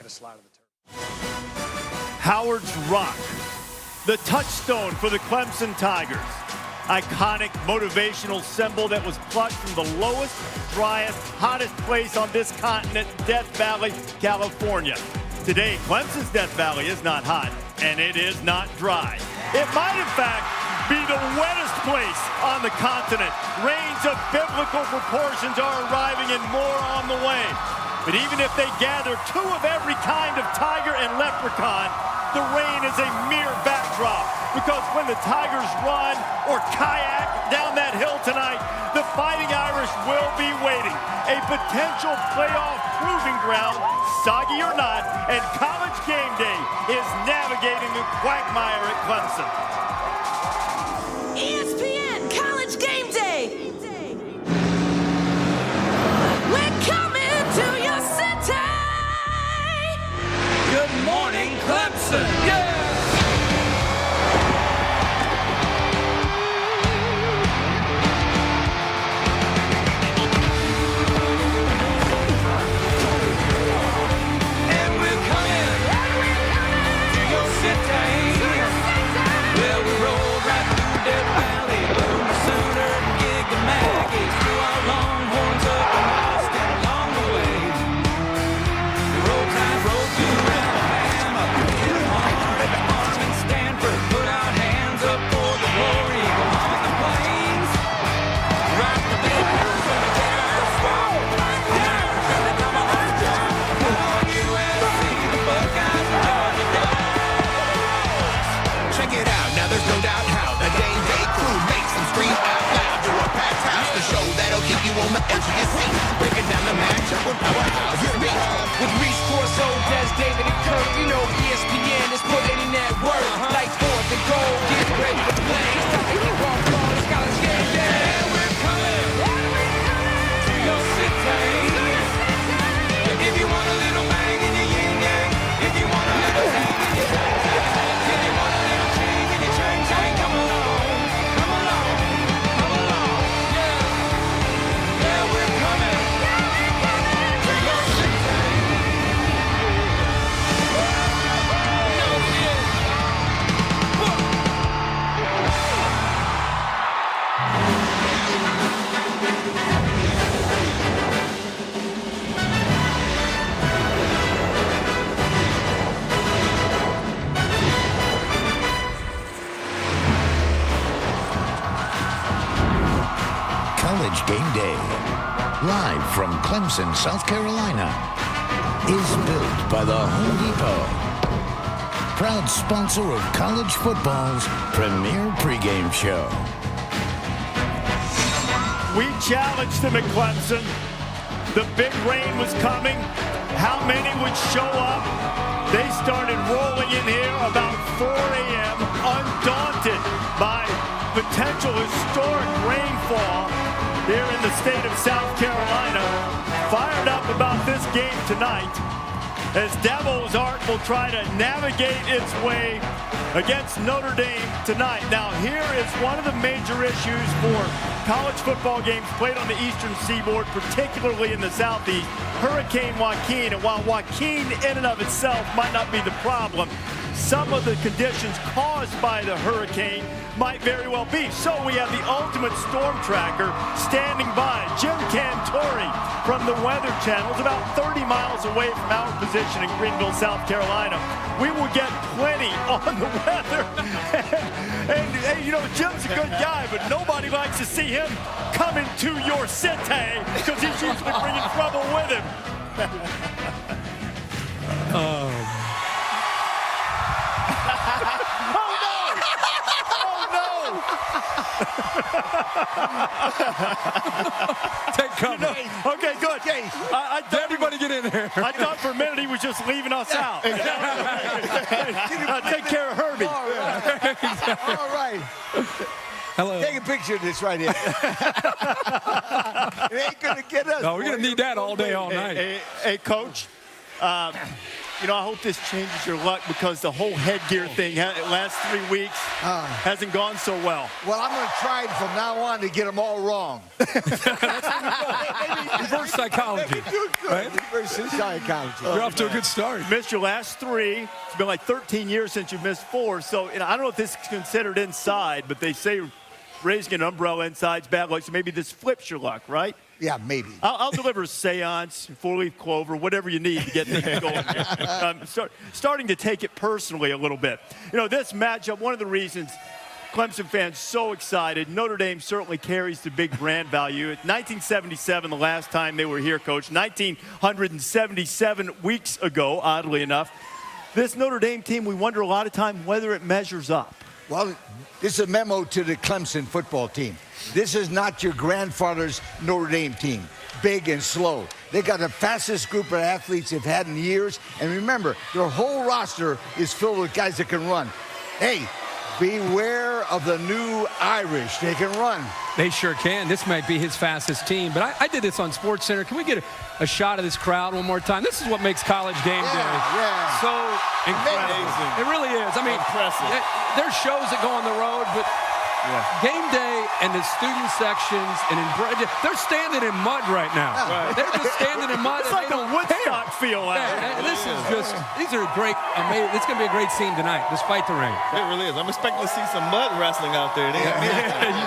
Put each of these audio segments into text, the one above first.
to slide of the turf. Howard's Rock, the touchstone for the Clemson Tigers. Iconic motivational symbol that was plucked from the lowest, driest, hottest place on this continent, Death Valley, California. Today, Clemson's Death Valley is not hot, and it is not dry. It might, in fact, be the wettest place on the continent. Rains of biblical proportions are arriving and more on the way. But even if they gather two of every kind of tiger and leprechaun, the rain is a mere backdrop. Because when the Tigers run or kayak down that hill tonight, the Fighting Irish will be waiting. A potential playoff proving ground, soggy or not, and College Game Day is navigating the quagmire at Clemson. ESPN College Game Day. We're coming to your city. Good morning, Clemson. Yeah! On the edge of your seat, breaking down the matchup with powerhouse speak. With Reese Corso, Des, David, and Kirk, you know ESPN is putting in that work. Like fourth and goal, get ready to play. It's time to keep on calling College Game Day. And we're coming to your city. If you want a little bang in your yin yang, if you want a little tang in your tang tang, if you want a little ching in your chang chang, come along, come along, come along. Yeah, we're coming to your city. No fear. College Game Day, live from Clemson, South Carolina, is built by the Home Depot. Proud sponsor of college football's premier pregame show. We challenged them at Clemson. The big rain was coming. How many would show up? They started rolling in here about 4 a.m., undaunted by potential historic rainfall here in the state of South Carolina. Fired up about this game tonight as Dabo's Art will try to navigate its way against Notre Dame tonight. Now, here is one of the major issues for college football games played on the eastern seaboard, particularly in the southeast, Hurricane Joaquin. And while Joaquin in and of itself might not be the problem, some of the conditions caused by the hurricane might very well be. So we have the ultimate storm tracker standing by, Jim Cantori from the Weather Channel. It's about 30 miles away from our position in Greenville, South Carolina. We will get plenty on the weather. and you know, Jim's a good guy, but nobody likes to see him coming to your city because he's usually bringing trouble with him. Take cover. Okay, good. Everybody get in there. I thought for a minute he was just leaving us out. Take care of Herbie. All right. Hello. Take a picture of this right here. It ain't going to get us. No, we're going to need that all day, all night. Hey, Coach, you know, I hope this changes your luck because the whole headgear thing, last 3 weeks, hasn't gone so well. Well, I'm going to try it from now on to get them all wrong. Reverse psychology. Right? Reverse psychology. You're off to a good start. You missed your last 3. It's been like 13 years since you've missed 4. So, you know, I don't know if this is considered inside, but they say raising an umbrella inside is bad luck. So maybe this flips your luck, right? Yeah, maybe. I'll deliver a seance, 4-leaf clover, whatever you need to get things going here. I'm starting to take it personally a little bit. You know, this matchup, one of the reasons Clemson fans so excited, Notre Dame certainly carries the big brand value. 1977, the last time they were here, Coach. 1977 weeks ago, oddly enough. This Notre Dame team, we wonder a lot of time whether it measures up. Well, this is a memo to the Clemson football team. This is not your grandfather's Notre Dame team, big and slow. They got the fastest group of athletes they've had in years. And remember, their whole roster is filled with guys that can run. Hey, beware of the new Irish. They can run. They sure can. This might be his fastest team. But I did this on SportsCenter. Can we get a shot of this crowd one more time? This is what makes College Game Day so incredible. It really is. I mean, there's shows that go on the road, but Game Day and the student sections and they're standing in mud right now. They're just standing in mud. It's like a Woodstock feel out. This is just, these are great, amazing. It's going to be a great scene tonight, despite the rain. It really is. I'm expecting to see some mud wrestling out there. You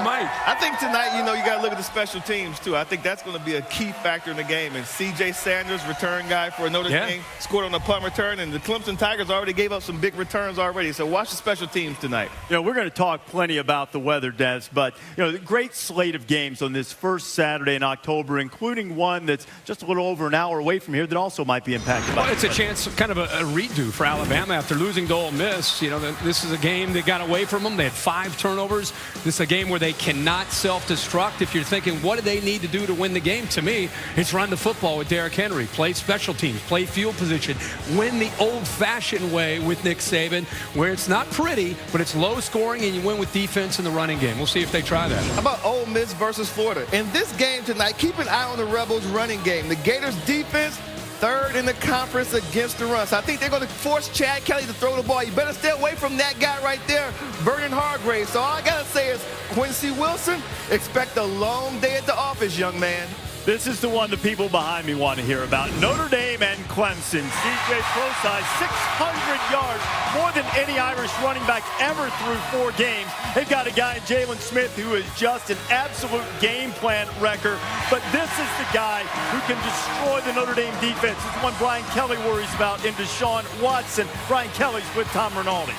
might. I think tonight, you know, you got to look at the special teams, too. I think that's going to be a key factor in the game. And C.J. Sanders, return guy for Notre Dame, scored on a punt return. And the Clemson Tigers already gave up some big returns already. So watch the special teams tonight. You know, we're going to talk plenty about the weather, Des, but, you know, the great slate of games on this first Saturday in October, including one that's just a little over an hour away from here that also might be impacted by it's a chance, kind of a redo for Alabama after losing to Ole Miss. You know, this is a game that got away from them. They had 5 turnovers. This is a game where they cannot self-destruct. If you're thinking, what do they need to do to win the game? To me, it's run the football with Derrick Henry, play special teams, play field position, win the old-fashioned way with Nick Saban, where it's not pretty, but it's low scoring, and you win with defense in the running game. We'll see if they try that. How about Ole Miss versus Florida? In this game tonight, keep an eye on the Rebels' running game. The Gators' defense, 3rd in the conference against the run. So I think they're going to force Chad Kelly to throw the ball. You better stay away from that guy right there, Vernon Hargrave. So all I got to say is, Quincy Wilson, expect a long day at the office, young man. This is the one the people behind me want to hear about. Notre Dame and Clemson. C.J. Prosai, 600 yards, more than any Irish running back ever through 4 games. They've got a guy in Jalen Smith who is just an absolute game plan wrecker. But this is the guy who can destroy the Notre Dame defense. It's the one Brian Kelly worries about in Deshaun Watson. Brian Kelly's with Tom Rinaldi.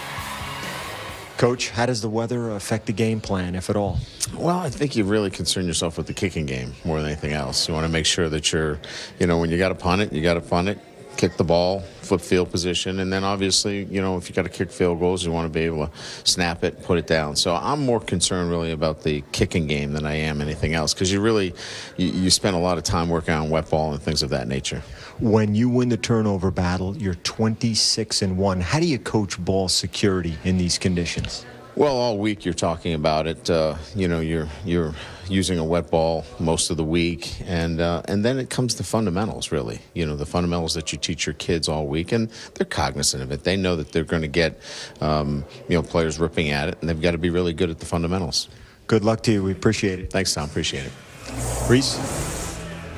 Coach, how does the weather affect the game plan, if at all? Well, I think you really concern yourself with the kicking game more than anything else. You want to make sure that you're, you know, when you got to punt it, kick the ball, flip field position, and then obviously, you know, if you got to kick field goals, you want to be able to snap it, put it down. So I'm more concerned really about the kicking game than I am anything else, because you spend a lot of time working on wet ball and things of that nature. When you win the turnover battle, you're 26-1. How do you coach ball security in these conditions? Well, all week you're talking about it. You know, you're using a wet ball most of the week, and then it comes to fundamentals, really. You know, the fundamentals that you teach your kids all week, and they're cognizant of it. They know that they're going to get, you know, players ripping at it, and they've got to be really good at the fundamentals. Good luck to you. We appreciate it. Thanks, Tom. Appreciate it. Reese?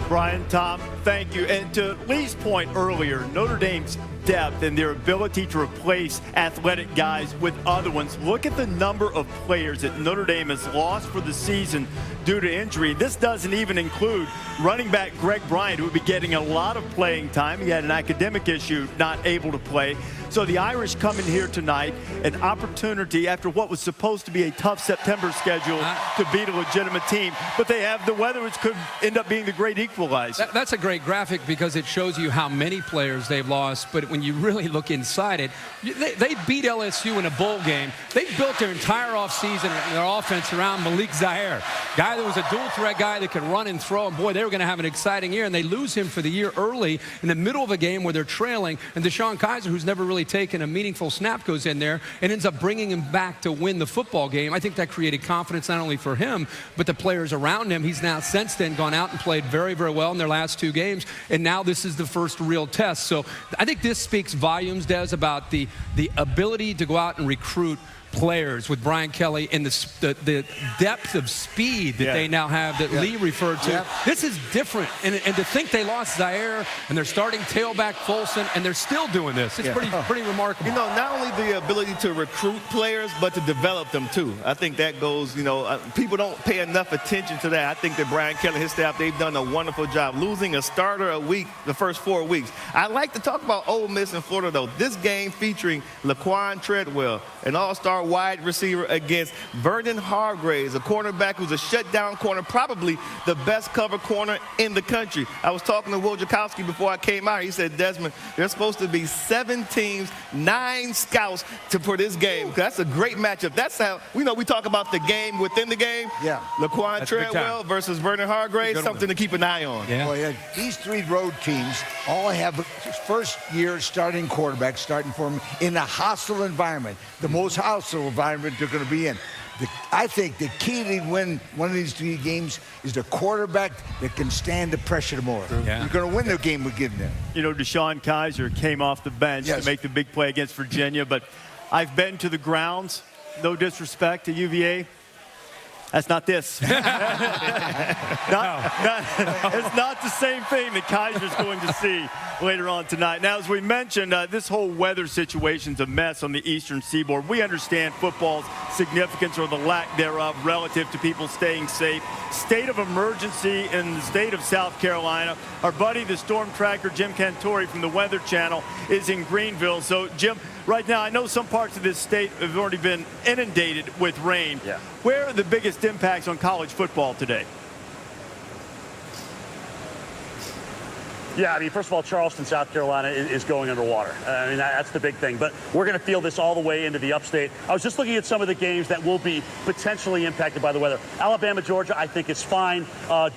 Brian, Tom, thank you. And to Lee's point earlier, Notre Dame's depth and their ability to replace athletic guys with other ones. Look at the number of players that Notre Dame has lost for the season due to injury. This doesn't even include running back Greg Bryant, who would be getting a lot of playing time. He had an academic issue, not able to play. So the Irish come in here tonight, an opportunity after what was supposed to be a tough September schedule to beat a legitimate team. But they have the weather, which could end up being the great equalizer. That's a great graphic because it shows you how many players they've lost. But when you really look inside it, they beat LSU in a bowl game. They built their entire offseason and their offense around Malik Zaire. Guy guy that was a dual threat guy that can run and throw. And boy, they were going to have an exciting year. And they lose him for the year early in the middle of a game where they're trailing. And Deshaun Kaiser, who's never really taken a meaningful snap, goes in there and ends up bringing him back to win the football game. I think that created confidence not only for him, but the players around him. He's now since then gone out and played very, very well in their last 2 games. And now this is the first real test. So I think this speaks volumes, Des, about the ability to go out and recruit players with Brian Kelly and the depth of speed that they now have that Lee referred to. This is different. And to think they lost Zaire and they're starting tailback Folson and they're still doing this. It's pretty remarkable. You know, not only the ability to recruit players, but to develop them too. I think that goes, you know, people don't pay enough attention to that. I think that Brian Kelly and his staff, they've done a wonderful job losing a starter a week the first 4 weeks. I like to talk about Ole Miss and Florida, though. This game featuring Laquan Treadwell, an all-star wide receiver, against Vernon Hargraves, a cornerback who's a shutdown corner, probably the best cover corner in the country. I was talking to Wojciechowski before I came out. He said, Desmond, there's supposed to be 7 teams, 9 scouts for this game. That's a great matchup. That's how, we talk about the game within the game. Yeah. Laquan Treadwell versus Vernon Hargraves, something to keep an eye on. Yeah. Well, these 3 road teams all have first-year starting quarterbacks starting for them in a hostile environment, the most hostile environment they're going to be in. I think the key to win one of these 3 games is the quarterback that can stand the pressure more. Yeah. You're going to win the game with giving them. You know, Deshaun Kaiser came off the bench to make the big play against Virginia, but I've been to the grounds, no disrespect to UVA. That's not this. It's not the same thing that Kaiser's going to see later on tonight. Now, as we mentioned, this whole weather situation's a mess on the eastern seaboard. We understand football's significance or the lack thereof relative to people staying safe. State of emergency in the state of South Carolina. Our buddy, the storm tracker, Jim Cantori from the Weather Channel, is in Greenville. So, Jim, right now, I know some parts of this state have already been inundated with rain. Yeah. Where are the biggest impacts on college football today? Yeah, I mean, first of all, Charleston, South Carolina is going underwater. I mean, that's the big thing. But we're going to feel this all the way into the upstate. I was just looking at some of the games that will be potentially impacted by the weather. Alabama, Georgia, I think is fine.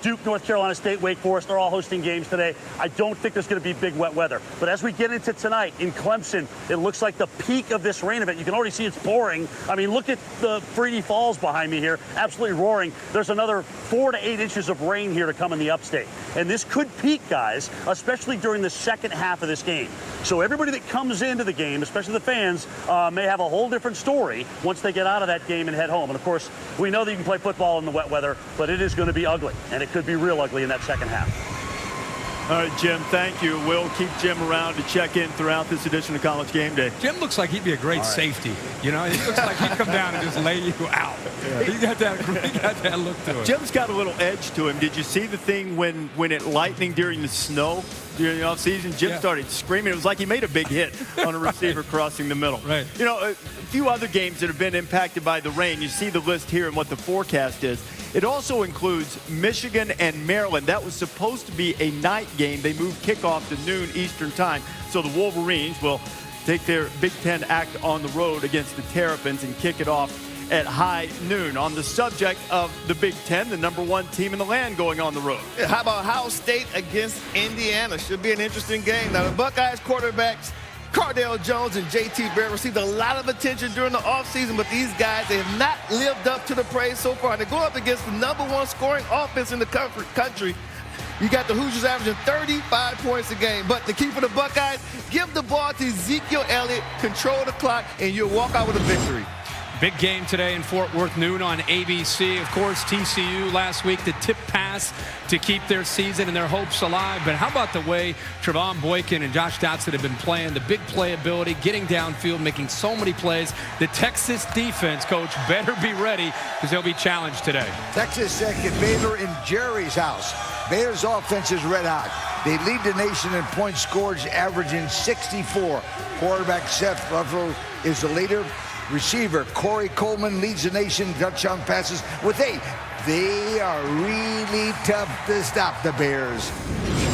Duke, North Carolina State, Wake Forest, they're all hosting games today. I don't think there's going to be big wet weather. But as we get into tonight in Clemson, it looks like the peak of this rain event. You can already see it's pouring. I mean, look at the Freedy Falls behind me here, absolutely roaring. There's another 4 to 8 inches of rain here to come in the upstate. And this could peak, guys, especially during the second half of this game. So everybody that comes into the game, especially the fans, may have a whole different story once they get out of that game and head home. And, of course, we know that you can play football in the wet weather, but it is going to be ugly, and it could be real ugly in that second half. All right, Jim, thank you. We'll keep Jim around to check in throughout this edition of College Game Day. Jim looks like he'd be a great safety. You know, he looks like he'd come down and just lay you out. Yeah. He got that look to him. Jim's got a little edge to him. Did you see the thing when it lightning during the snow during the offseason? Jim started screaming. It was like he made a big hit on a receiver crossing the middle. Right. You know, a few other games that have been impacted by the rain. You see the list here and what the forecast is. It also includes Michigan and Maryland. That was supposed to be a night game. They moved kickoff to noon Eastern time. So the Wolverines will take their Big Ten act on the road against the Terrapins and kick it off at high noon. On the subject of the Big Ten, the #1 team in the land going on the road. How about Ohio State against Indiana? Should be an interesting game. Now, the Buckeyes quarterbacks Cardale Jones and J.T. Barrett received a lot of attention during the offseason, but these guys, they have not lived up to the praise so far. They go up against the #1 scoring offense in the country. You got the Hoosiers averaging 35 points a game. But the key for the Buckeyes, give the ball to Ezekiel Elliott, control the clock, and you'll walk out with a victory. Big game today in Fort Worth, noon on ABC. Of course, TCU last week, the tip pass to keep their season and their hopes alive. But how about the way Trevon Boykin and Josh Dotson have been playing, the big playability, getting downfield, making so many plays. The Texas defense, Coach, better be ready because they'll be challenged today. Texas second, Baylor in Jerry's house. Baylor's offense is red hot. They lead the nation in points scored, averaging 64. Quarterback Seth Ruffalo is the leader. Receiver Corey Coleman leads the nation touchdown passes with 8. They are really tough to stop, the Bears.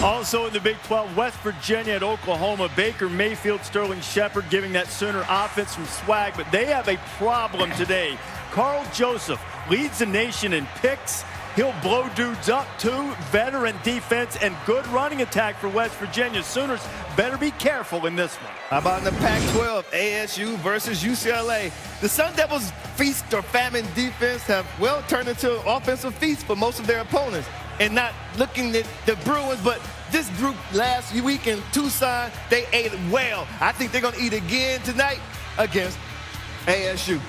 Also in the Big 12, West Virginia at Oklahoma. Baker Mayfield, Sterling Shepard giving that Sooner offense some swag, but they have a problem today. Carl Joseph leads the nation in picks He'll blow dudes up, too. Veteran defense and good running attack for West Virginia. Sooners better be careful in this one. How about in the Pac-12, ASU versus UCLA? The Sun Devils' feast or famine defense have, well, turned into an offensive feast for most of their opponents. And not looking at the Bruins, but this group last week in Tucson, they ate well. I think they're going to eat again tonight against ASU.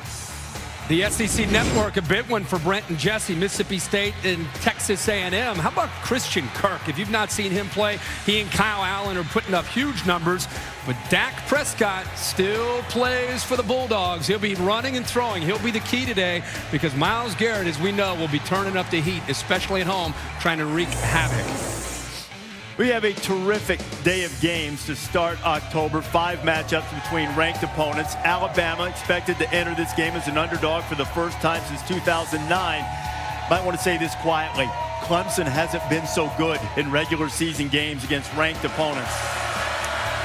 The SEC Network, a big one for Brent and Jesse, Mississippi State and Texas A&M. How about Christian Kirk? If you've not seen him play, he and Kyle Allen are putting up huge numbers. But Dak Prescott still plays for the Bulldogs. He'll be running and throwing. He'll be the key today because Myles Garrett, as we know, will be turning up the heat, especially at home, trying to wreak havoc. We have a terrific day of games to start October. 5 matchups between ranked opponents. Alabama expected to enter this game as an underdog for the first time since 2009. Might want to say this quietly. Clemson hasn't been so good in regular season games against ranked opponents.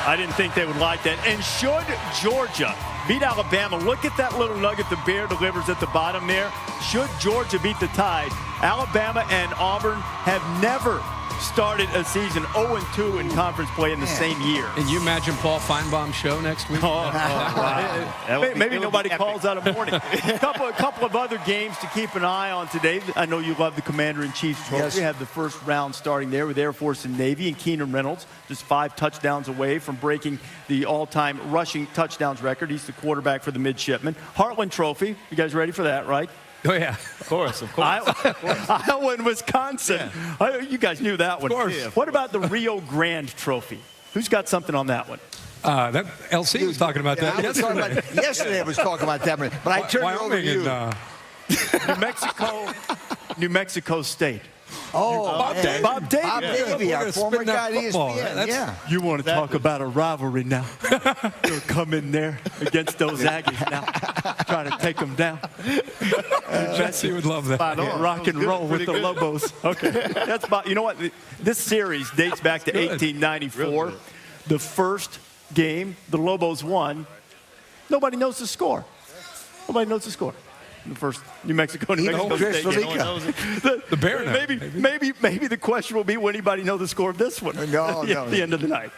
I didn't think they would like that. And should Georgia beat Alabama, look at that little nugget the Bear delivers at the bottom there. Should Georgia beat the Tide, Alabama and Auburn have never started a season 0-2 in conference play in the same year. And you imagine Paul Feinbaum's show next week? Wow. Maybe nobody calls out a morning. A couple of other games to keep an eye on today. I know you love the Commander-in-Chief's trophy. Yes. We have the first round starting there with Air Force and Navy, and Keenan Reynolds just 5 touchdowns away from breaking the all-time rushing touchdowns record. He's the quarterback for the midshipmen. Heartland Trophy. You guys ready for that, right? Oh, yeah. Of course. Iowa and Wisconsin. Yeah. You guys knew that one. Of course. Yeah. What about the Rio Grande Trophy? Who's got something on that one? That LC was talking about that yesterday. Yesterday I was talking about that one, but I turned it over to you. New Mexico State. Oh, Bob Davie. Bob Davie. Bob Davie, our former guy at ESPN. Yeah. You want to talk about a rivalry now? You'll come in there against those Aggies now, trying to take them down. Jesse would love that. Rock and roll with the Lobos. Okay, that's about. You know what? This series dates back to 1894. The first game the Lobos won. Nobody knows the score. Nobody knows the score. The first New Mexico State game. The Bear now, maybe the question will be, will anybody know the score of this one? No. At the end of the night.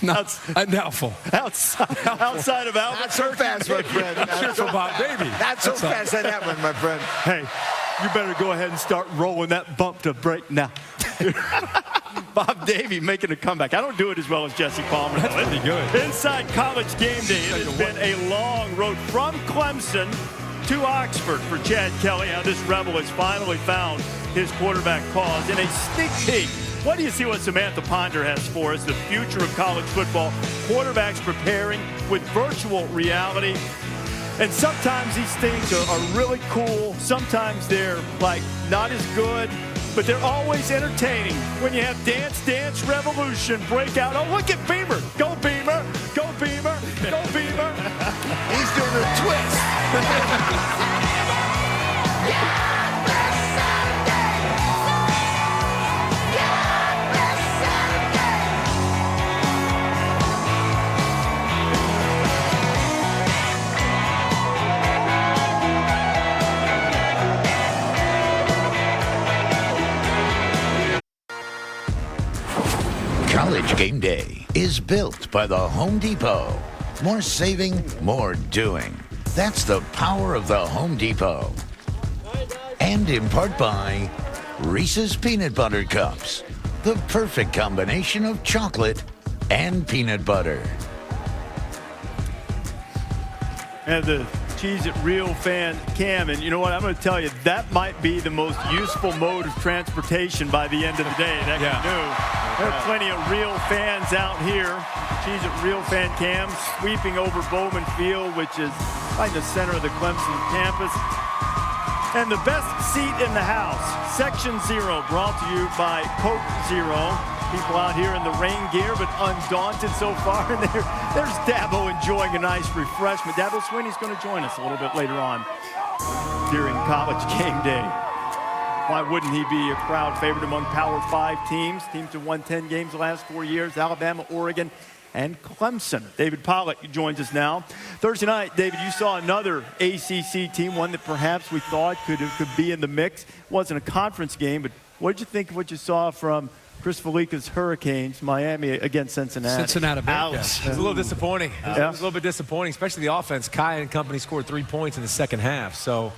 Doubtful. Outside of Albuquerque. Not so fast, my friend. I'm sure for Bob Davie. Not so fast on that one, my friend. Hey, you better go ahead and start rolling that bump to break now. Bob Davie making a comeback. I don't do it as well as Jesse Palmer. That's pretty good. Inside College Game Day, it has been a long road from Clemson to Oxford for Chad Kelly. Now this Rebel has finally found his quarterback cause. In a sneak peek, what do you see what Samantha Ponder has for us? The future of college football. Quarterbacks preparing with virtual reality. And sometimes these things are really cool. Sometimes they're like not as good, but they're always entertaining. When you have Dance Dance Revolution break out. Oh, look at Beamer. Go Beamer. Go Beamer. Go Beamer. He's doing a twist. College Game Day is built by the Home Depot. More saving, more doing. That's the power of the Home Depot. And in part by Reese's Peanut Butter Cups. The perfect combination of chocolate and peanut butter. And the Cheese It Real fan cam, and you know what, I'm going to tell you, that might be the most useful mode of transportation by the end of the day. That canoe. There are plenty of real fans out here. Cheese It Real fan cam sweeping over Bowman Field, which is right in the center of the Clemson campus. And the best seat in the house, Section Zero, brought to you by Coke Zero. People out here in the rain gear, but undaunted so far. And there's Dabo enjoying a nice refreshment. Dabo Swinney's going to join us a little bit later on during College Game Day. Why wouldn't he be a crowd favorite among Power 5 teams? Teams have won 10 games the last 4 years. Alabama, Oregon, and Clemson. David Pollack joins us now. Thursday night, David, you saw another ACC team, one that perhaps we thought could be in the mix. It wasn't a conference game, but what did you think of what you saw from Chris Felica's Hurricanes, Miami against Cincinnati? Cincinnati Bearcats. It was a little disappointing. It was a little bit disappointing, especially the offense. Kai and company scored 3 points in the second half. So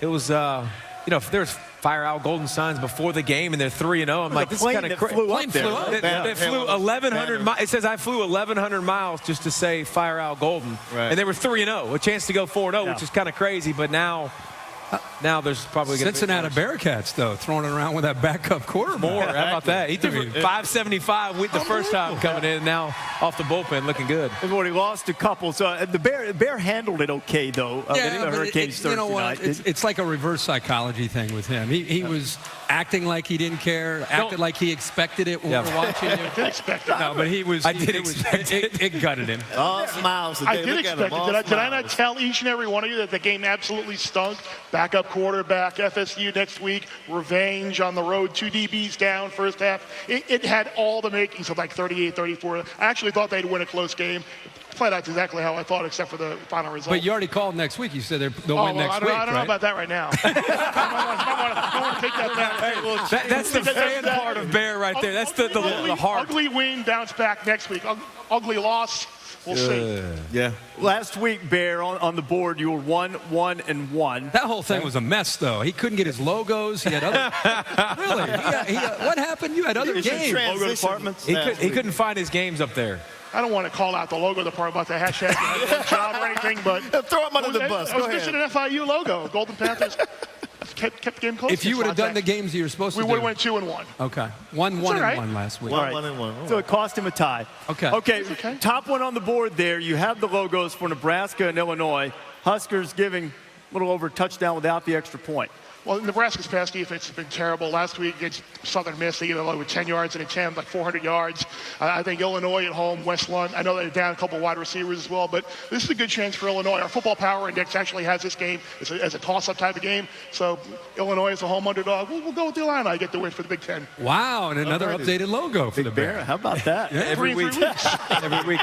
it was, if there's fire out golden signs before the game and they're 3-0, I'm like, this is kind of crazy. They flew 1,100 miles. It says I flew 1,100 miles just to say fire out golden. Right. And they were 3-0, a chance to go 4-0, which is kind of crazy. But now there's probably going to be Cincinnati Bearcats, though, throwing it around with that backup quarterback. More. How about that? He threw 575 the first time coming in, now off the bullpen, looking good. They've already lost a couple. So the Bear handled it okay, though. The Hurricanes Thursday night. It's like a reverse psychology thing with him. He was acting like he didn't care, acted like he expected it when we were watching him. I did expect it. No, but he was. It gutted him. All smiles. I did expect it. Did I not tell each and every one of you that the game absolutely stunk? Backup quarterback, FSU next week, revenge on the road, 2 DBs down first half. It had all the makings of like 38-34. I actually thought they'd win a close game. Played out exactly how I thought, except for the final result. But you already called next week. You said they'll win next week, I don't know about that right now. I want to take that back. That's the fan part of Bear right there. That's the heart. Ugly win, bounce back next week. Ugly loss. We'll see. Yeah. Last week, Bear, on the board, you were 1-1-1. That whole thing was a mess, though. He couldn't get his logos. He had other. Really? What happened? You had other games. Logo departments. He couldn't find his games up there. I don't want to call out the logo department about the hashtag job or anything, but throw him under the bus. I was missing an FIU logo. Golden Panthers kept the game close. If you would have done the games you were supposed to do, we would have went 2-1. Okay, 1-1-1 last week. 1-1. So it cost him a tie. Okay. Top one on the board there. You have the logos for Nebraska and Illinois. Huskers giving a little over a touchdown without the extra point. Well, Nebraska's pass defense has been terrible. Last week against Southern Miss, they gave it with 10 yards and a 10, like 400 yards. I think Illinois at home, West Lund, I know they're down a couple wide receivers as well, but this is a good chance for Illinois. Our football power index actually has this game as a toss-up type of game. So Illinois is a home underdog. We'll go with the Illini. I get the win for the Big Ten. Wow, and another updated logo for the Bear. How about that? Every week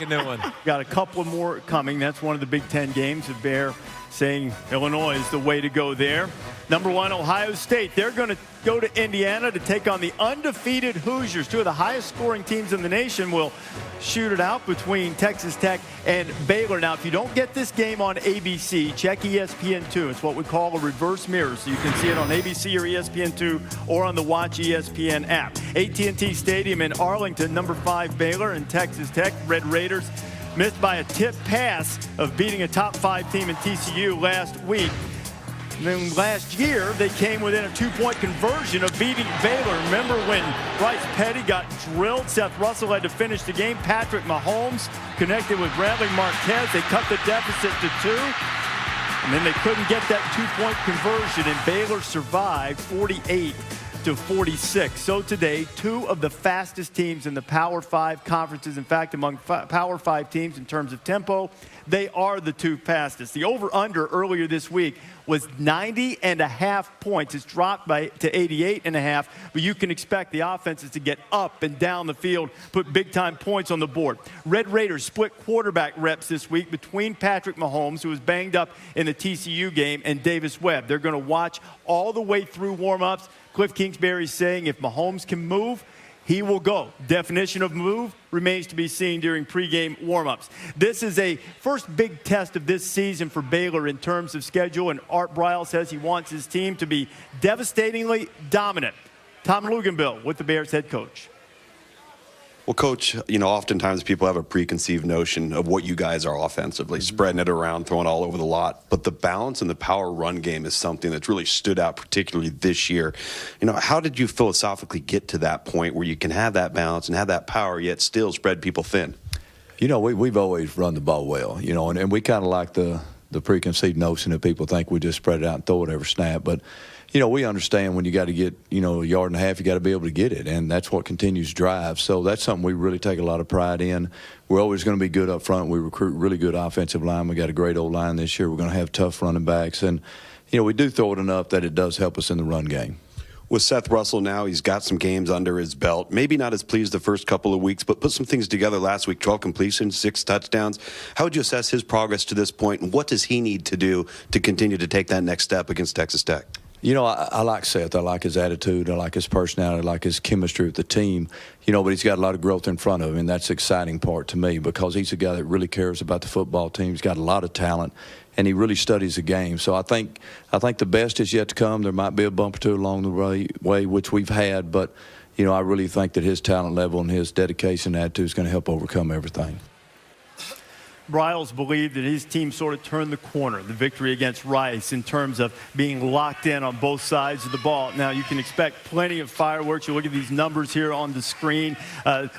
a new one. Got a couple more coming. That's one of the Big Ten games. The Bear saying Illinois is the way to go there. Number 1, Ohio State. They're going to go to Indiana to take on the undefeated Hoosiers. Two of the highest scoring teams in the nation will shoot it out between Texas Tech and Baylor. Now, if you don't get this game on ABC, check ESPN2. It's what we call a reverse mirror, so you can see it on ABC or ESPN2 or on the Watch ESPN app. AT&T Stadium in Arlington, number 5 Baylor and Texas Tech. Red Raiders missed by a tip pass of beating a top 5 team in TCU last week. And then last year, they came within a 2-point conversion of beating Baylor. Remember when Bryce Petty got drilled? Seth Russell had to finish the game. Patrick Mahomes connected with Bradley Marquez. They cut the deficit to 2. And then they couldn't get that 2-point conversion, and Baylor survived 48-46. So today, 2 of the fastest teams in the Power 5 conferences. In fact, among Power 5 teams in terms of tempo, they are the 2 fastest. The over-under earlier this week was 90.5 points. It's dropped to 88.5, but you can expect the offenses to get up and down the field, put big-time points on the board. Red Raiders split quarterback reps this week between Patrick Mahomes, who was banged up in the TCU game, and Davis Webb. They're going to watch all the way through warm-ups. Cliff Kingsbury's saying if Mahomes can move, he will go. Definition of move remains to be seen during pregame warmups. This is a first big test of this season for Baylor in terms of schedule, and Art Briles says he wants his team to be devastatingly dominant. Tom Luganbill with the Bears head coach. Well, Coach, oftentimes people have a preconceived notion of what you guys are offensively, spreading it around, throwing all over the lot. But the balance and the power run game is something that's really stood out, particularly this year. How did you philosophically get to that point where you can have that balance and have that power, yet still spread people thin? We've always run the ball well, and we kind of like the preconceived notion that people think we just spread it out and throw it every snap. But we understand when you got to get, a yard and a half, you got to be able to get it, and that's what continues to drive. So that's something we really take a lot of pride in. We're always going to be good up front. We recruit really good offensive line. We got a great old line this year. We're going to have tough running backs, and we do throw it enough that it does help us in the run game. With Seth Russell now, he's got some games under his belt. Maybe not as pleased the first couple of weeks, but put some things together last week. 12 completions, 6 touchdowns. How would you assess his progress to this point, and what does he need to do to continue to take that next step against Texas Tech? You know, I like Seth. I like his attitude. I like his personality. I like his chemistry with the team. You know, but he's got a lot of growth in front of him, and that's the exciting part to me because he's a guy that really cares about the football team. He's got a lot of talent, and he really studies the game. So I think the best is yet to come. There might be a bump or two along the way, which we've had, but, you know, I really think that his talent level and his dedication and attitude is going to help overcome everything. Briles believed that his team sort of turned the corner, the victory against Rice, in terms of being locked in on both sides of the ball. Now, you can expect plenty of fireworks. You look at these numbers here on the screen.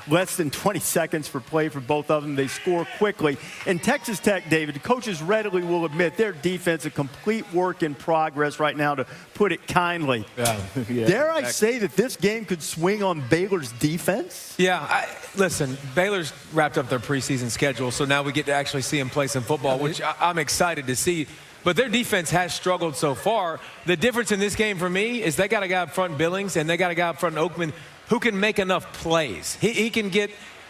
Less than 20 seconds for play for both of them. They score quickly. And Texas Tech, David, the coaches readily will admit their defense a complete work in progress right now, to put it kindly. Yeah. Dare I say that this game could swing on Baylor's defense? Yeah, listen, Baylor's wrapped up their preseason schedule, so now we get to actually see them play some football, which I'm excited to see. But their defense has struggled so far. The difference in this game for me is they got a guy up front, Billings, and they got a guy up front, Oakman, who can make enough plays.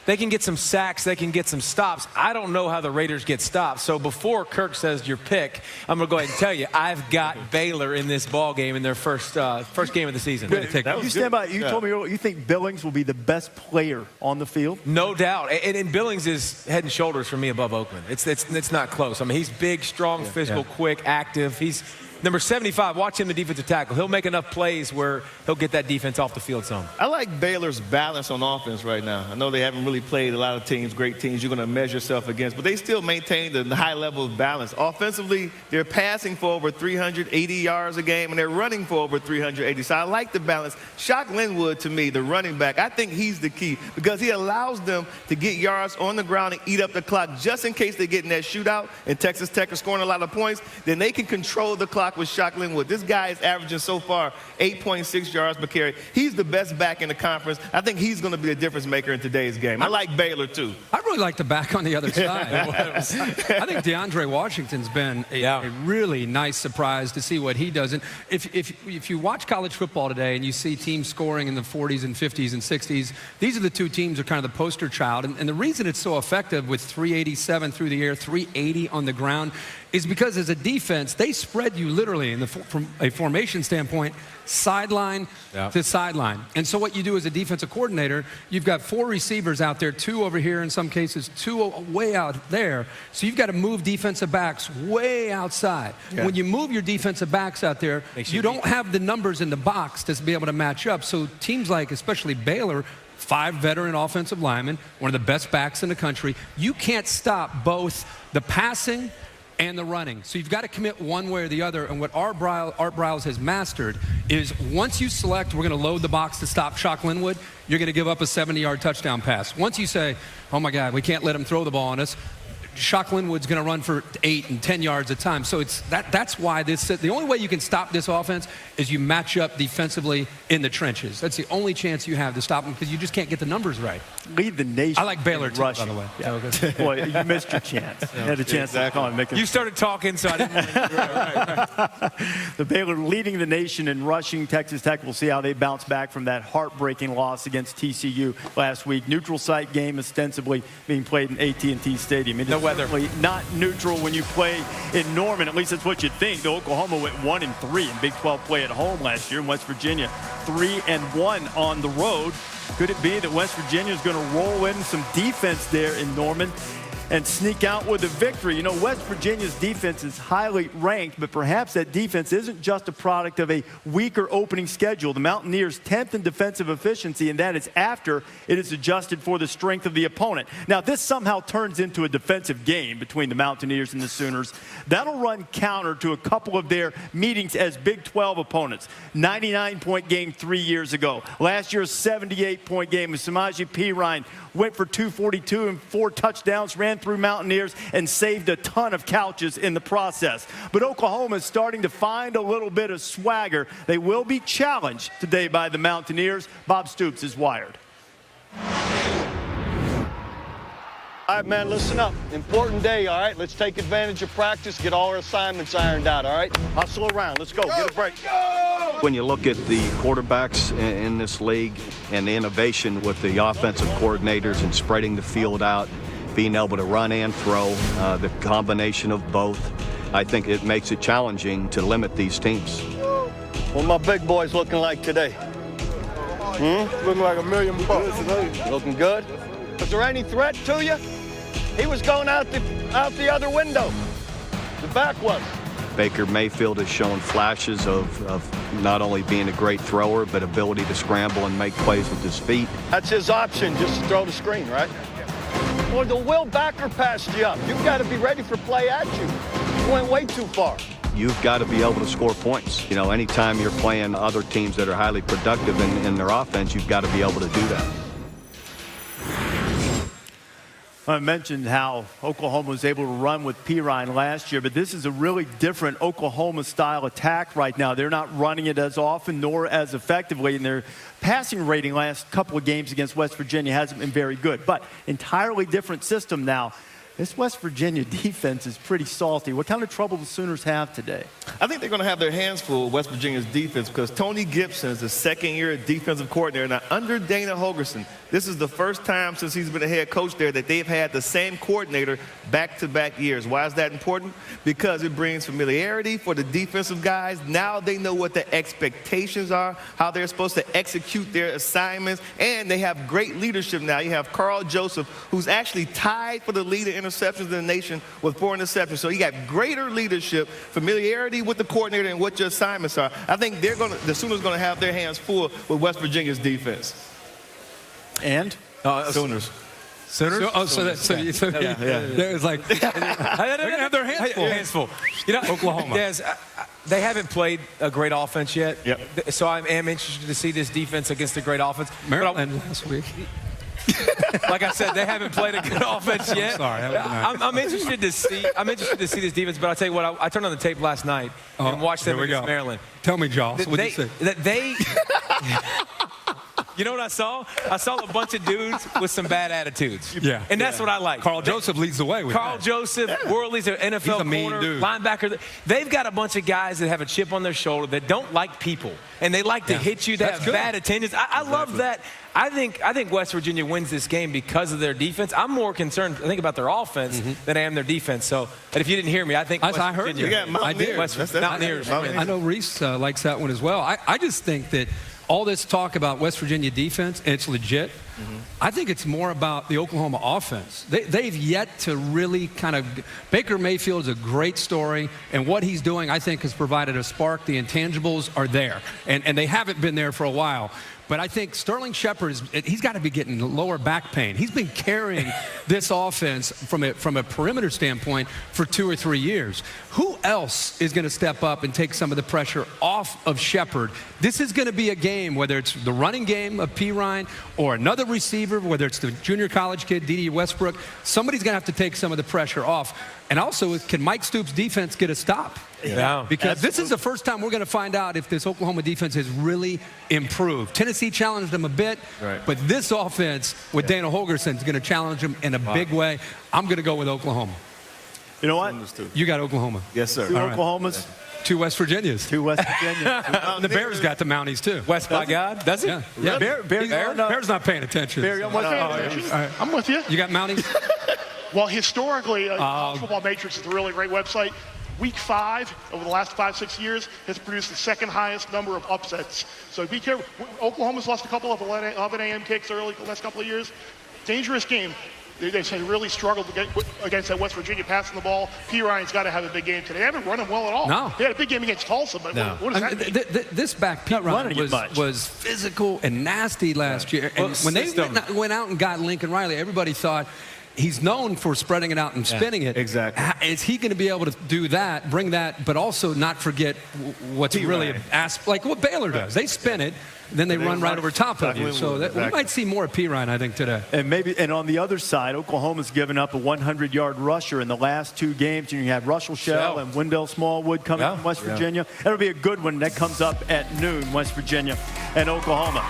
They can get some sacks. They can get some stops. I don't know how the Raiders get stopped. So before Kirk says your pick, I'm going to go ahead and tell you, I've got Baylor in this ball game in their first game of the season. You stand by. You told me you think Billings will be the best player on the field? No doubt. And Billings is head and shoulders for me above Oakman. It's not close. I mean, he's big, strong, physical, quick, active. He's number 75, watch him, the defensive tackle. He'll make enough plays where he'll get that defense off the field some. I like Baylor's balance on offense right now. I know they haven't really played a lot of teams, great teams you're going to measure yourself against, but they still maintain the high level of balance. Offensively, they're passing for over 380 yards a game, and they're running for over 380. So I like the balance. Shock Linwood, to me, the running back, I think he's the key because he allows them to get yards on the ground and eat up the clock just in case they get in that shootout and Texas Tech are scoring a lot of points. Then they can control the clock with Shock Linwood. This guy is averaging so far 8.6 yards per carry. He's the best back in the conference. I think he's going to be a difference maker in today's game. I like Baylor, too. I really like the back on the other side. I think DeAndre Washington's been a really nice surprise to see what he does. And if you watch college football today and you see teams scoring in the 40s and 50s and 60s, these are the two teams that are kind of the poster child. And the reason it's so effective with 387 through the air, 380 on the ground, is because as a defense, they spread you literally from a formation standpoint, sideline to sideline. And so what you do as a defensive coordinator, you've got 4 receivers out there, 2 over here in some cases, 2 way out there. So you've got to move defensive backs way outside. Yeah. When you move your defensive backs out there, you don't have the numbers in the box to be able to match up. So teams like, especially Baylor, 5 veteran offensive linemen, one of the best backs in the country, you can't stop both the passing and the running. So you've got to commit one way or the other. And what Art Briles has mastered is once you select, we're going to load the box to stop Shock Linwood, you're going to give up a 70-yard touchdown pass. Once you say, oh my God, we can't let him throw the ball on us, Shock Linwood's going to run for 8 and 10 yards a time. So that's why the only way you can stop this offense is you match up defensively in the trenches. That's the only chance you have to stop them because you just can't get the numbers right. Lead the nation. I like Baylor too, by the way. Yeah. Boy, you missed your chance. You had a chance to call and make it. You started talking, so I didn't. Right. The Baylor leading the nation in rushing. Texas Tech, we'll see how they bounce back from that heartbreaking loss against TCU last week. Neutral site game ostensibly being played in AT&T Stadium. It is weather. Not neutral when you play in Norman. At least that's what you'd think. Though Oklahoma went 1-3 in Big 12 play at home last year. In West Virginia, 3-1 on the road. Could it be that West Virginia is going to roll in some defense there in Norman and sneak out with a victory? You know, West Virginia's defense is highly ranked, but perhaps that defense isn't just a product of a weaker opening schedule. The Mountaineers 10th in defensive efficiency, and that is after it is adjusted for the strength of the opponent. Now, this somehow turns into a defensive game between the Mountaineers and the Sooners. That'll run counter to a couple of their meetings as Big 12 opponents. 99-point game 3 years ago. Last year's 78-point game with Samaje Perine went for 242 and 4 touchdowns, ran through Mountaineers, and saved a ton of couches in the process. But Oklahoma is starting to find a little bit of swagger. They will be challenged today by the Mountaineers. Bob Stoops is wired. All right, man, listen up. Important day, all right? Let's take advantage of practice, get all our assignments ironed out, all right? Hustle around. Let's go. Get a break. When you look at the quarterbacks in this league and the innovation with the offensive coordinators and spreading the field out, being able to run and throw, the combination of both, I think it makes it challenging to limit these teams. What my big boys looking like today? Looking like $1 million. Looking good? Was there any threat to you? He was going out the other window. The back was. Baker Mayfield has shown flashes of not only being a great thrower, but ability to scramble and make plays with his feet. That's his option, just to throw the screen, right? Or the Will backer passed you up. You've got to be ready for play at you. You went way too far. You've got to be able to score points. You know, anytime you're playing other teams that are highly productive in their offense, you've got to be able to do that. I mentioned how Oklahoma was able to run with Pirine last year, but this is a really different Oklahoma-style attack right now. They're not running it as often nor as effectively, and their passing rating last couple of games against West Virginia hasn't been very good. But entirely different system now. This West Virginia defense is pretty salty. What kind of trouble the Sooners have today? I think they're going to have their hands full with West Virginia's defense because Tony Gibson is the second-year defensive coordinator. Now, under Dana Holgorsen, this is the first time since he's been a head coach there that they've had the same coordinator back-to-back years. Why is that important? Because it brings familiarity for the defensive guys. Now they know what the expectations are, how they're supposed to execute their assignments, and they have great leadership now. You have Carl Joseph, who's actually tied for the lead in interceptions in the nation with 4 interceptions. So you got greater leadership, familiarity with the coordinator and what your assignments are. I think the Sooners are going to have their hands full with West Virginia's defense. And? Sooners. Sooners? It was like, they're going to have their hands full. You know, Oklahoma. They haven't played a great offense yet. Yep. So I am interested to see this defense against a great offense. Maryland last week. Like I said, they haven't played a good offense yet. I'm interested to see. I'm interested to see this defense. But I'll tell you what. I turned on the tape last night and watched them against Maryland. Tell me, Joss. What did you say? You know what I saw? I saw a bunch of dudes with some bad attitudes. Yeah. And that's what I like. Carl Joseph leads the way with Carl that. Joseph, Worley's an NFL He's a mean corner, dude. linebacker. They've got a bunch of guys that have a chip on their shoulder that don't like people. And they like to hit you. They have bad attendance. I love that. I think West Virginia wins this game because of their defense. I'm more concerned, I think, about their offense than I am their defense. So, and if you didn't hear me, I think West Virginia. Yeah, Mountaineers. Mountaineers. I know Reese likes that one as well. I just think that all this talk about West Virginia defense, and it's legit. I think it's more about the Oklahoma offense. They've yet to really kind of – Baker Mayfield is a great story, and what he's doing, I think, has provided a spark. The intangibles are there, and they haven't been there for a while. But I think Sterling Shepard, he's got to be getting lower back pain. He's been carrying this offense from a perimeter standpoint for 2 or 3 years. Who else is going to step up and take some of the pressure off of Shepard? This is going to be a game, whether it's the running game of Pirine or another receiver, whether it's the junior college kid, D.D. Westbrook, somebody's going to have to take some of the pressure off. And also, can Mike Stoops' defense get a stop? Yeah. Because this is the first time we're going to find out if this Oklahoma defense has really improved. Tennessee challenged them a bit, but this offense with Dana Holgorsen is going to challenge them in a big way. I'm going to go with Oklahoma. You know what? You got Oklahoma. Yes, sir. 2 Oklahomas. 2 West Virginias. 2 West Virginias. The Bears got the Mounties, too. West by God? Does it? Yeah. Bear's not paying attention. Bear, I'm with you. You got Mounties? Well, historically, College Football Matrix is a really great website. Week 5, over the last 5-6 years, has produced the second highest number of upsets. So be careful. Oklahoma's lost a couple of 11 a.m. kicks early the last couple of years. Dangerous game. They've really struggled against that West Virginia passing the ball. Pirine's got to have a big game today. They haven't run him well at all. No. They had a big game against Tulsa, but what does that mean? This back Pirine was physical and nasty last year. And when they went out and got Lincoln Riley, everybody thought, he's known for spreading it out and spinning it. Exactly. Is he going to be able to do that, bring that, but also not forget what's really like what Baylor does? They spin it, then they run right over top of you. So we might see more of Pirine, I think, today. And on the other side, Oklahoma's given up a 100-yard rusher in the last 2 games. And you have Russell Shell and Wendell Smallwood coming from West Virginia. That'll be a good one. That comes up at noon, West Virginia and Oklahoma.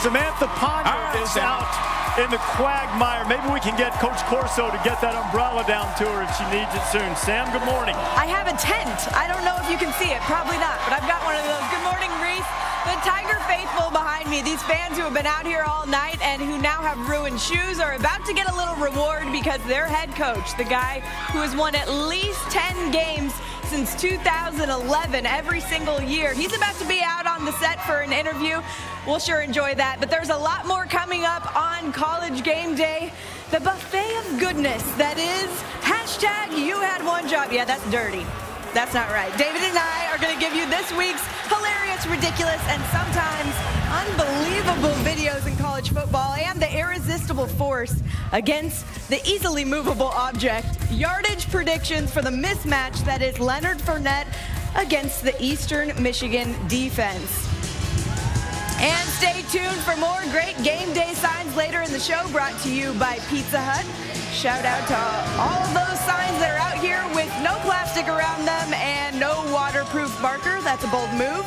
Samantha Ponder is out in the quagmire. Maybe we can get Coach Corso to get that umbrella down to her if she needs it soon. Sam, good morning. I have a tent. I don't know if you can see it. Probably not, but I've got one of those. Good morning, Reese. The Tiger faithful behind me, these fans who have been out here all night and who now have ruined shoes are about to get a little reward because their head coach, the guy who has won at least 10 games since 2011 every single year, he's about to be out on the set for an interview. We'll sure enjoy that, but there's a lot more coming up on College Game Day. The buffet of goodness that is #you had one job. Yeah, that's dirty. That's not right. David and I are going to give you this week's hilarious, ridiculous, and sometimes unbelievable videos in college football and the irresistible force against the easily movable object. Yardage predictions for the mismatch that is Leonard Fournette against the Eastern Michigan defense. And stay tuned for more great game day signs later in the show, brought to you by Pizza Hut. Shout out to all of those signs that are out here with no plastic around them and no waterproof marker. That's a bold move.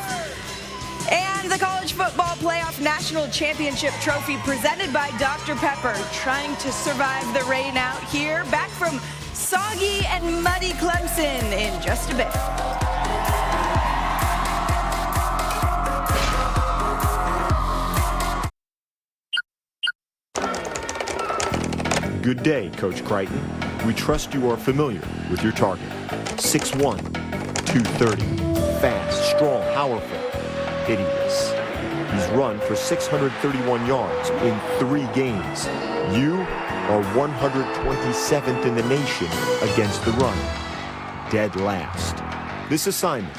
And the College Football Playoff National Championship Trophy presented by Dr. Pepper, trying to survive the rain out here. Back from soggy and muddy Clemson in just a bit. Good day, Coach Crichton. We trust you are familiar with your target. 6'1", 230, fast, strong, powerful, hideous. He's run for 631 yards in 3 games. You are 127th in the nation against the run. Dead last. This assignment,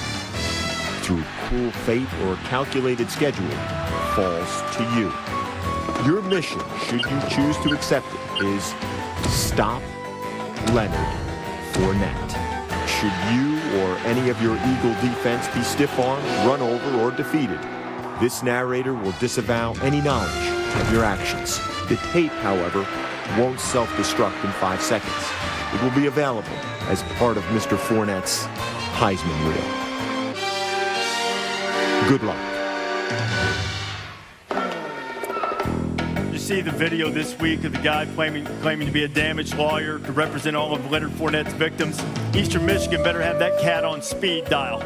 through cruel fate or calculated schedule, falls to you. Your mission, should you choose to accept it, is stop Leonard Fournette. Should you or any of your Eagle defense be stiff-armed, run over, or defeated, this narrator will disavow any knowledge of your actions. The tape, however, won't self-destruct in 5 seconds. It will be available as part of Mr. Fournette's Heisman Reel. Good luck. See the video this week of the guy claiming to be a damage lawyer to represent all of Leonard Fournette's victims. Eastern Michigan better have that cat on speed dial.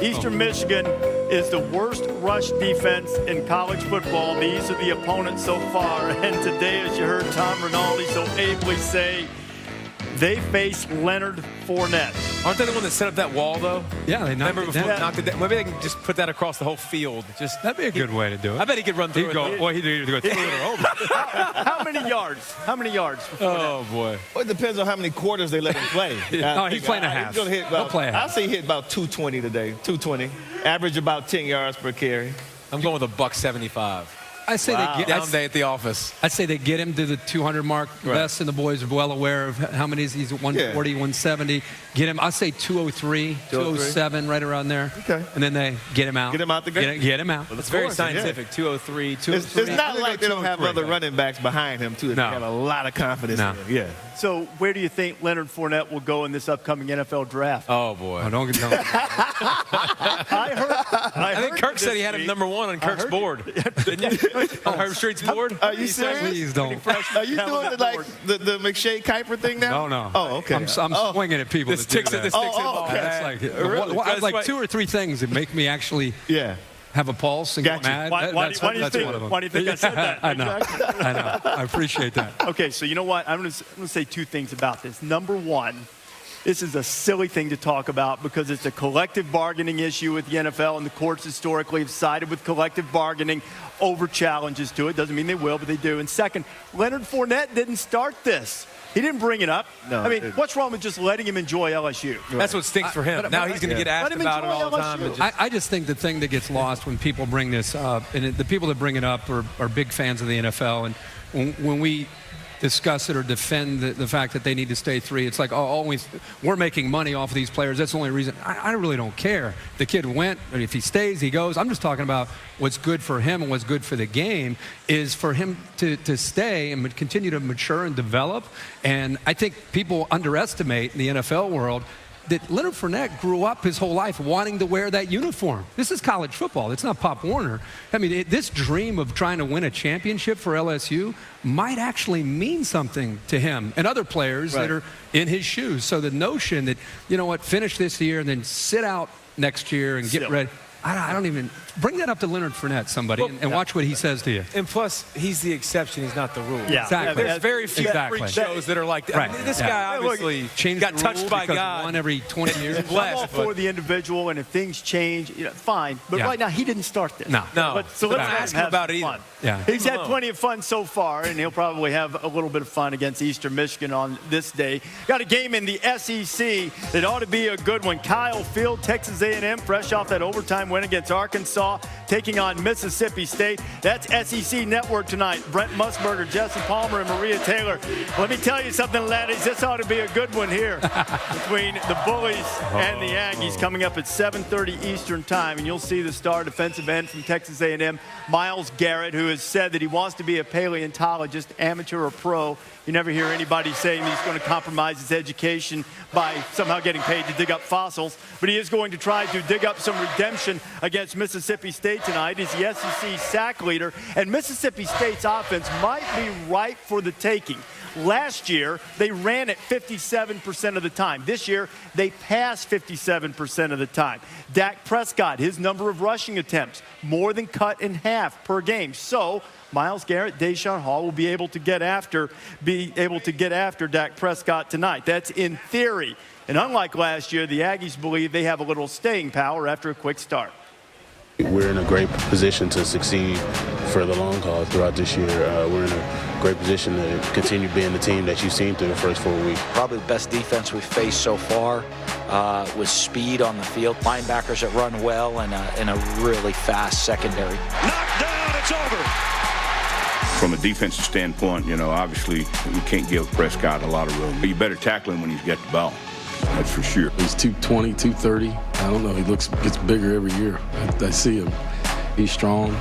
Eastern Michigan is the worst rush defense in college football. These are the opponents so far. And today, as you heard Tom Rinaldi so ably say, they face Leonard Fournette. Aren't they the one that set up that wall, though? Yeah, they knocked it down. Knocked it down. Maybe they can just put that across the whole field. That'd be a good way to do it. I bet he could run through it. He'd go through it or over. How many yards? How many yards? Oh, boy. Well, it depends on how many quarters they let him play. No, he's playing a half. He's gonna hit about, He'll play a half. I'll say he hit about 220 today. 220. Average about 10 yards per carry. I'm going with $175. I say they get down day at the office. I'd say they get him to the 200 mark. Right. Les and the boys are well aware of how many he's at 140, 170. Get him. I'll say 203, 207, right around there. Okay. And then they get him out. Get him out the game. Get him out. Well, it's very scientific. 203, 203. It's not like they don't have other running backs behind him, too. They got a lot of confidence in him. Yeah. So where do you think Leonard Fournette will go in this upcoming NFL draft? Oh, boy. Oh, don't. I think Kirk said he had him number 1 on Kirk's board. Didn't you? On Herb Street's board? Are you serious? Please don't. Are you doing the McShay Kuiper thing now? No. Oh, okay. I'm swinging at people. This sticks it. Okay. That's like, Really? I have like 2 or 3 things that make me actually have a pulse and Gotcha. get mad. Why do you think I said that? I know. I know. I appreciate that. Okay, so you know what? I'm going to say 2 things about this. Number 1, this is a silly thing to talk about because it's a collective bargaining issue with the NFL, and the courts historically have sided with collective bargaining over challenges to it. Doesn't mean they will, but they do. And second, Leonard Fournette didn't start this. He didn't bring it up. No, I mean, what's wrong with just letting him enjoy LSU? That's what stinks for him. Now he's going to get asked about it all the time. I just think the thing that gets lost when people bring this up, and the people that bring it up are big fans of the NFL, and when we discuss it or defend the fact that they need to stay 3, it's like, we're making money off of these players. That's the only reason. I really don't care. The kid went, and if he stays, he goes. I'm just talking about what's good for him and what's good for the game is for him to stay and continue to mature and develop. And I think people underestimate in the NFL world that Leonard Fournette grew up his whole life wanting to wear that uniform. This is college football. It's not Pop Warner. I mean, this dream of trying to win a championship for LSU might actually mean something to him and other players that are in his shoes. So the notion that, you know what, finish this year and then sit out next year and get ready. I don't even bring that up to Leonard Fournette, somebody, and watch what he says to you. And plus, he's the exception. He's not the rule. Yeah, exactly. There's very few freak shows that are like that. Right. I mean, this guy obviously got touched by God. One every 20 years. I'm all for the individual, and if things change, fine. But right now, he didn't start this. No. So let's ask him about it either. Yeah. He's had plenty of fun so far, and he'll probably have a little bit of fun against Eastern Michigan on this day. Got a game in the SEC that ought to be a good one. Kyle Field, Texas A&M, fresh off that overtime win against Arkansas, taking on Mississippi State. That's SEC Network tonight. Brent Musburger, Jesse Palmer, and Maria Taylor. Let me tell you something, laddies. This ought to be a good one here between the Bullies and the Aggies, coming up at 7:30 Eastern time. And you'll see the star defensive end from Texas A&M, Myles Garrett, who has said that he wants to be a paleontologist, amateur or pro. You never hear anybody saying he's going to compromise his education by somehow getting paid to dig up fossils. But he is going to try to dig up some redemption against Mississippi State tonight. He's the SEC sack leader. And Mississippi State's offense might be ripe for the taking. Last year, they ran it 57% of the time. This year, they passed 57% of the time. Dak Prescott, his number of rushing attempts, more than cut in half per game. So Myles Garrett, Deshaun Hall will be able to get after Dak Prescott tonight. That's in theory. And unlike last year, the Aggies believe they have a little staying power after a quick start. We're in a great position to succeed for the long haul throughout this year. We're in a great position to continue being the team that you've seen through the first 4 weeks. Probably the best defense we've faced so far, with speed on the field, linebackers that run well, and a really fast secondary. Knocked down, it's over. From a defensive standpoint, obviously we can't give Prescott a lot of room. But you better tackle him when he's got the ball. That's for sure. He's 220, 230. I don't know. He gets bigger every year. I see him. He's strong,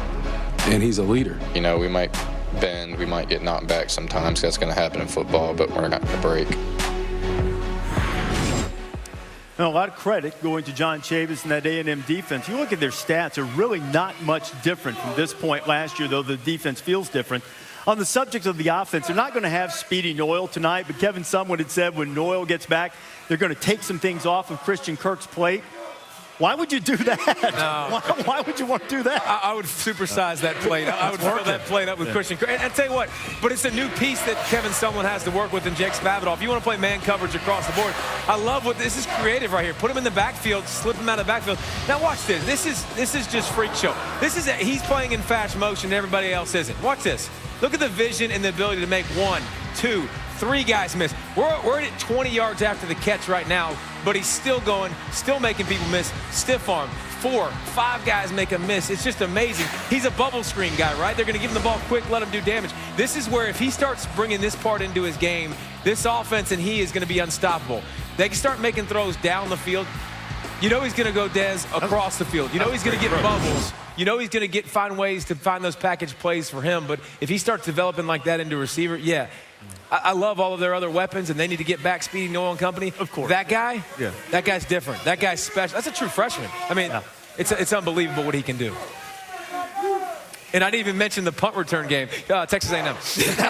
and he's a leader. We might bend, we might get knocked back sometimes. That's going to happen in football, but we're not going to break. Now, a lot of credit going to John Chavis and that A&M defense. You look at their stats, they're really not much different from this point last year, though the defense feels different. On the subject of the offense, they're not going to have Speedy Noyle tonight, but Kevin Sumwood had said when Noyle gets back, they're going to take some things off of Christian Kirk's plate. Why would you do that? No. Why would you want to do that? I would supersize that plate. I would fill that plate up with Christian Kirk. And tell you what, but it's a new piece that Kevin Sumlin has to work with in Jake Spavital. If you want to play man coverage across the board, I love what this is creative right here. Put him in the backfield, slip him out of the backfield. Now watch this. This is just freak show. He's playing in fast motion. Everybody else isn't. Watch this. Look at the vision and the ability to make 1, 2, 3 guys miss. We're at 20 yards after the catch right now, but he's still going, still making people miss. Stiff arm. 4, 5 guys make a miss. It's just amazing. He's a bubble screen guy, right? They're going to give him the ball quick, let him do damage. This is where if he starts bringing this part into his game, this offense and he is going to be unstoppable. They can start making throws down the field. He's going to go, Dez, across the field. He's going to get bubbles. He's going to find ways to find those package plays for him. But if he starts developing like that into receiver, yeah. I love all of their other weapons, and they need to get back Speedy Noyle and company. Of course. That guy, that guy's different. That guy's special. That's a true freshman. I mean, it's unbelievable what he can do. And I didn't even mention the punt return game, Texas A&M.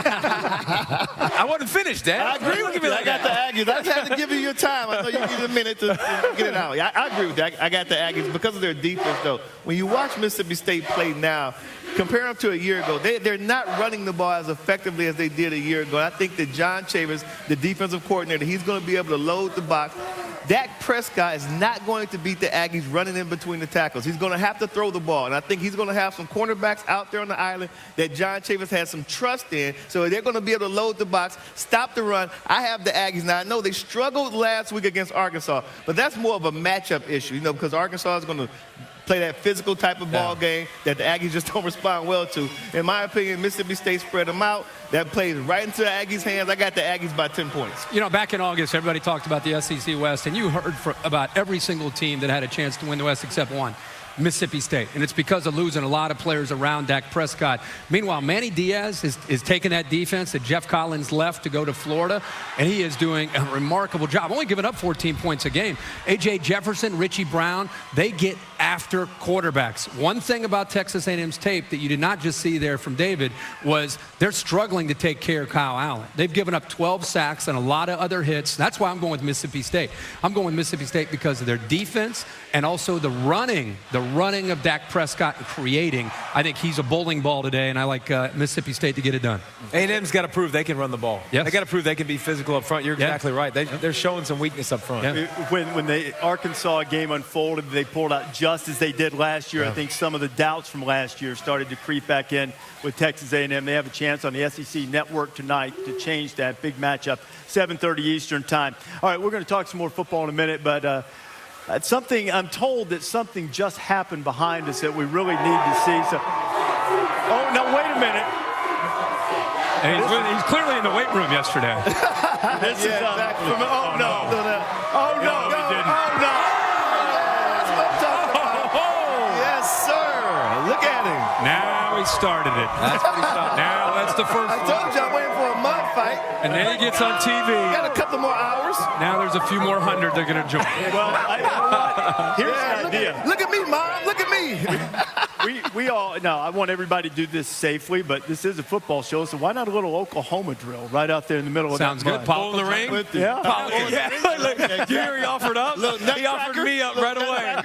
I wasn't finished, Dad. I agree with you. I got the Aggies. I just had to give you your time. I know you need a minute to get it out. I agree with that. I got the Aggies because of their defense, though. When you watch Mississippi State play now, compare them to a year ago, they're not running the ball as effectively as they did a year ago. I think that John Chavis, the defensive coordinator, he's going to be able to load the box. Dak Prescott is not going to beat the Aggies running in between the tackles. He's going to have to throw the ball. And I think he's going to have some cornerbacks out there on the island that John Chavis has some trust in. So they're going to be able to load the box, stop the run. I have the Aggies. Now, I know they struggled last week against Arkansas, but that's more of a matchup issue, because Arkansas is going to play that physical type of ball game that the Aggies just don't respond well to. In my opinion, Mississippi State spread them out. That plays right into the Aggies' hands. I got the Aggies by 10 points. Back in August, everybody talked about the SEC West, and you heard about every single team that had a chance to win the West except one. Mississippi State, and it's because of losing a lot of players around Dak Prescott. Meanwhile, Manny Diaz is taking that defense that Jeff Collins left to go to Florida, and he is doing a remarkable job. Only giving up 14 points a game. A.J. Jefferson, Richie Brown, they get after quarterbacks. One thing about Texas A&M's tape that you did not just see there from David was they're struggling to take care of Kyle Allen. They've given up 12 sacks and a lot of other hits. That's why I'm going with Mississippi State. I'm going with Mississippi State because of their defense and also the running of Dak Prescott and creating. I think he's a bowling ball today, and I like Mississippi State to get it done. A&M's got to prove they can run the ball. Yes. They got to prove they can be physical up front. You're exactly right. They're showing some weakness up front. Yeah. When the Arkansas game unfolded, they pulled out just as they did last year. I think some of the doubts from last year started to creep back in with Texas A&M. They have a chance on the SEC Network tonight to change that big matchup, 7:30 Eastern time. All right, we're going to talk some more football in a minute, but I'm told that something just happened behind us that we really need to see. So, oh, no, wait a minute. And he's clearly in the weight room yesterday. This is exactly. oh, no. Oh, no. Oh, no. No, he didn't. Oh, no. That's what I'm talking about. Yes, sir. Look at him. Now he started it. That's what he started. Now that's the first I told you I'm waiting for a mud fight. And then he gets on TV. Got a couple more hours. Now there's a few more hundred they're going to join. Well, you know what? Here's the idea. Look at me, Mom. Look at me. We all, no, I want everybody to do this safely, but this is a football show, so why not a little Oklahoma drill right out there in the middle of Sounds that good. Paul in the ring? Yeah. Look, he offered up. He offered me up right away.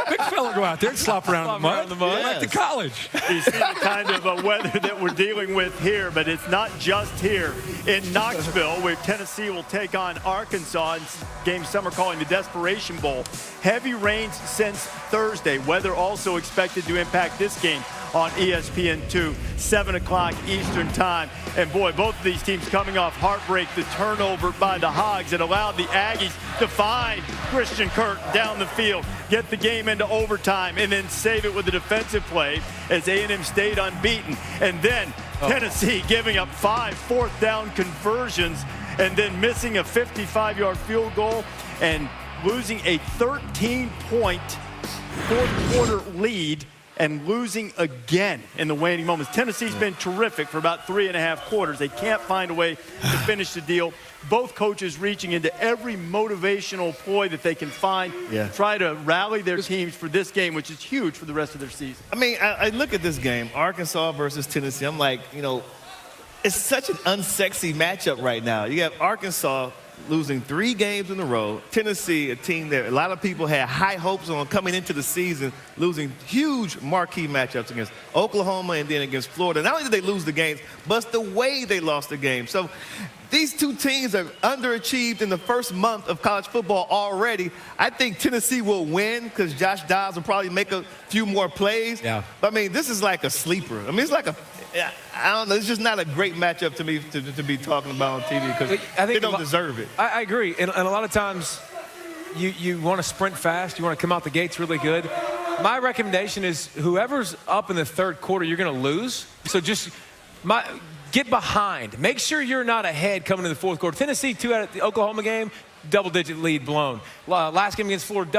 Big fella go out there and slop around in the mud. Like to college. You see the kind of weather that we're dealing with here, but it's not just here. In Knoxville, where Tennessee will take on Arkansas in game some are calling the Desperation Bowl. Heavy rains since Thursday. Weather also expected to impact this game on ESPN2, 7 o'clock Eastern time. And boy, both of these teams coming off heartbreak, the turnover by the Hogs that allowed the Aggies to find Christian Kirk down the field, get the game into overtime, and then save it with a defensive play as A&M stayed unbeaten. And then Tennessee giving up 5 fourth-down conversions and then missing a 55-yard field goal and losing a 13-point fourth-quarter lead and losing again in the waning moments. Tennessee's been terrific for about 3.5 quarters. They can't find a way to finish the deal. Both coaches reaching into every motivational ploy that they can find to try to rally their teams for this game, which is huge for the rest of their season. I mean, I look at this game, Arkansas versus Tennessee. I'm like, it's such an unsexy matchup right now. You have Arkansas losing 3 games in a row. Tennessee, a team that a lot of people had high hopes on coming into the season, losing huge marquee matchups against Oklahoma and then against Florida. Not only did they lose the games, but it's the way they lost the game. So these two teams are underachieved in the first month of college football already. I think Tennessee will win because Josh Dobbs will probably make a few more plays. Yeah. But, I mean, this is like a sleeper. I mean, it's like I don't know. It's just not a great matchup to me to be talking about on TV because they don't deserve it. I agree. And a lot of times you want to sprint fast. You want to come out the gates really good. My recommendation is whoever's up in the third quarter, you're going to lose. So just get behind. Make sure you're not ahead coming to the fourth quarter. Tennessee, 2 out of the Oklahoma game, double-digit lead blown. Last game against Florida,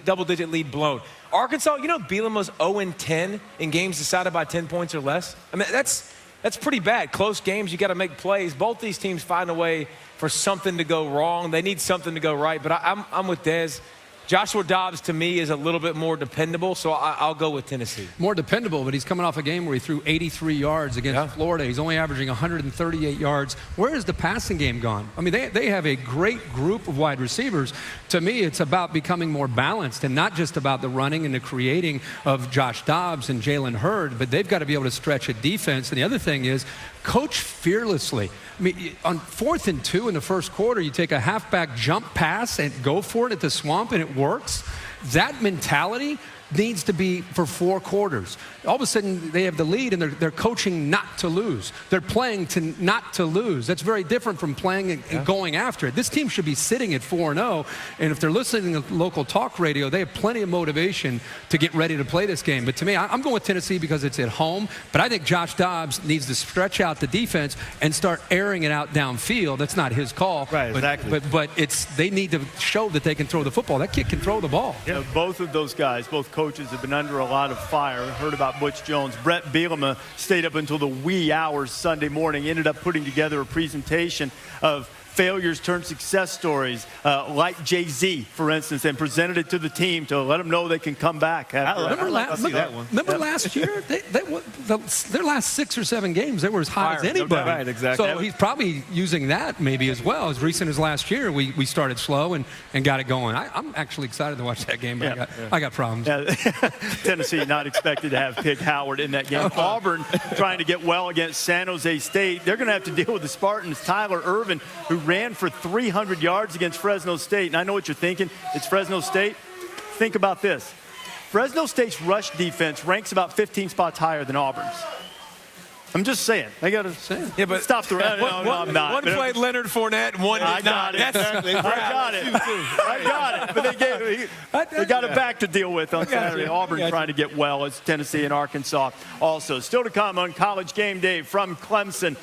double-digit lead blown. Arkansas, Bielema was 0-10 in games decided by 10 points or less. I mean, that's pretty bad. Close games, you got to make plays. Both these teams find a way for something to go wrong. They need something to go right. But I'm with Dez. Joshua Dobbs, to me, is a little bit more dependable, so I'll go with Tennessee. More dependable, but he's coming off a game where he threw 83 yards against Florida. He's only averaging 138 yards. Where has the passing game gone? I mean, they have a great group of wide receivers. To me, it's about becoming more balanced and not just about the running and the creating of Josh Dobbs and Jalen Hurd, but they've got to be able to stretch a defense. And the other thing is, coach fearlessly. I mean, on 4th and 2 in the first quarter, you take a halfback jump pass and go for it at the swamp, and it works. That mentality needs to be for 4 quarters. All of a sudden, they have the lead, and they're coaching not to lose. They're playing to not to lose. That's very different from playing and going after it. This team should be sitting at 4-0, and if they're listening to local talk radio, they have plenty of motivation to get ready to play this game. But to me, I'm going with Tennessee because it's at home, but I think Josh Dobbs needs to stretch out the defense and start airing it out downfield. That's not his call. Right, exactly. But they need to show that they can throw the football. That kid can throw the ball. Yeah, both of those guys, both coaches coaches have been under a lot of fire. Heard about Butch Jones. Brett Bielema stayed up until the wee hours Sunday morning, ended up putting together a presentation of failures turn success stories, like Jay-Z, for instance, and presented it to the team to let them know they can come back. Remember last year? Their last 6 or 7 games, they were as hot as anybody. Right, exactly. So he's probably using that maybe as well. As recent as last year, we started slow and got it going. I'm actually excited to watch that game, but I got problems. Tennessee not expected to have Pig Howard in that game. Auburn trying to get well against San Jose State. They're going to have to deal with the Spartans. Tyler Irvin, who ran for 300 yards against Fresno State. And I know what you're thinking. It's Fresno State. Think about this. Fresno State's rush defense ranks about 15 spots higher than Auburn's. I'm just saying. I got to say. Yeah, but stop the run. No, I'm not. One played Leonard Fournette, and one did not. I got it. But they got it back to deal with on Saturday. Auburn trying to get well as Tennessee and Arkansas also. Still to come on College Game Day from Clemson.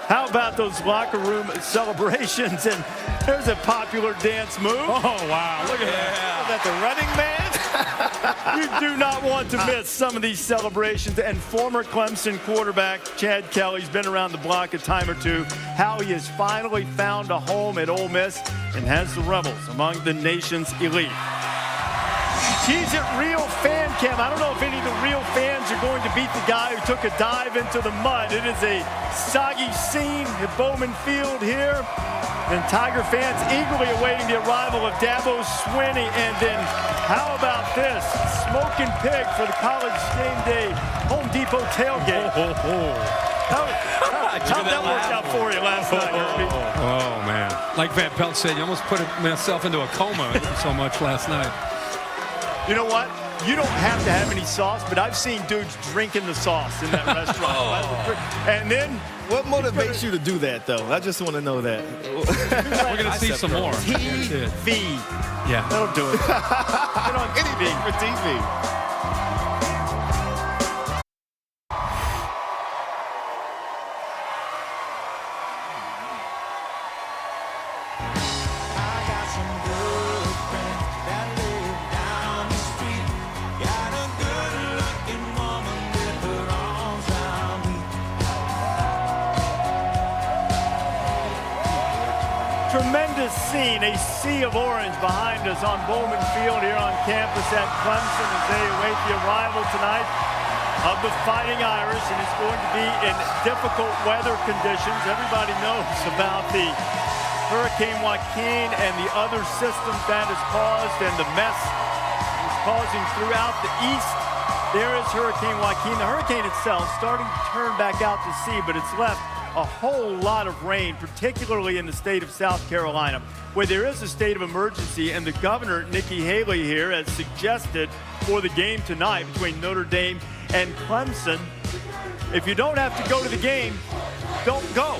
How about those locker room celebrations? And there's a popular dance move. Oh, wow. Look at that. Is that the running man? You do not want to miss some of these celebrations. And former Clemson quarterback Chad Kelly's been around the block a time or two. How he has finally found a home at Ole Miss and has the Rebels among the nation's elite. Cheese It Real Fan Cam. I don't know if any of the real fans are going to beat the guy who took a dive into the mud. It is a soggy scene at Bowman Field here. And Tiger fans eagerly awaiting the arrival of Dabo Swinney. And then how about this? Smoking Pig for the College Game Day Home Depot tailgate. How'd that work out for you last night, Herbie? Oh, man. Like Van Pelt said, you almost put myself into a coma so much last night. You know what? You don't have to have any sauce, but I've seen dudes drinking the sauce in that restaurant. And then, what motivates you to do that, though? I just want to know that. We're going to see some more. TV. Yeah. That'll do it. Get on anything for TV. Tremendous scene, a sea of orange behind us on Bowman Field here on campus at Clemson as they await the arrival tonight of the Fighting Irish, and it's going to be in difficult weather conditions. Everybody knows about the Hurricane Joaquin and the other systems that has caused and the mess it's causing throughout the east. There is Hurricane Joaquin. The hurricane itself starting to turn back out to sea, but it's left a whole lot of rain, particularly in the state of South Carolina, where there is a state of emergency, and the governor, Nikki Haley, here has suggested for the game tonight between Notre Dame and Clemson, if you don't have to go to the game, don't go.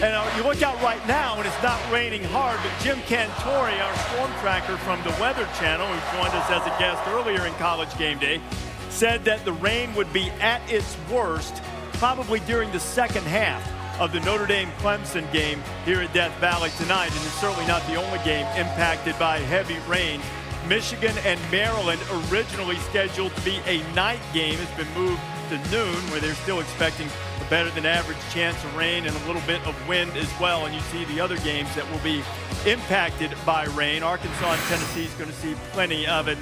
And you look out right now, and it's not raining hard, but Jim Cantori, our storm tracker from the Weather Channel, who joined us as a guest earlier in College Game Day, said that the rain would be at its worst probably during the second half of the Notre Dame-Clemson game here at Death Valley tonight, and it's certainly not the only game impacted by heavy rain. Michigan and Maryland, originally scheduled to be a night game, has been moved to noon, where they're still expecting a better than average chance of rain and a little bit of wind as well. And you see the other games that will be impacted by rain. Arkansas and Tennessee is going to see plenty of it,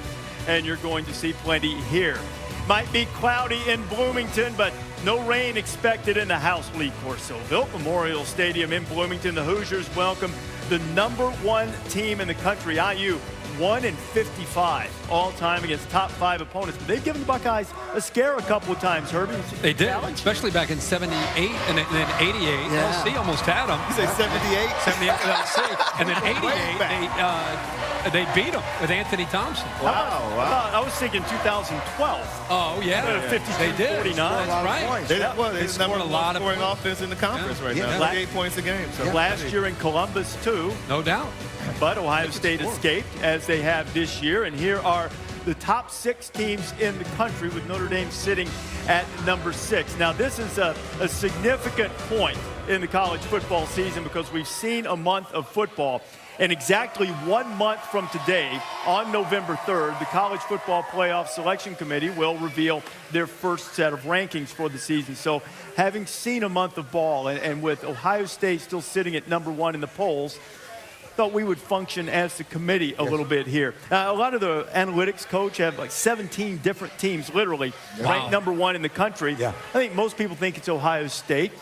and you're going to see plenty here. Might be cloudy in Bloomington, but no rain expected in the House Lee Corso-Built Memorial Stadium in Bloomington. The Hoosiers welcome the #1 team in the country, IU, 1-55 all-time against top 5 opponents. But they've given the Buckeyes a scare a couple of times, Herbie. They did, especially back in 78 and then 88. Yeah. LC almost had them. You say 78? 78 LC. And then 88, they beat them with Anthony Thompson. Wow. I was thinking 2012. Oh, yeah. 52, they did. 49. That's right. They scored a lot of scoring offense in the conference right now. 38 points a game. So. Last year in Columbus, too. No doubt. But Ohio State escaped, as they have this year. And here are the top 6 teams in the country, with Notre Dame sitting at number 6. Now, this is a significant point in the college football season, because we've seen a month of football. And exactly 1 month from today, on November 3rd, the College Football Playoff Selection Committee will reveal their first set of rankings for the season. So having seen a month of ball and with Ohio State still sitting at number 1 in the polls, thought we would function as the committee a little bit here. A lot of the analytics coach have like 17 different teams literally ranked number 1 in the country. I think most people think it's Ohio State.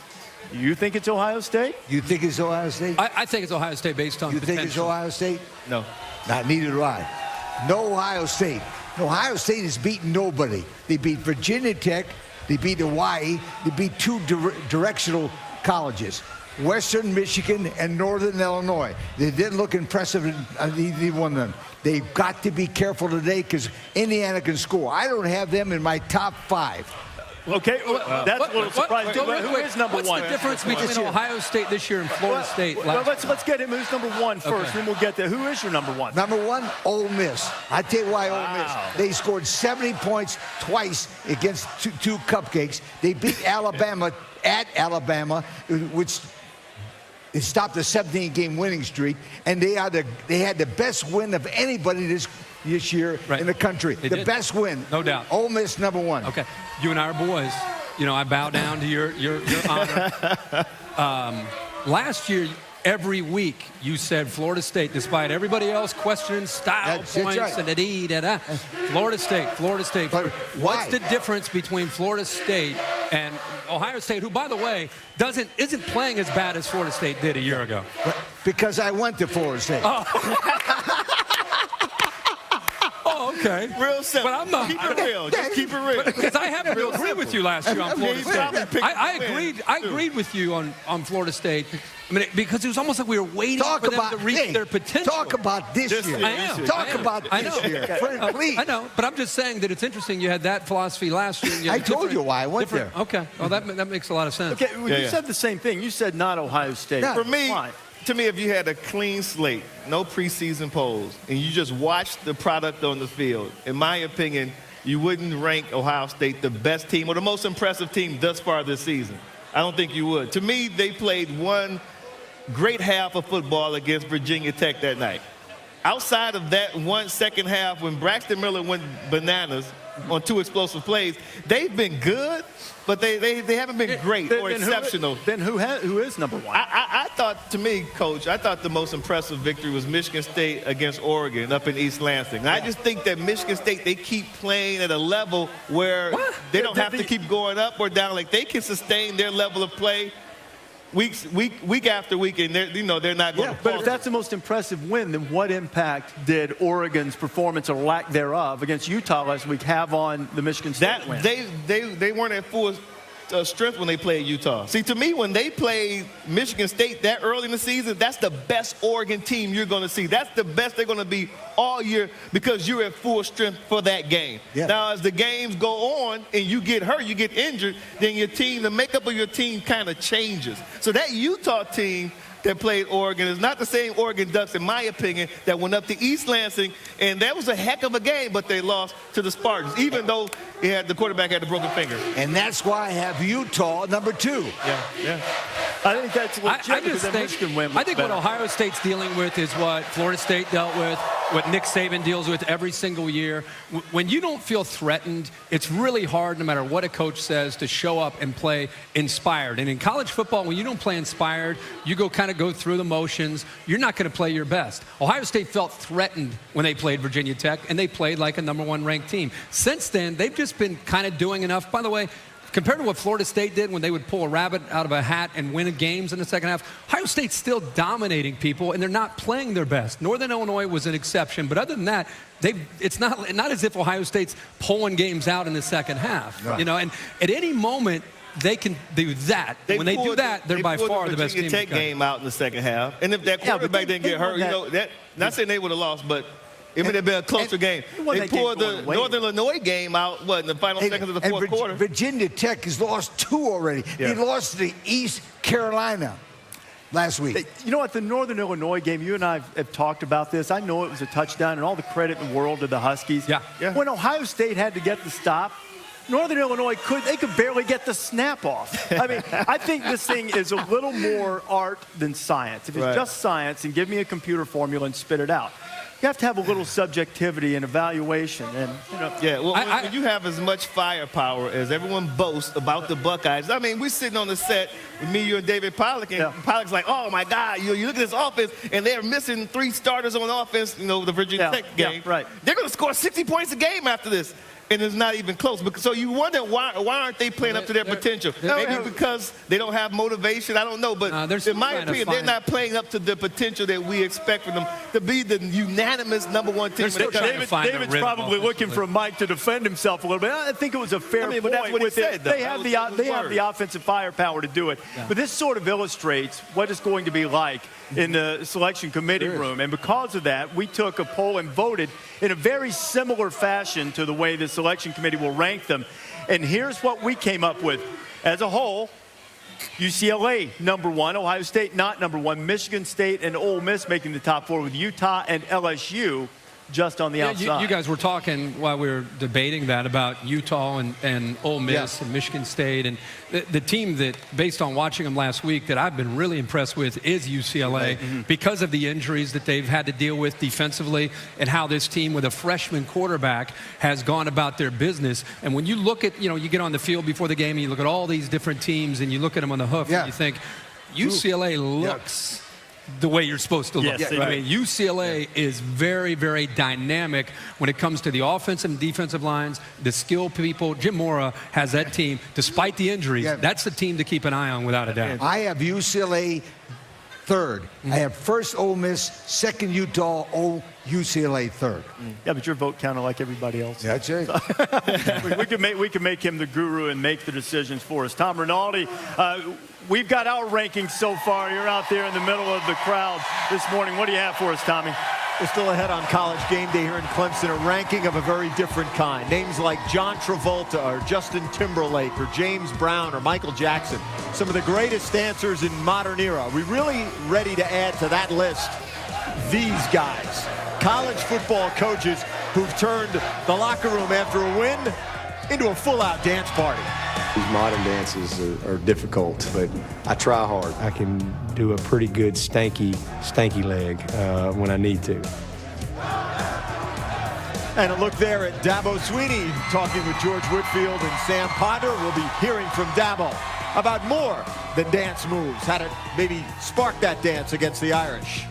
Do you think it's Ohio State? You think it's Ohio State? I think it's Ohio State based on potential. You think it's Ohio State? No. Neither do I. No Ohio State. Ohio State has beaten nobody. They beat Virginia Tech. They beat Hawaii. They beat 2 directional colleges, Western Michigan and Northern Illinois. They didn't look impressive in either one of them. They've got to be careful today because Indiana can score. I don't have them in my top 5. Okay, that's a little surprising. Who is number 1? What's the difference between Ohio State this year and Florida State last year? Let's get him who's number 1 first, then we'll get there. Who is your number 1? Number 1, Ole Miss. I tell you why Ole Miss. They scored 70 points twice against two cupcakes. They beat Alabama at Alabama, which it stopped a 17-game winning streak, and they had the best win of anybody this year in the country. The best win. No doubt. Ole Miss, number 1. Okay. You and I are boys. You know, I bow down to your honor. Last year, every week, you said Florida State, despite everybody else questioning style points and da-da. Florida State. But what's the difference between Florida State and Ohio State, who, by the way, isn't playing as bad as Florida State did a year ago? Because I went to Florida State. Okay. Real simple. But I'm not. Keep it real. Just keep it real. Because I happened to agree with you last year on Florida State. I agreed with you on Florida State. I mean, because it was almost like we were waiting for them to reach their potential. Talk about this year. I am. Talk about this year. Please. I know, but I'm just saying that it's interesting you had that philosophy last year. I told you why I went there. Okay. Well, that makes a lot of sense. Okay, you said the same thing. You said not Ohio State. For me, to me, if you had a clean slate, no preseason polls, and you just watched the product on the field, in my opinion, you wouldn't rank Ohio State the best team or the most impressive team thus far this season. I don't think you would. To me, they played one great half of football against Virginia Tech that night. Outside of that one second half when Braxton Miller went bananas on 2 explosive plays, they've been good, but they haven't been great or exceptional. Who is number 1? I thought, to me, Coach, I thought the most impressive victory was Michigan State against Oregon up in East Lansing. And I just think that Michigan State, they keep playing at a level where they don't have to keep going up or down. Like, they can sustain their level of play week after week, and they're not going to But if that's the most impressive win, then what impact did Oregon's performance or lack thereof against Utah last week have on the Michigan State win? They weren't at full strength when they played Utah. See, to me, when they played Michigan State that early in the season, that's the best Oregon team you're going to see. That's the best they're going to be all year because you're at full strength for that game. Now, as the games go on and you get hurt, you get injured, then the makeup of your team kind of changes. So that Utah team that played Oregon is not the same Oregon Ducks, in my opinion, that went up to East Lansing, and that was a heck of a game, but they lost to the Spartans, even though the quarterback had a broken finger. And that's why I have Utah number 2. Yeah. I think that's what Michigan win. I think what Ohio State's dealing with is what Florida State dealt with, what Nick Saban deals with every single year. When you don't feel threatened, it's really hard, no matter what a coach says, to show up and play inspired. And in college football, when you don't play inspired, you go through the motions. You're not going to play your best. Ohio State felt threatened when they played Virginia Tech, and they played like a number 1 ranked team. Since then, they've just been kind of doing enough. By the way, compared to what Florida State did when they would pull a rabbit out of a hat and win games in the second half, Ohio State's still dominating people, and they're not playing their best. Northern Illinois was an exception, but other than that, it's not as if Ohio State's pulling games out in the second half. Right. And at any moment, they can do that. When they do that, they're by far the best team. They pulled the Virginia Tech game out in the second half, and if that quarterback didn't get hurt, not saying they would have lost, but it would have been a closer game. They pulled the Northern Illinois game out, in the final seconds of the fourth quarter. Virginia Tech has lost 2 already. They lost to East Carolina last week. You know what? The Northern Illinois game, you and I have talked about this. I know it was a touchdown, and all the credit in the world to the Huskies. Yeah. When Ohio State had to get the stop, Northern Illinois could barely get the snap off. I mean, I think this thing is a little more art than science. If it's just science and give me a computer formula and spit it out. You have to have a little subjectivity and evaluation. And, when you have as much firepower as everyone boasts about the Buckeyes. I mean, we're sitting on the set with me, you, and David Pollack, and Pollack's like, oh, my God, you look at this offense, and they're missing 3 starters on offense, the Virginia Tech game. They're going to score 60 points a game after this. And it's not even close. So you wonder why aren't they playing up to their potential? Maybe because they don't have motivation. I don't know. But in my opinion, they're not playing up to the potential that we expect from them to be the unanimous #1 team. David's probably looking for Mike to defend himself a little bit. I think it was a fair point. But that's what he said, they have the offensive firepower to do it. Yeah. But this sort of illustrates what it's going to be like in the selection committee room. And because of that, we took a poll and voted in a very similar fashion to the way the selection committee will rank them. And here's what we came up with. As a whole, UCLA #1, Ohio State not #1, Michigan State and Ole Miss making the top 4 with Utah and LSU just on the outside. You guys were talking while we were debating that about Utah and Ole Miss and Michigan State. And the team that, based on watching them last week, that I've been really impressed with is UCLA because of the injuries that they've had to deal with defensively and how this team with a freshman quarterback has gone about their business. And when you look at, you get on the field before the game and you look at all these different teams and you look at them on the hoof and you think, UCLA looks the way you're supposed to look. Yes, I mean, UCLA is very, very dynamic when it comes to the offensive and defensive lines, the skill people. Jim Mora has that team, despite the injuries. That's the team to keep an eye on without a doubt. I have UCLA 3rd. I have 1st Ole Miss, 2nd Utah, UCLA 3rd. Yeah, but your vote counted like everybody else. That's it. we can make him the guru and make the decisions for us. Tom Rinaldi, we've got our rankings so far. You're out there in the middle of the crowd this morning. What do you have for us, Tommy? We're still ahead on College Game Day here in Clemson, a ranking of a very different kind. Names like John Travolta or Justin Timberlake or James Brown or Michael Jackson, some of the greatest dancers in modern era. Are we really ready to add to that list these guys? College football coaches who've turned the locker room after a win into a full-out dance party. These modern dances are difficult, but I try hard. I can do a pretty good stanky leg when I need to. And a look there at Dabo Sweeney talking with George Whitfield and Sam Ponder. We'll be hearing from Dabo about more than dance moves, how to maybe spark that dance against the Irish.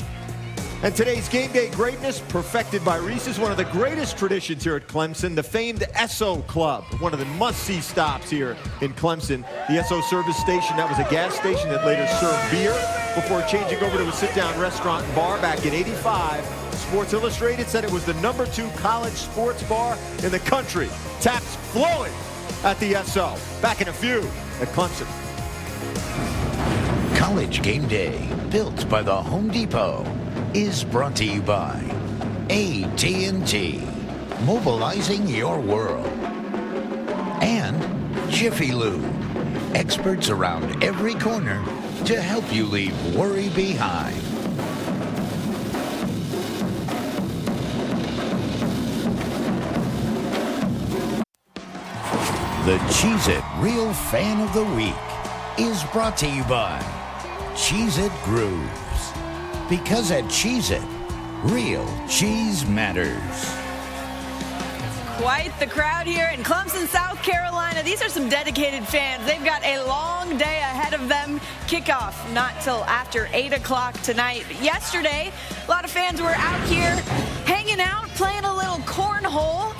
And today's Game Day greatness, perfected by Reese's, one of the greatest traditions here at Clemson, the famed Esso Club, one of the must-see stops here in Clemson. The Esso service station, that was a gas station that later served beer before changing over to a sit-down restaurant and bar back in '85. Sports Illustrated said it was the #2 college sports bar in the country. Taps flowing at the Esso. Back in a few at Clemson. College Game Day, built by the Home Depot, is brought to you by AT&T, mobilizing your world, and Jiffy Lube, experts around every corner to help you leave worry behind. The Cheez-It Real Fan of the Week is brought to you by Cheez-It Grooves. Because at Cheez-It, real cheese matters. Quite the crowd here in Clemson, South Carolina. These are some dedicated fans. They've got a long day ahead of them. Kickoff not till after 8 o'clock tonight. Yesterday, a lot of fans were out here hanging out, playing a little cornhole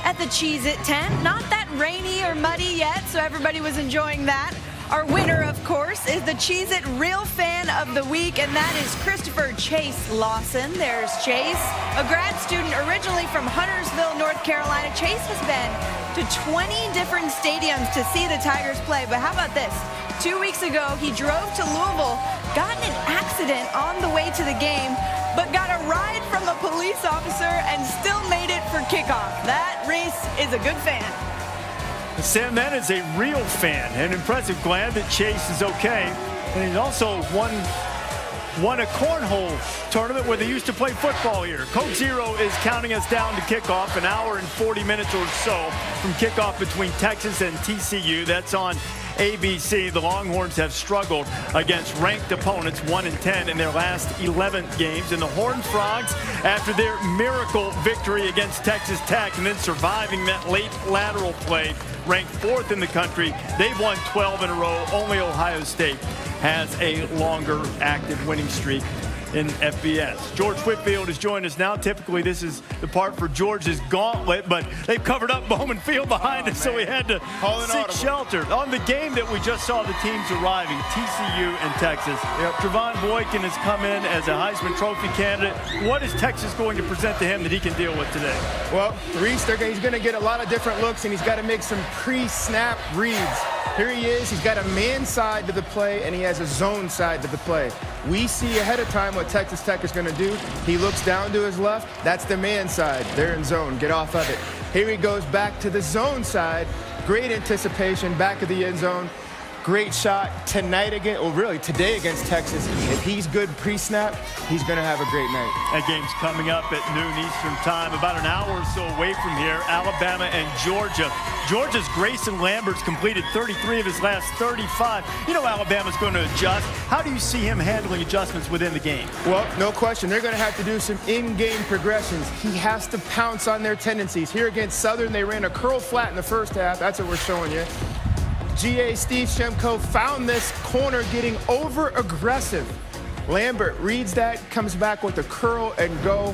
at the Cheez-It tent. Not that rainy or muddy yet, so everybody was enjoying that. Our winner, of course, is the Cheez-It Real Fan of the Week, and that is Christopher Chase Lawson. There's Chase, a grad student originally from Huntersville, North Carolina. Chase has been to 20 different stadiums to see the Tigers play, but how about this? 2 weeks ago, he drove to Louisville, got in an accident on the way to the game, but got a ride from a police officer and still made it for kickoff. That, Reese, is a good fan. Sam, that is a real fan and impressive. Glad that Chase is okay. And he's also one won a cornhole tournament where they used to play football here. Coach Zero is counting us down to kickoff, an hour and 40 minutes or so from kickoff between Texas and TCU. That's on ABC. The Longhorns have struggled against ranked opponents 1-10 in their last 11 games. And the Horned Frogs, after their miracle victory against Texas Tech and then surviving that late lateral play, ranked 4th in the country. They've won 12 in a row. Only Ohio State has a longer active winning streak in FBS. George Whitfield has joined us now. Typically, this is the part for George's gauntlet, but they've covered up Bowman Field behind us, so we had to seek shelter. On the game that we just saw the teams arriving, TCU and Texas. Trevon Boykin has come in as a Heisman Trophy candidate. What is Texas going to present to him that he can deal with today? Well, Reese, he's going to get a lot of different looks, and he's got to make some pre-snap reads. Here he is. He's got a man side to the play, and he has a zone side to the play. We see ahead of time what Texas Tech is going to do. He looks down to his left. That's the man side. They're in zone. Get off of it. Here he goes back to the zone side. Great anticipation, back of the end zone. Great shot tonight again, or really today against Texas. If he's good pre-snap, he's going to have a great night. That game's coming up at noon Eastern time, about an hour or so away from here. Alabama and Georgia. Georgia's Grayson Lambert's completed 33 of his last 35. You know Alabama's going to adjust. How do you see him handling adjustments within the game? Well, no question. They're going to have to do some in-game progressions. He has to pounce on their tendencies. Here against Southern, they ran a curl flat in the first half. That's what we're showing you. GA Steve Shemko found this corner getting over-aggressive. Lambert reads that, comes back with a curl and go.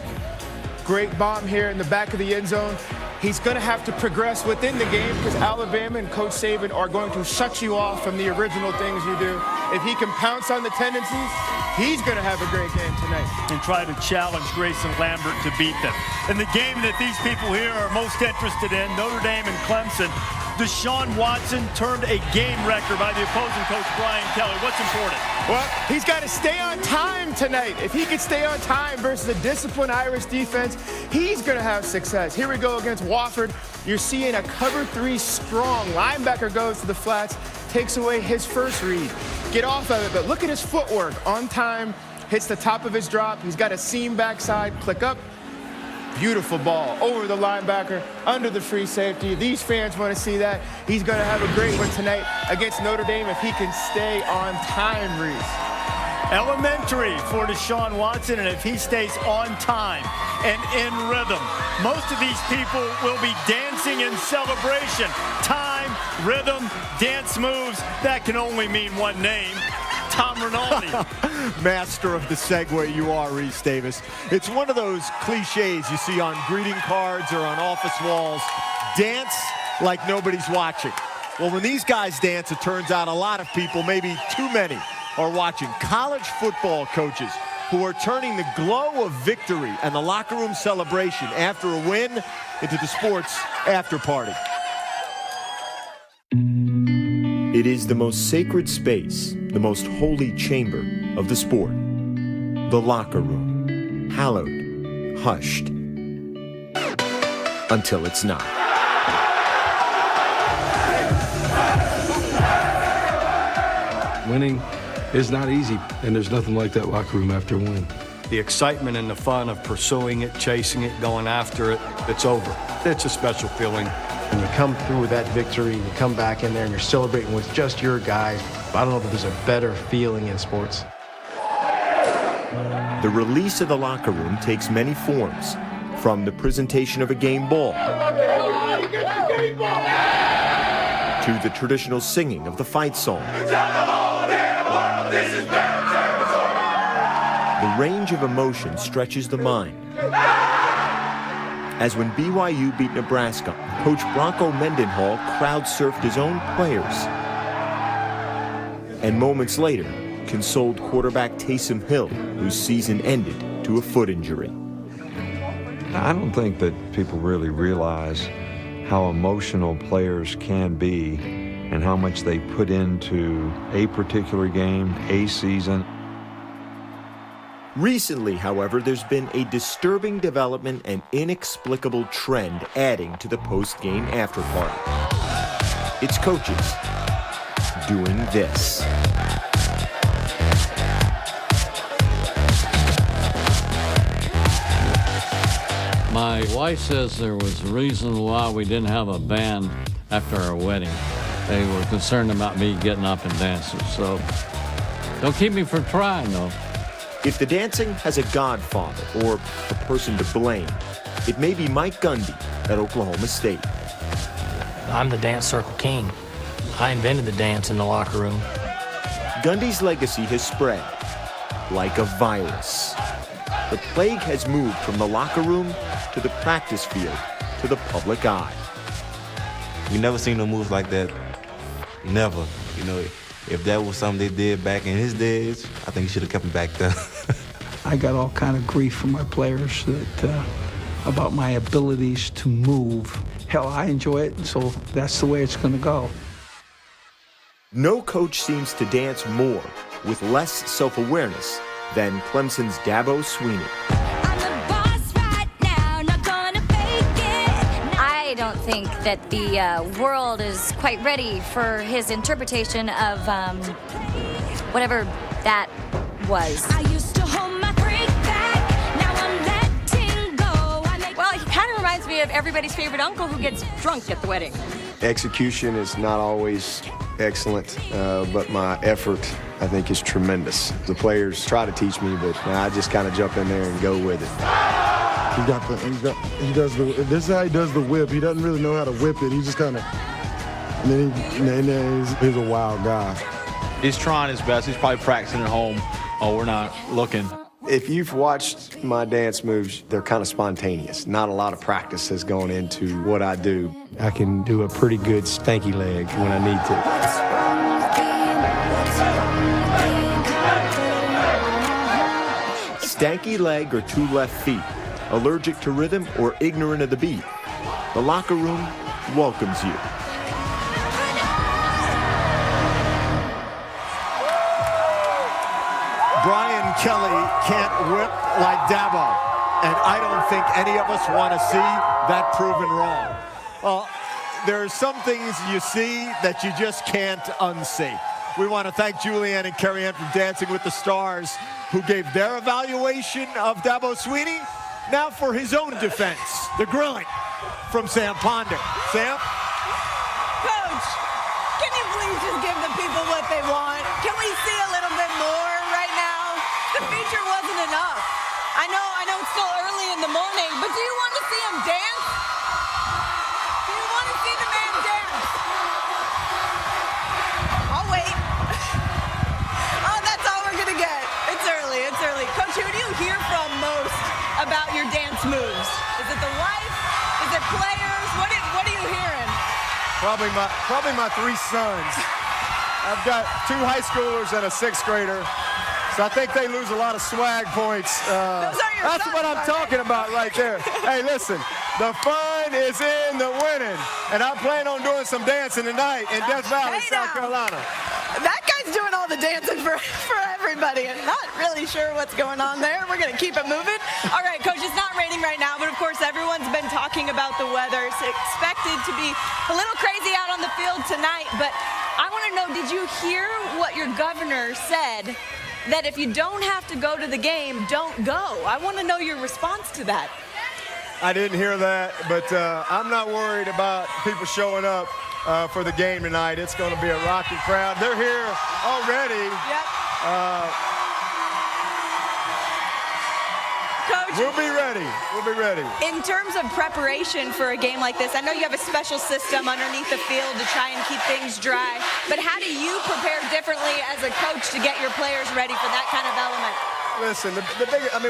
Great bomb here in the back of the end zone. He's going to have to progress within the game because Alabama and Coach Saban are going to shut you off from the original things you do. If he can pounce on the tendencies, he's going to have a great game tonight. And try to challenge Grayson Lambert to beat them. In the game that these people here are most interested in, Notre Dame and Clemson, Deshaun Watson turned a game record by the opposing coach, Brian Kelly. What's important? Well, he's got to stay on time tonight. If he can stay on time versus a disciplined Irish defense, he's going to have success. Here we go against Wofford. You're seeing a cover 3 strong. Linebacker goes to the flats, takes away his first read. Get off of it, but look at his footwork. On time, hits the top of his drop. He's got a seam backside, click up. Beautiful ball over the linebacker, under the free safety. These fans want to see that. He's going to have a great one tonight against Notre Dame if he can stay on time, Reese. Elementary for Deshaun Watson, and if he stays on time and in rhythm, most of these people will be dancing in celebration. Time, rhythm, dance moves, that can only mean one name. Tom Rinaldi. Master of the segue you are, Reese Davis. It's one of those cliches you see on greeting cards or on office walls. Dance like nobody's watching. Well, when these guys dance, it turns out a lot of people, maybe too many, are watching. College football coaches who are turning the glow of victory and the locker room celebration after a win into the sports after party. It is the most sacred space, the most holy chamber of the sport. The locker room. Hallowed, hushed. Until it's not. Winning is not easy, and there's nothing like that locker room after a win. The excitement and the fun of pursuing it, chasing it, going after it, it's over. It's a special feeling. When you come through with that victory, and you come back in there and you're celebrating with just your guys, I don't know if there's a better feeling in sports. The release of the locker room takes many forms, from the presentation of a game ball to the traditional singing of the fight song. The range of emotion stretches the mind. As when BYU beat Nebraska, Coach Bronco Mendenhall crowd-surfed his own players. And moments later, consoled quarterback Taysom Hill, whose season ended to a foot injury. I don't think that people really realize how emotional players can be and how much they put into a particular game, a season. Recently, however, there's been a disturbing development and inexplicable trend adding to the post-game after-party. It's coaches doing this. My wife says there was a reason why we didn't have a band after our wedding. They were concerned about me getting up and dancing, so don't keep me from trying, though. If the dancing has a godfather or a person to blame, it may be Mike Gundy at Oklahoma State. I'm the dance circle king. I invented the dance in the locker room. Gundy's legacy has spread like a virus. The plague has moved from the locker room to the practice field to the public eye. We never seen no moves like that. Never. You know, if that was something they did back in his days, I think he should have kept him back there. I got all kind of grief from my players that about my abilities to move. Hell, I enjoy it, so that's the way it's going to go. No coach seems to dance more with less self-awareness than Clemson's Dabo Swinney. I don't think that the world is quite ready for his interpretation of whatever that was. I used to hold my break back, now I'm letting go. Well, he kind of reminds me of everybody's favorite uncle who gets drunk at the wedding. Execution is not always excellent, but my effort, I think, is tremendous. The players try to teach me, but I just kind of jump in there and go with it. This is how he does the whip. He doesn't really know how to whip it. He just kind of, and then he's a wild guy. He's trying his best. He's probably practicing at home. Oh, we're not looking. If you've watched my dance moves, they're kind of spontaneous. Not a lot of practice has gone into what I do. I can do a pretty good stanky leg when I need to. Stanky leg or two left feet, allergic to rhythm or ignorant of the beat. The locker room welcomes you. Brian Kelly can't whip like Dabo, and I don't think any of us want to see that proven wrong. There are some things you see that you just can't unsee. We want to thank Julianne and Carrie Ann from Dancing with the Stars, who gave their evaluation of Dabo Swinney. Now for his own defense, the grilling from Sam Ponder. Sam? Coach, can you please just give the people what they want? Can we see a little bit more right now? The feature wasn't enough. I know it's still early in the morning, but do you want to see him dance? Do you want to see the man dance? I'll wait. Oh, that's all we're going to get. It's early. Coach, who do you hear from most about your dance moves? Is it the wife? Is it players? What are you hearing? Probably my three sons. I've got 2 high schoolers and a 6th grader. So I think they lose a lot of swag points. That's what I'm talking about right there. Hey, listen, the fun is in the winning. And I plan on doing some dancing tonight in Death Valley, South Carolina. That guy's doing all the dancing for everybody and not really sure what's going on there. We're going to keep it moving. All right, Coach, it's not raining right now, but of course everyone's been talking about the weather. It's expected to be a little crazy out on the field tonight, but I want to know, did you hear what your governor said? That if you don't have to go to the game, don't go. I want to know your response to that. I didn't hear that, but I'm not worried about people showing up for the game tonight. It's going to be a rocking crowd. They're here already. Yep. Coach, we'll be ready. In terms of preparation for a game like this, I know you have a special system underneath the field to try and keep things dry, but how do you prepare differently as a coach to get your players ready for that kind of element? Listen,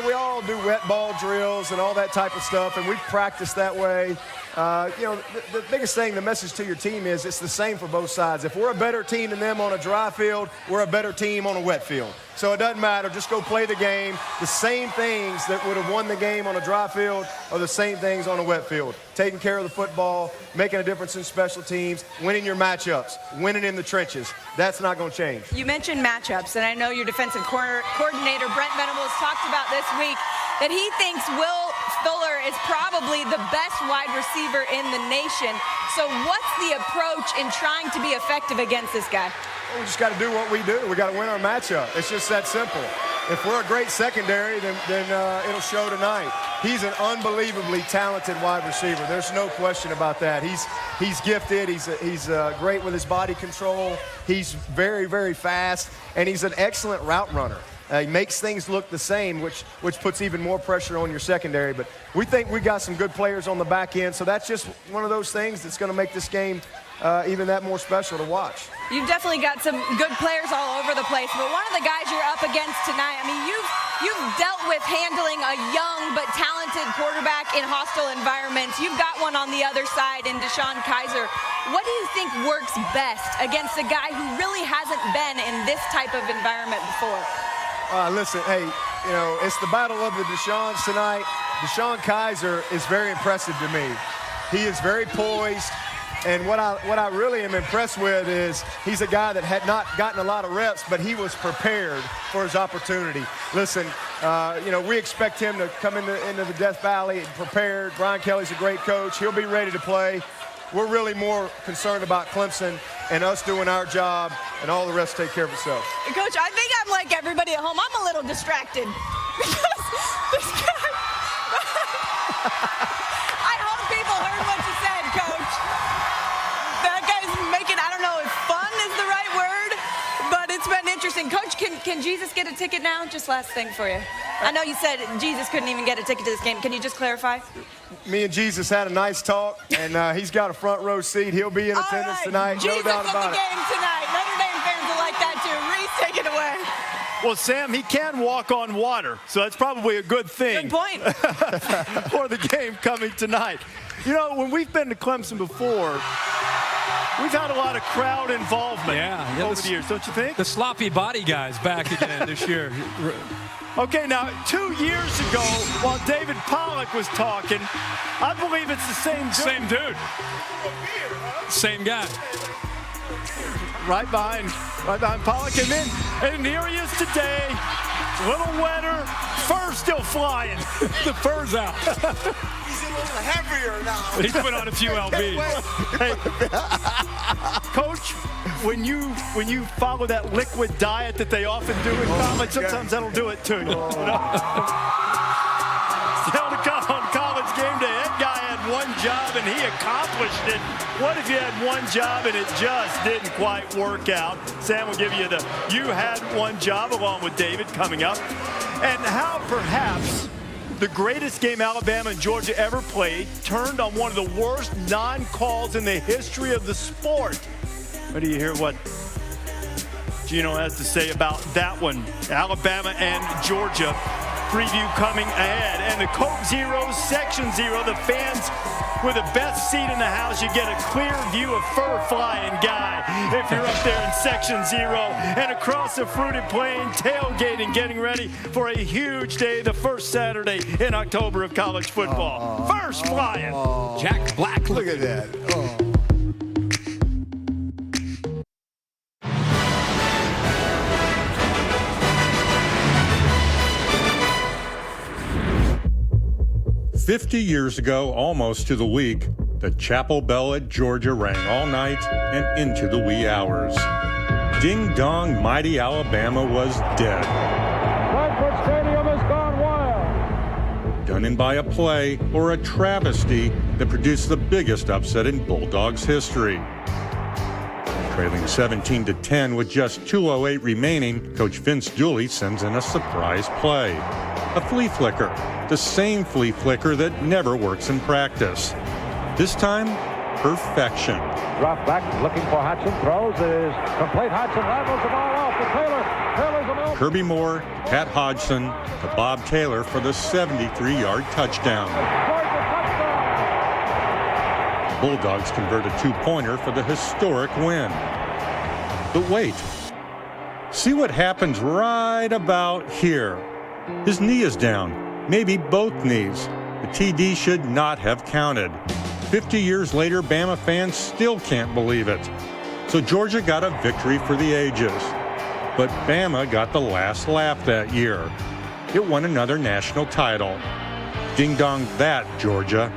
we all do wet ball drills and all that type of stuff, and we practice that way. The biggest thing, the message to your team is it's the same for both sides. If we're a better team than them on a dry field, we're a better team on a wet field. So it doesn't matter. Just go play the game. The same things that would have won the game on a dry field are the same things on a wet field. Taking care of the football, making a difference in special teams, winning your matchups, winning in the trenches. That's not going to change. You mentioned matchups, and I know your defensive coordinator, Brent Venables, talked about this week that he thinks Will Fuller is probably the best wide receiver in the nation. So what's the approach in trying to be effective against this guy? We just got to do what we do. We got to win our matchup. It's just that simple. if we're a great secondary, then it'll show tonight. He's an unbelievably talented wide receiver. There's no question about that. He's gifted. He's great with his body control. He's very, very fast, and he's an excellent route runner. He makes things look the same, which puts even more pressure on your secondary. But we think we got some good players on the back end, so that's just one of those things that's going to make this game even that more special to watch. You've definitely got some good players all over the place, but one of the guys you're up against tonight, I mean, you've dealt with handling a young but talented quarterback in hostile environments. You've got one on the other side in Deshaun Kaiser. What do you think works best against a guy who really hasn't been in this type of environment before? Listen, hey, it's the battle of the Deshaun's tonight. Deshaun Kaiser is very impressive to me. He is very poised. And what I really am impressed with is he's a guy that had not gotten a lot of reps, but he was prepared for his opportunity. Listen, we expect him to come into the Death Valley prepared. Brian Kelly's a great coach. He'll be ready to play. We're really more concerned about Clemson and us doing our job, and all the rest take care of itself. Coach, I think I'm like everybody at home. I'm a little distracted because this guy. I hope people heard what you said, Coach. That guy's making, I don't know if fun is the right word, but it's been interesting. Coach, can Jesus get a ticket now? Just last thing for you. I know you said Jesus couldn't even get a ticket to this game. Can you just clarify? Me and Jesus had a nice talk, and he's got a front row seat. He'll be in attendance tonight, no doubt about it. Jesus at the game tonight. Notre Dame fans will like that too. Reese, take it away. Well, Sam, he can walk on water, so that's probably a good thing. Good point. For the game coming tonight. When we've been to Clemson before, we've had a lot of crowd involvement over the years, don't you think? The sloppy body guys back again this year. Okay, now, 2 years ago, while David Pollock was talking, I believe it's the same dude. Same dude. Same guy. Right behind Pollock. And here he is today. A little wetter. Fur still flying. The fur's out. He's a little heavier now. He put on a few LBs. Hey, Coach, when you follow that liquid diet that they often do in college, sometimes that'll do it to you. Still to come on College Game Day. That guy had one job and he accomplished it. What if you had one job and it just didn't quite work out? Sam will give you the "you had one job" along with David coming up. And how perhaps the greatest game Alabama and Georgia ever played turned on one of the worst non-calls in the history of the sport. What do you hear what Gino has to say about that one? Alabama and Georgia preview coming ahead. And the Coke Zero, Section Zero, the fans with the best seat in the house. You get a clear view of fur flying guy if you're up there in Section Zero. And across the fruited plain, tailgating, getting ready for a huge day, the first Saturday in October of college football. First flying. Jack Black. Look at that. 50 years ago, almost to the week, the chapel bell at Georgia rang all night and into the wee hours. Ding dong, mighty Alabama was dead. Frankfurt Stadium has gone wild. Done in by a play or a travesty that produced the biggest upset in Bulldogs history. Trailing 17-10 with just 2:08 remaining, Coach Vince Dooley sends in a surprise play. A flea flicker, the same flea flicker that never works in practice. This time, perfection. Drop back, looking for Hodgson, throws, is complete. Hodgson levels the ball off to Taylor. Taylor's a middle. Kirby Moore, Pat Hodgson, to Bob Taylor for the 73-yard touchdown. The Bulldogs convert a two-pointer for the historic win. But wait, see what happens right about here. His knee is down, maybe both knees. The TD should not have counted. 50 years later, Bama fans still can't believe it. So Georgia got a victory for the ages. But Bama got the last laugh that year. It won another national title. Ding dong that, Georgia.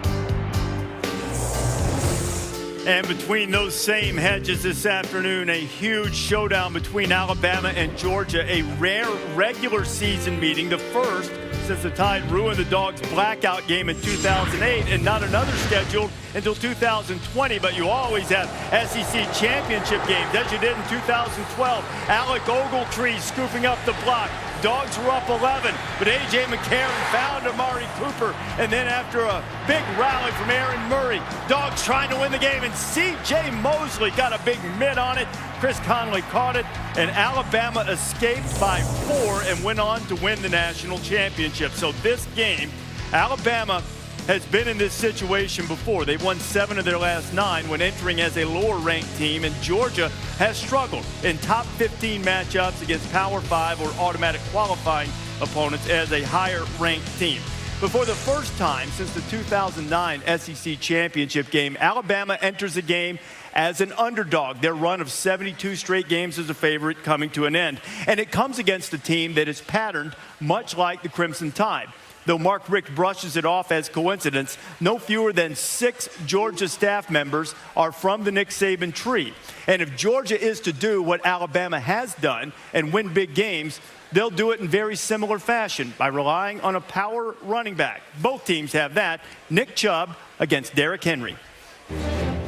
And between those same hedges this afternoon, a huge showdown between Alabama and Georgia, a rare regular season meeting, the first since the Tide ruined the Dogs' blackout game in 2008, and not another scheduled until 2020. But you always have SEC championship games, as you did in 2012. Alec Ogletree scooping up the block. Dogs were up 11, but A.J. McCarron found Amari Cooper. And then after a big rally from Aaron Murray, Dogs trying to win the game, and C.J. Mosley got a big mid on it. Chris Conley caught it, and Alabama escaped by 4 and went on to win the national championship. So this game, Alabama has been in this situation before. They've won 7 of their last 9 when entering as a lower-ranked team, and Georgia has struggled in top 15 matchups against Power 5 or automatic qualifying opponents as a higher-ranked team. But for the first time since the 2009 SEC championship game, Alabama enters the game as an underdog. Their run of 72 straight games as a favorite coming to an end. And it comes against a team that is patterned much like the Crimson Tide. Though Mark Richt brushes it off as coincidence, no fewer than 6 Georgia staff members are from the Nick Saban tree. And if Georgia is to do what Alabama has done and win big games, they'll do it in very similar fashion by relying on a power running back. Both teams have that. Nick Chubb against Derrick Henry.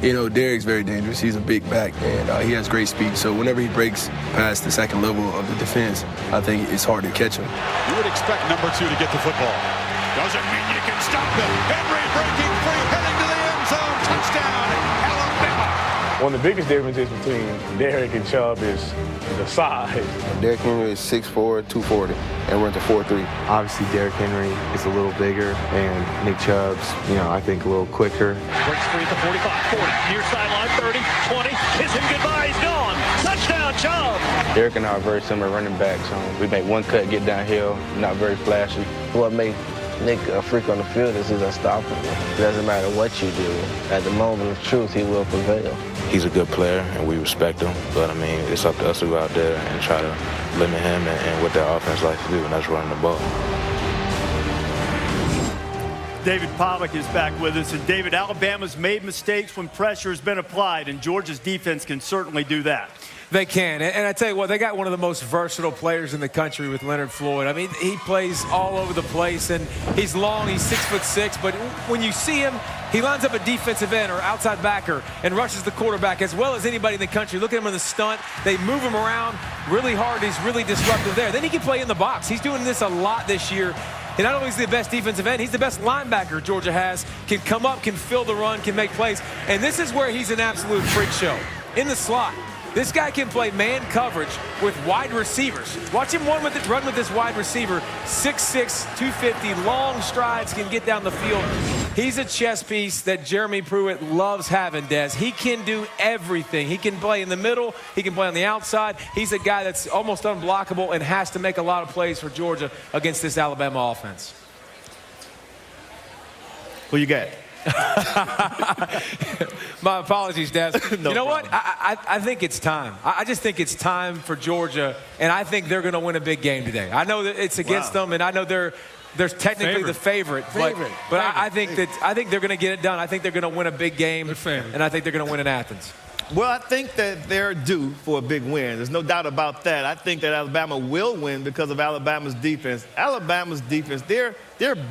You know, Derrick's very dangerous. He's a big back, and he has great speed. So whenever he breaks past the second level of the defense, I think it's hard to catch him. You would expect number 2 to get the football. Doesn't mean you can stop him. Henry breaking free, heading to the end zone. Touchdown, Alabama. One of the biggest differences between Derrick and Chubb is the size. Derrick Henry is 6'4", 240, and runs a 4.3. Obviously, Derrick Henry is a little bigger, and Nick Chubb's, I think a little quicker. Breaks free at the 45, 40, near sideline, 30, 20, kiss him goodbye, he's gone. Touchdown, Chubb. Derrick and I are very similar running backs. We make one cut, get downhill, not very flashy. What made Nick a freak on the field is he's unstoppable. It doesn't matter what you do. At the moment of truth, he will prevail. He's a good player, and we respect him. But, it's up to us to go out there and try to limit him and what their offense likes to do, and that's running the ball. David Pollock is back with us. And, David, Alabama's made mistakes when pressure has been applied, and Georgia's defense can certainly do that. They can. And I tell you what, they got one of the most versatile players in the country with Leonard Floyd. I mean, he plays all over the place, and he's long, he's 6'6", but when you see him, he lines up a defensive end or outside backer and rushes the quarterback as well as anybody in the country. Look at him in the stunt. They move him around really hard. He's really disruptive there. Then he can play in the box. He's doing this a lot this year. And not only is he the best defensive end, he's the best linebacker Georgia has. Can come up, can fill the run, can make plays. And this is where he's an absolute freak show. In the slot. This guy can play man coverage with wide receivers. Watch him run with this wide receiver. 6'6", 250, long strides, can get down the field. He's a chess piece that Jeremy Pruitt loves having, Des. He can do everything. He can play in the middle. He can play on the outside. He's a guy that's almost unblockable and has to make a lot of plays for Georgia against this Alabama offense. Who you got? My apologies, Des. No you know problem. what? I think it's time. I just think it's time for Georgia, and I think they're going to win a big game today. I know that it's against them, and I know they're technically the favorite. But I think they're going to get it done. I think they're going to win a big game, and I think they're going to win in Athens. Well, I think that they're due for a big win. There's no doubt about that. I think that Alabama will win because of Alabama's defense. Alabama's defense, they're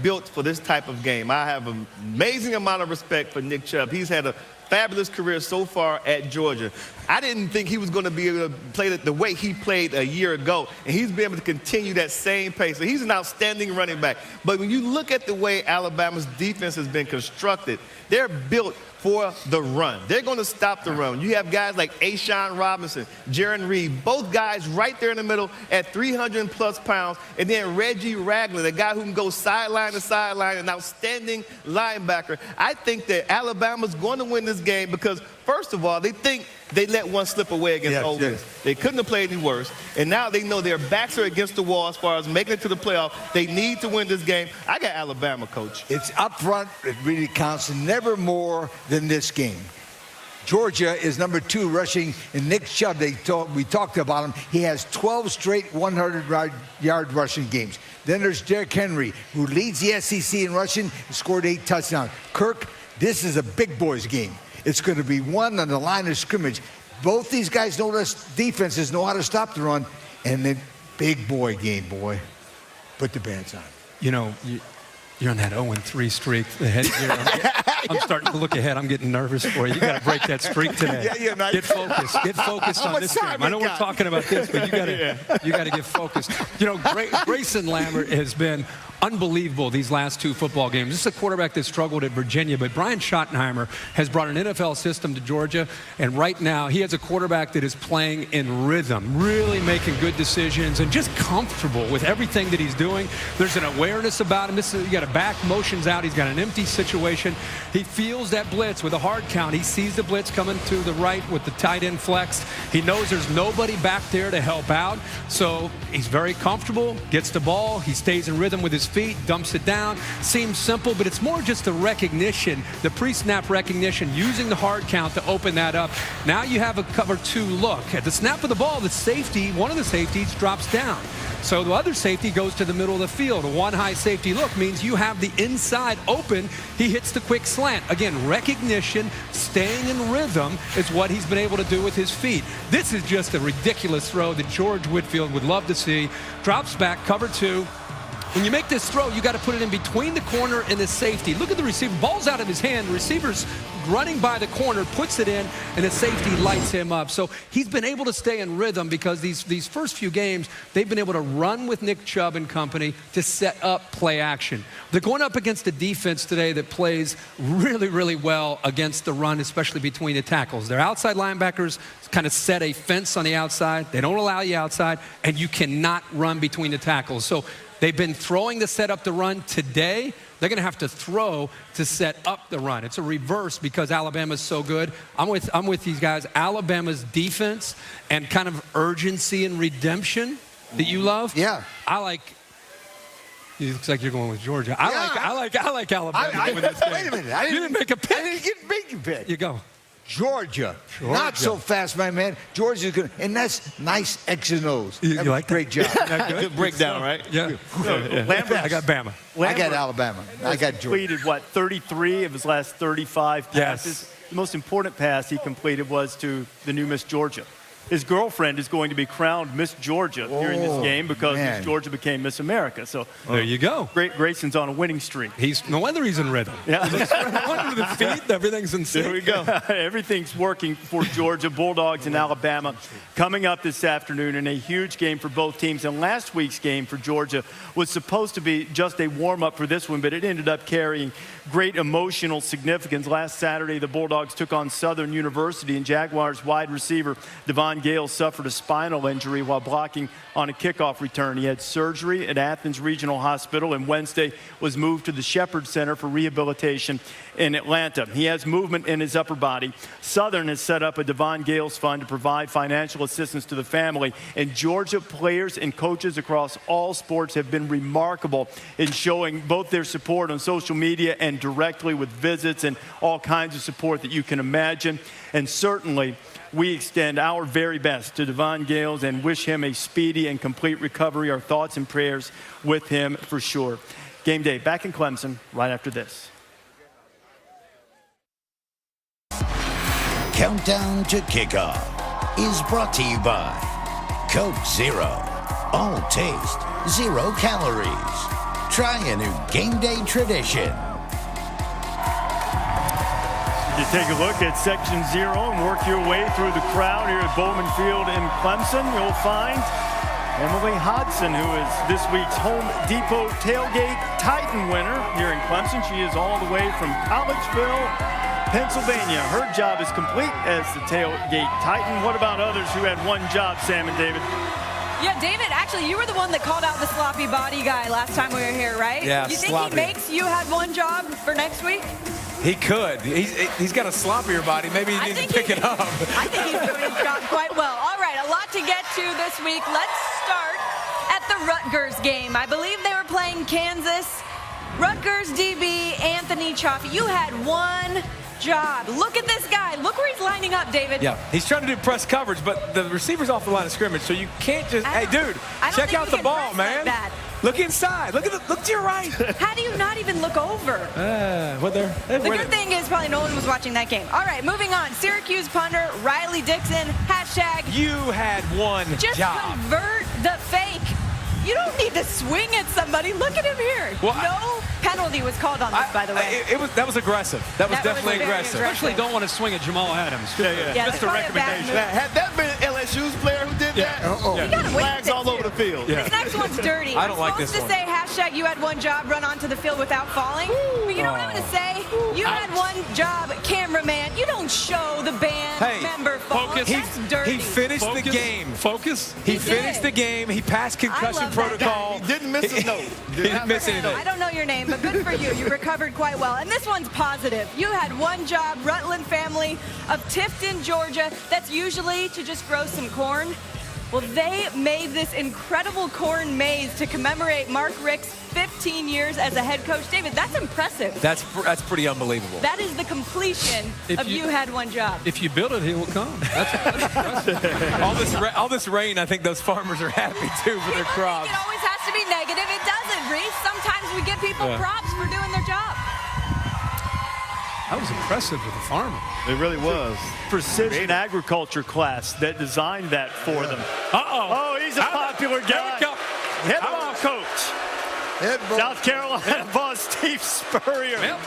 built for this type of game. I have an amazing amount of respect for Nick Chubb. He's had a fabulous career so far at Georgia. I didn't think he was going to be able to play the way he played a year ago, and he's been able to continue that same pace. So he's an outstanding running back. But when you look at the way Alabama's defense has been constructed, they're built for the run. They're going to stop the run. You have guys like Ashawn Robinson, Jaron Reed, both guys right there in the middle at 300-plus pounds, and then Reggie Ragland, a guy who can go sideline to sideline, an outstanding linebacker. I think that Alabama's going to win this game because, first of all, they think they let one slip away against Ole Miss. They couldn't have played any worse, and now they know their backs are against the wall as far as making it to the playoff. They need to win this game. I got Alabama, Coach. It's up front. It really counts, and never more than this game. Georgia is number 2 rushing, and Nick Chubb, we talked about him. He has 12 straight 100-yard rushing games. Then there's Derrick Henry, who leads the SEC in rushing and scored 8 touchdowns. Kirk, this is a big boys game. It's going to be one on the line of scrimmage. Both these guys know this defenses know how to stop the run. And then big boy game, boy. Put the bands on. You know, you're on that 0-3 streak. I'm starting to look ahead. I'm getting nervous for you. You got to break that streak today. Get focused. Get focused on this game. I know we're talking about this, but you got to get focused. You know, Grayson Lambert has been unbelievable these last 2 football games. This is a quarterback that struggled at Virginia, but Brian Schottenheimer has brought an NFL system to Georgia, and right now he has a quarterback that is playing in rhythm, really making good decisions, and just comfortable with everything that he's doing. There's an awareness about him. You got a back motions out. He's got an empty situation. He feels that blitz with a hard count. He sees the blitz coming to the right with the tight end flexed. He knows there's nobody back there to help out, so he's very comfortable, gets the ball, he stays in rhythm with his feet, dumps it down. Seems simple, but it's more just the recognition, the pre-snap recognition, using the hard count to open that up. Now you have a cover 2 look. At the snap of the ball, the safety, one of the safeties drops down. So the other safety goes to the middle of the field. A one high safety look means you have the inside open. He hits the quick slant. Again, recognition, staying in rhythm is what he's been able to do with his feet. This is just a ridiculous throw that George Whitfield would love to see. Drops back, cover 2. When you make this throw, you got to put it in between the corner and the safety. Look at the receiver. Ball's out of his hand. Receiver's running by the corner, puts it in, and the safety lights him up. So he's been able to stay in rhythm because these first few games, they've been able to run with Nick Chubb and company to set up play action. They're going up against a defense today that plays really, really well against the run, especially between the tackles. Their outside linebackers kind of set a fence on the outside. They don't allow you outside, and you cannot run between the tackles. So they've been throwing to set up the run. Today, they're going to have to throw to set up the run. It's a reverse because Alabama's so good. I'm with these guys. Alabama's defense and kind of urgency and redemption that you love. Yeah. I like. It looks like you're going with Georgia. I like Alabama with this game. Wait a minute. You didn't make a pick. I didn't make a pick. You go. Georgia. Not so fast, my man. Georgia's good. And that's nice X and O's. You like that? Great job. Good breakdown, right? Yeah. Lambert, I got Bama. I got Alabama. I got Georgia. Completed, 33 of his last 35 passes. Yes. The most important pass he completed was to the new Miss Georgia. His girlfriend is going to be crowned Miss Georgia during this game because Miss Georgia became Miss America. So there you go. Grayson's on a winning streak. No wonder he's in rhythm. Yeah. No wonder the feet, everything's in sync. There we go. Everything's working for Georgia. Bulldogs and Alabama coming up this afternoon in a huge game for both teams. And last week's game for Georgia was supposed to be just a warm-up for this one, but it ended up carrying great emotional significance. Last Saturday, the Bulldogs took on Southern University, and Jaguars wide receiver Devon Gale suffered a spinal injury while blocking on a kickoff return. He had surgery at Athens Regional Hospital, and Wednesday was moved to the Shepherd Center for rehabilitation in Atlanta. He has movement in his upper body. Southern has set up a Devon Gale's Fund to provide financial assistance to the family, and Georgia players and coaches across all sports have been remarkable in showing both their support on social media and directly with visits and all kinds of support that you can imagine. And certainly, we extend our very best to Devon Gales and wish him a speedy and complete recovery. Our thoughts and prayers with him for sure. Game day back in Clemson right after this. Countdown to Kickoff is brought to you by Coke Zero. All taste, 0 calories. Try a new game day tradition. You take a look at Section 0 and work your way through the crowd here at Bowman Field in Clemson. You'll find Emily Hodson, who is this week's Home Depot Tailgate Titan winner here in Clemson. She is all the way from Collegeville, Pennsylvania. Her job is complete as the Tailgate Titan. What about others who had one job, Sam and David? Yeah, David, actually, you were the one that called out the sloppy body guy last time we were here, right? Yeah, You think sloppy. he makes you had one job for next week? He could. He's got a sloppier body. Maybe he needs to pick it up. I think he's doing his job quite well. All right, a lot to get to this week. Let's start at the Rutgers game. I believe they were playing Kansas. Rutgers DB Anthony Chaffee, you had one job. Look at this guy. Look where he's lining up, David. Yeah, he's trying to do press coverage, but the receiver's off the line of scrimmage, so you can't just, hey, dude, check out the ball, man. Like Look inside. Look to your right. How do you not even look over? The good thing is probably no one was watching that game. All right, moving on. Syracuse punter Riley Dixon, hashtag. You had one Just job. convert the fake. You don't need to swing at somebody. Look at him here. Well, no penalty was called on this, by the way. That was aggressive. That was definitely aggressive. Especially don't want to swing at Jamal Adams. Just a recommendation. Had that been LSU's player who did that? You gotta wait Flags all over the field. This next one's dirty. I don't like this one. Supposed to say hashtag you had one job, run onto the field without falling. But you know what I'm going to say? You had one job, cameraman. You don't show the band member falling. That's dirty. He finished the game. Focus. He finished the game. He passed concussion protocol. He didn't miss a note. He didn't miss anything. I don't know your name, but good for you. You recovered quite well. And this one's positive. You had one job, Rutland family of Tifton, Georgia. That's usually to just grow some corn. Well, they made this incredible corn maze to commemorate Mark Richt's 15 years as a head coach. David, that's impressive. That's pretty unbelievable. That is the completion of you had one job. If you build it, he will come. That's all this rain, I think those farmers are happy too for their crops. It always has to be negative. It doesn't, Reese. Sometimes we give people props for doing their job. That was impressive with the farmer. It really was. Precision agriculture class that designed that for them. Oh, he's a popular guy. Head ball coach. South Carolina boss Steve Spurrier. Yep.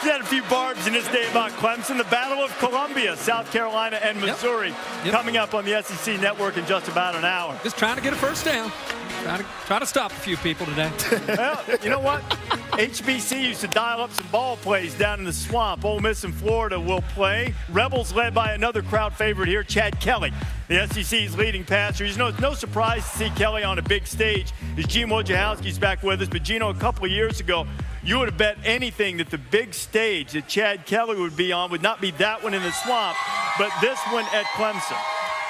He had a few barbs in his day about Clemson. The Battle of Columbia, South Carolina and Missouri, coming up on the SEC Network in just about an hour. Just trying to get a first down. Try to stop a few people today. Well, you know what? HBC used to dial up some ball plays down in the swamp. Ole Miss and Florida will play. Rebels led by another crowd favorite here, Chad Kelly, the SEC's leading passer. You know, it's no surprise to see Kelly on a big stage. As Gene Wojciechowski's back with us. But, Gino, a couple of years ago, you would have bet anything that the big stage that Chad Kelly would be on would not be that one in the swamp, but this one at Clemson.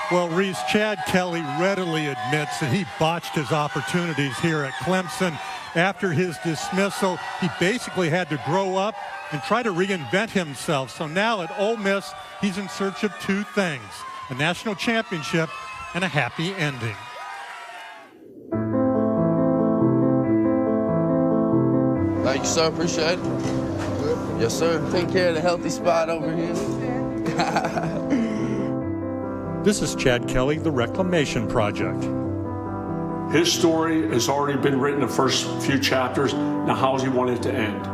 Well, Reese, Chad Kelly readily admits that he botched his opportunities here at Clemson. After his dismissal, he basically had to grow up and try to reinvent himself. So now at Ole Miss, he's in search of two things, a national championship and a happy ending. Thank you, sir. Appreciate it. Yes, sir. Take care of the healthy spot over here. This is Chad Kelly, the Reclamation Project. His story has already been written, the first few chapters. Now, how does he want it to end?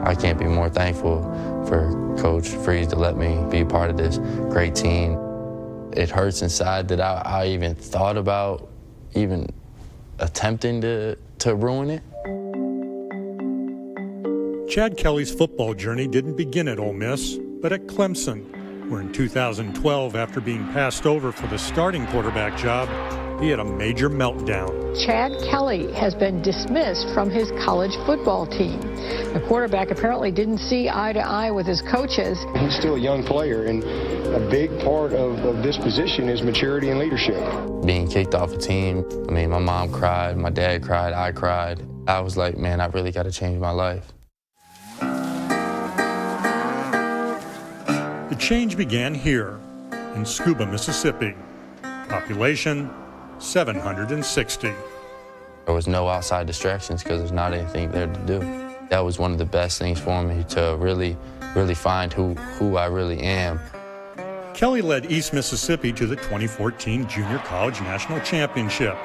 I can't be more thankful for Coach Freeze to let me be a part of this great team. It hurts inside that I even thought about even attempting to ruin it. Chad Kelly's football journey didn't begin at Ole Miss, but at Clemson, where in 2012, after being passed over for the starting quarterback job, he had a major meltdown. Chad Kelly has been dismissed from his college football team. The quarterback apparently didn't see eye to eye with his coaches. He's still a young player, and a big part of this position is maturity and leadership. Being kicked off a team, I mean, my mom cried, my dad cried, I cried. I was like, man, I really got to change my life. The change began here in Scuba, Mississippi. Population 760. There was no outside distractions because there's not anything there to do. That was one of the best things for me, to really find who I really am. Kelly led East Mississippi to the 2014 Junior College National Championship.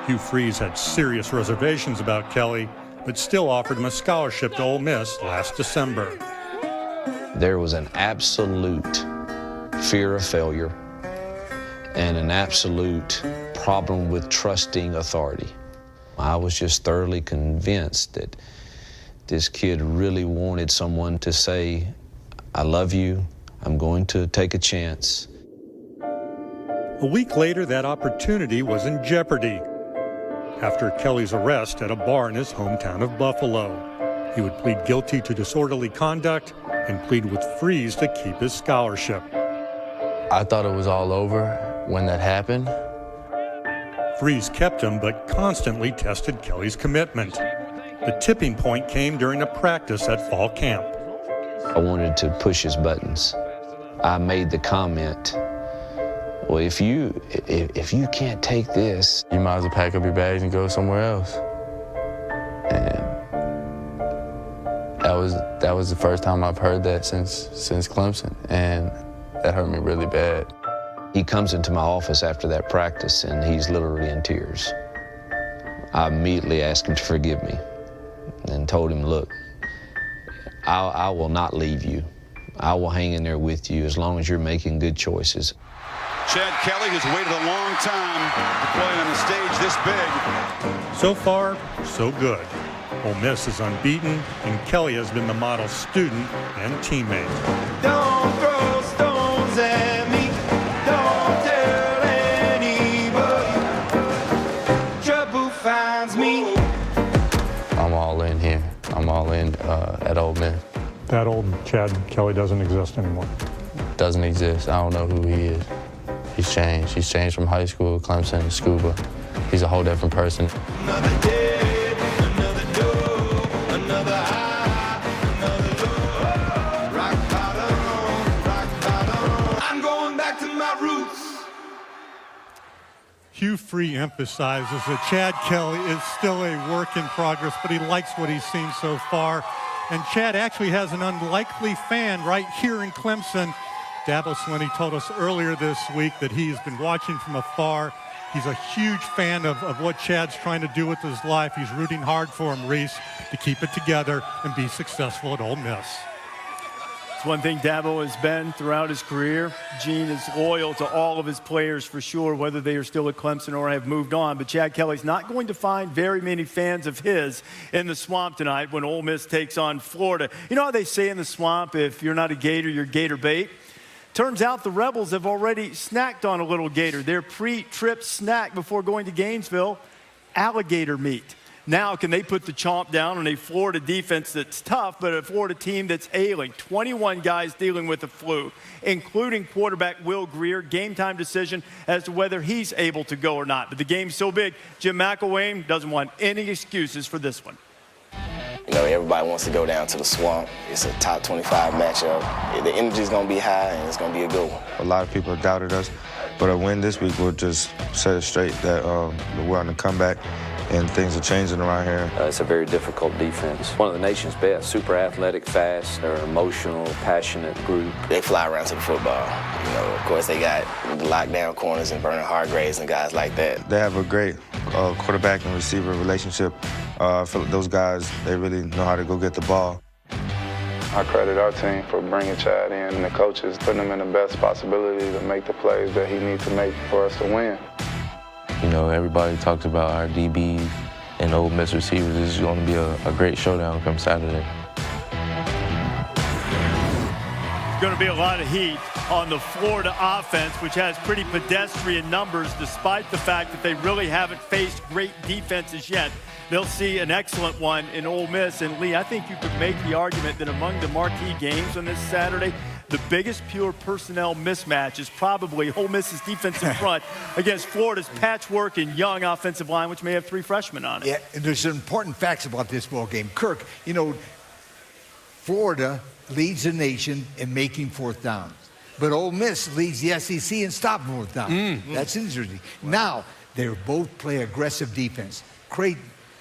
Hugh Freeze had serious reservations about Kelly, but still offered him a scholarship to Ole Miss last December. There was an absolute fear of failure and an absolute problem with trusting authority. I was just thoroughly convinced that this kid really wanted someone to say, I love you, I'm going to take a chance. A week later, that opportunity was in jeopardy after Kelly's arrest at a bar in his hometown of Buffalo. He would plead guilty to disorderly conduct and plead with Freeze to keep his scholarship. I thought it was all over when that happened. Freeze kept him, but constantly tested Kelly's commitment. The tipping point came during a practice at fall camp. I wanted to push his buttons. I made the comment, well, if you can't take this, you might as well pack up your bags and go somewhere else. That was the first time I've heard that since Clemson, and that hurt me really bad. He comes into my office after that practice, and he's literally in tears. I immediately asked him to forgive me and told him, look, I will not leave you. I will hang in there with you as long as you're making good choices. Chad Kelly has waited a long time to play on a stage this big. So far, so good. Ole Miss is unbeaten, and Kelly has been the model student and teammate. Don't throw stones at me. Don't tell anybody. Trouble finds me. I'm all in here. I'm all in at Ole Miss. That old Chad Kelly doesn't exist anymore. Doesn't exist. I don't know who he is. He's changed. He's changed from high school, Clemson, to scuba. He's a whole different person. Another day, another door, another high, another low. Rock bottom, I'm going back to my roots. Hugh Free emphasizes that Chad Kelly is still a work in progress, but he likes what he's seen so far. And Chad actually has an unlikely fan right here in Clemson. Dabo Swinney told us earlier this week that he's been watching from afar. He's a huge fan of what Chad's trying to do with his life. He's rooting hard for him, Reese, to keep it together and be successful at Ole Miss. It's one thing Dabo has been throughout his career. Gene is loyal to all of his players for sure, whether they are still at Clemson or have moved on. But Chad Kelly's not going to find very many fans of his in the Swamp tonight when Ole Miss takes on Florida. You know how they say in the Swamp, if you're not a Gator, you're Gator bait? Turns out the Rebels have already snacked on a little gator. Their pre-trip snack before going to Gainesville, alligator meat. Now can they put the chomp down on a Florida defense that's tough, but a Florida team that's ailing? 21 guys dealing with the flu, including quarterback Will Greer. Game time decision as to whether he's able to go or not. But the game's so big, Jim McElwain doesn't want any excuses for this one. You know, everybody wants to go down to the Swamp. It's a top 25 matchup. The energy's going to be high, and it's going to be a good one. A lot of people doubted us, but a win this week will just set it straight that we're on the comeback, and things are changing around here. It's a very difficult defense. One of the nation's best. Super athletic, fast. They're an emotional, passionate group. They fly around to the football. You know, of course, they got lockdown corners and Vernon Hargraves and guys like that. They have a great quarterback and receiver relationship. I feel like those guys, they really know how to go get the ball. I credit our team for bringing Chad in and the coaches, putting him in the best possibility to make the plays that he needs to make for us to win. You know, everybody talks about our DBs and Ole Miss receivers. This is going to be a great showdown come Saturday. There's going to be a lot of heat on the Florida offense, which has pretty pedestrian numbers, despite the fact that they really haven't faced great defenses yet. They'll see an excellent one in Ole Miss. And, Lee, I think you could make the argument that among the marquee games on this Saturday, the biggest pure personnel mismatch is probably Ole Miss's defensive front against Florida's patchwork and young offensive line, which may have 3 freshmen on it. Yeah, and there's some important facts about this ball game. Kirk, you know, Florida leads the nation in making fourth downs. But Ole Miss leads the SEC in stopping fourth down. That's interesting. Wow. Now, they both play aggressive defense. Great.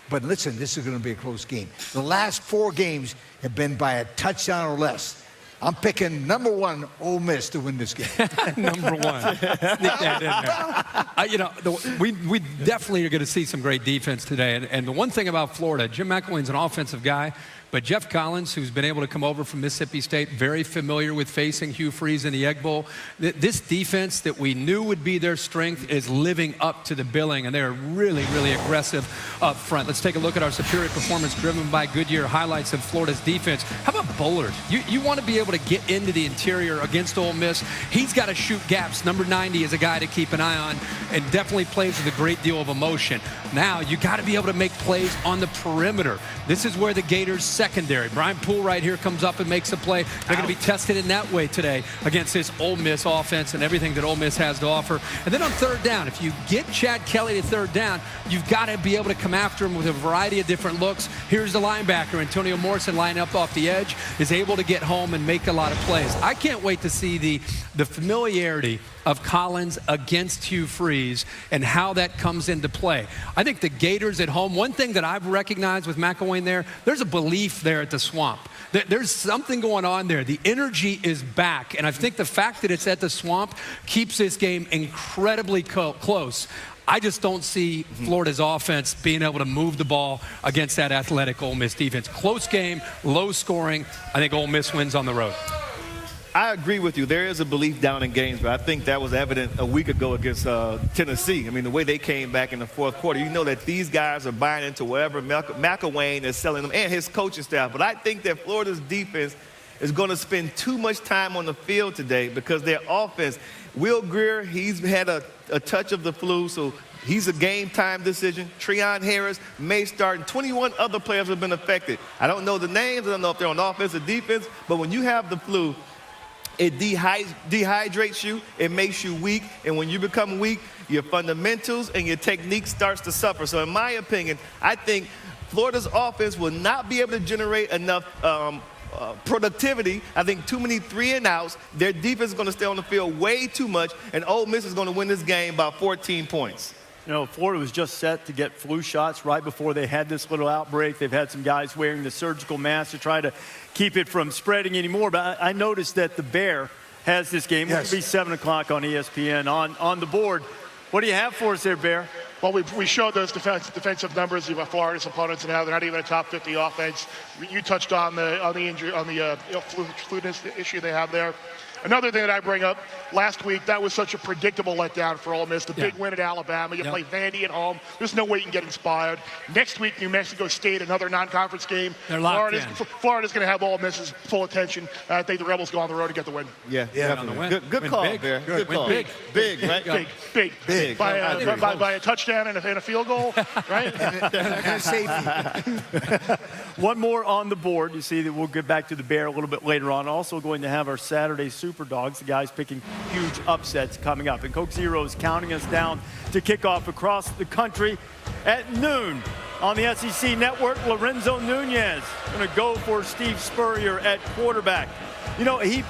But listen, this is going to be a close game. The last 4 games have been by a touchdown or less. I'm picking number 1 Ole Miss to win this game. Number 1. Sneak that in there. We definitely are going to see some great defense today. And the one thing about Florida, Jim McElwain's an offensive guy, but Jeff Collins, who's been able to come over from Mississippi State, very familiar with facing Hugh Freeze in the Egg Bowl. This defense that we knew would be their strength is living up to the billing, and they're really, really aggressive up front. Let's take a look at our superior performance driven by Goodyear highlights of Florida's defense. How about Bullard? You want to be able to get into the interior against Ole Miss. He's got to shoot gaps. Number 90 is a guy to keep an eye on and definitely plays with a great deal of emotion. Now, you got to be able to make plays on the perimeter. This is where the Gators secondary. Brian Poole right here comes up and makes a play. They're going to be tested in that way today against this Ole Miss offense and everything that Ole Miss has to offer. And then on third down, if you get Chad Kelly to third down, you've got to be able to come after him with a variety of different looks. Here's the linebacker, Antonio Morrison, line up off the edge, is able to get home and make a lot of plays. I can't wait to see the familiarity of Collins against Hugh Freeze and how that comes into play. I think the Gators at home, one thing that I've recognized with McElwain there's a belief belief there at the Swamp. There's something going on there. The energy is back, and I think the fact that it's at the Swamp keeps this game incredibly close. I just don't see Florida's offense being able to move the ball against that athletic Ole Miss defense. Close game, low scoring. I think Ole Miss wins on the road. I agree with you. There is a belief down in games, but I think that was evident a week ago against Tennessee. I mean, the way they came back in the fourth quarter, you know that these guys are buying into whatever McElwain is selling them and his coaching staff. But I think that Florida's defense is going to spend too much time on the field today because their offense, Will Greer, he's had a touch of the flu, so he's a game-time decision. Treon Harris may start, and 21 other players have been affected. I don't know the names. I don't know if they're on offense or defense, but when you have the flu, it dehydrates you, it makes you weak, and when you become weak, your fundamentals and your technique starts to suffer. So in my opinion, I think Florida's offense will not be able to generate enough productivity. I think too many 3-and-outs. Their defense is going to stay on the field way too much, and Ole Miss is going to win this game by 14 points. You know, Florida was just set to get flu shots right before they had this little outbreak. They've had some guys wearing the surgical mask to try to keep it from spreading anymore. But I noticed that the Bear has this game. Yes. It will be 7 o'clock on ESPN on the board. What do you have for us there, Bear? Well, we showed those defensive numbers of Florida's opponents, and now they're not even a top 50 offense. You touched on the injury, on the fluidness issue they have there. Another thing that I bring up, last week, that was such a predictable letdown for Ole Miss. The big win at Alabama. You play Vandy at home. There's no way you can get inspired. Next week, New Mexico State, another non-conference game. They're locked in. Florida's going to have Ole Miss's full attention. I think the Rebels go on the road to get the win. Yeah, on the win. Good call, big. Bear. Good call. Big, right? Big. By a touchdown and a field goal, right? And safety. One more on the board. You see that we'll get back to the Bear a little bit later on. Also going to have our Saturday Super Dogs, the guys picking huge upsets coming up. And Coke Zero is counting us down to kickoff across the country at noon. On the SEC Network, Lorenzo Nunez going to go for Steve Spurrier at quarterback. You know, he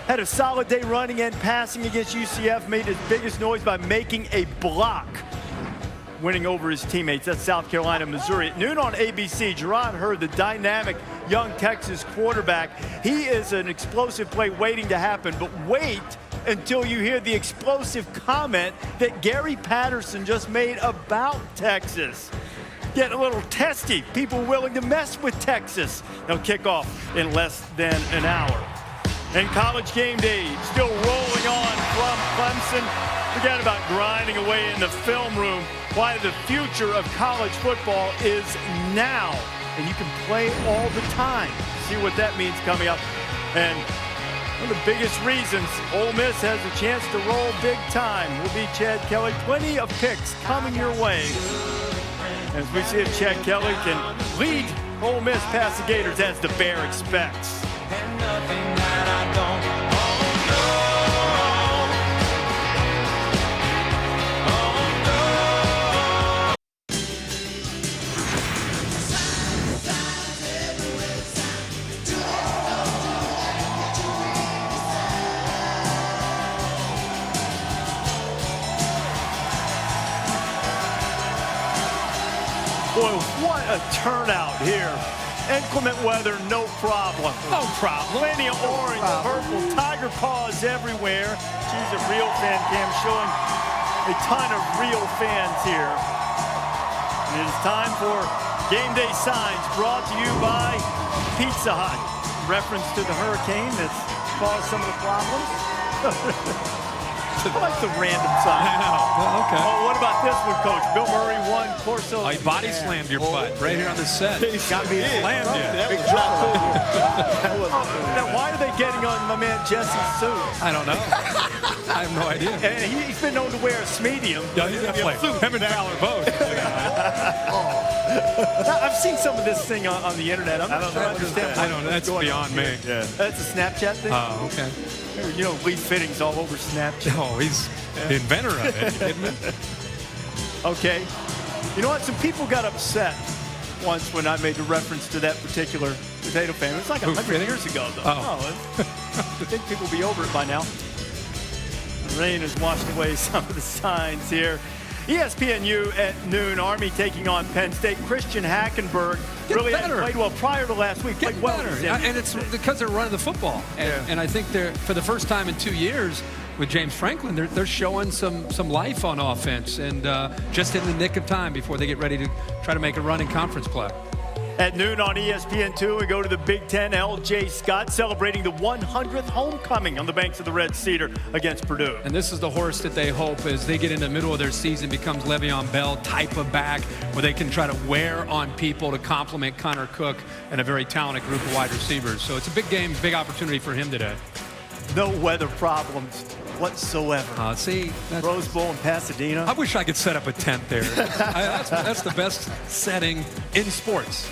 had a solid day running and passing against UCF, made his biggest noise by making a block, winning over his teammates. That's South Carolina, Missouri. At noon on ABC, Gerard Hurd, the dynamic young Texas quarterback. He is an explosive play waiting to happen, but wait until you hear the explosive comment that Gary Patterson just made about Texas. Getting a little testy. People willing to mess with Texas. They'll kick off in less than an hour. And College Game Day still rolling on from Clemson. Forget about grinding away in the film room. Why the future of college football is now. And you can play all the time. See what that means coming up. And one of the biggest reasons Ole Miss has a chance to roll big time will be Chad Kelly. Plenty of picks coming your way. As we see if Chad Kelly can lead Ole Miss past the Gators as the Bear expects. And nothing that I don't. Boy, what a turnout here. Inclement weather, no problem. No problem. Plenty of orange, purple, tiger paws everywhere. She's a real fan cam showing a ton of real fans here. And it is time for Game Day Signs brought to you by Pizza Hut. Reference to the hurricane that's caused some of the problems. I like the random sign. Oh, okay. Oh, what about this one, Coach? Bill Murray won Corso. He body slammed your butt right here on the set. He's got me slammed you. Now, why are they getting on my man Jesse's suit? I don't know. I have no idea. And he's been known to wear a medium. Yeah, he's definitely. Him and Fowler both. I've seen some of this thing on the internet. I'm not sure I understand. I don't know. That's beyond me. Yeah. That's a Snapchat thing? Oh, okay. You know, Lee Fittings all over Snapchat. Oh, he's the inventor of it, isn't it? Okay. You know what? Some people got upset once when I made the reference to that particular potato famine. It's like 100 years ago, though. Oh. I think people will be over it by now. The rain has washed away some of the signs here. ESPNU at noon, Army taking on Penn State. Christian Hackenberg really hadn't played well prior to last week. Played well. And it's because they're running the football. And I think they're, for the first time in 2 years, with James Franklin, they're showing some life on offense, and just in the nick of time before they get ready to try to make a run in conference play. At noon on ESPN2, we go to the Big Ten. L.J. Scott celebrating the 100th homecoming on the banks of the Red Cedar against Purdue. And this is the horse that they hope, as they get in the middle of their season, becomes Le'Veon Bell type of back, where they can try to wear on people to complement Connor Cook and a very talented group of wide receivers. So it's a big game, big opportunity for him today. No weather problems whatsoever. See, Rose Bowl in Pasadena. I wish I could set up a tent there. That's the best setting in sports.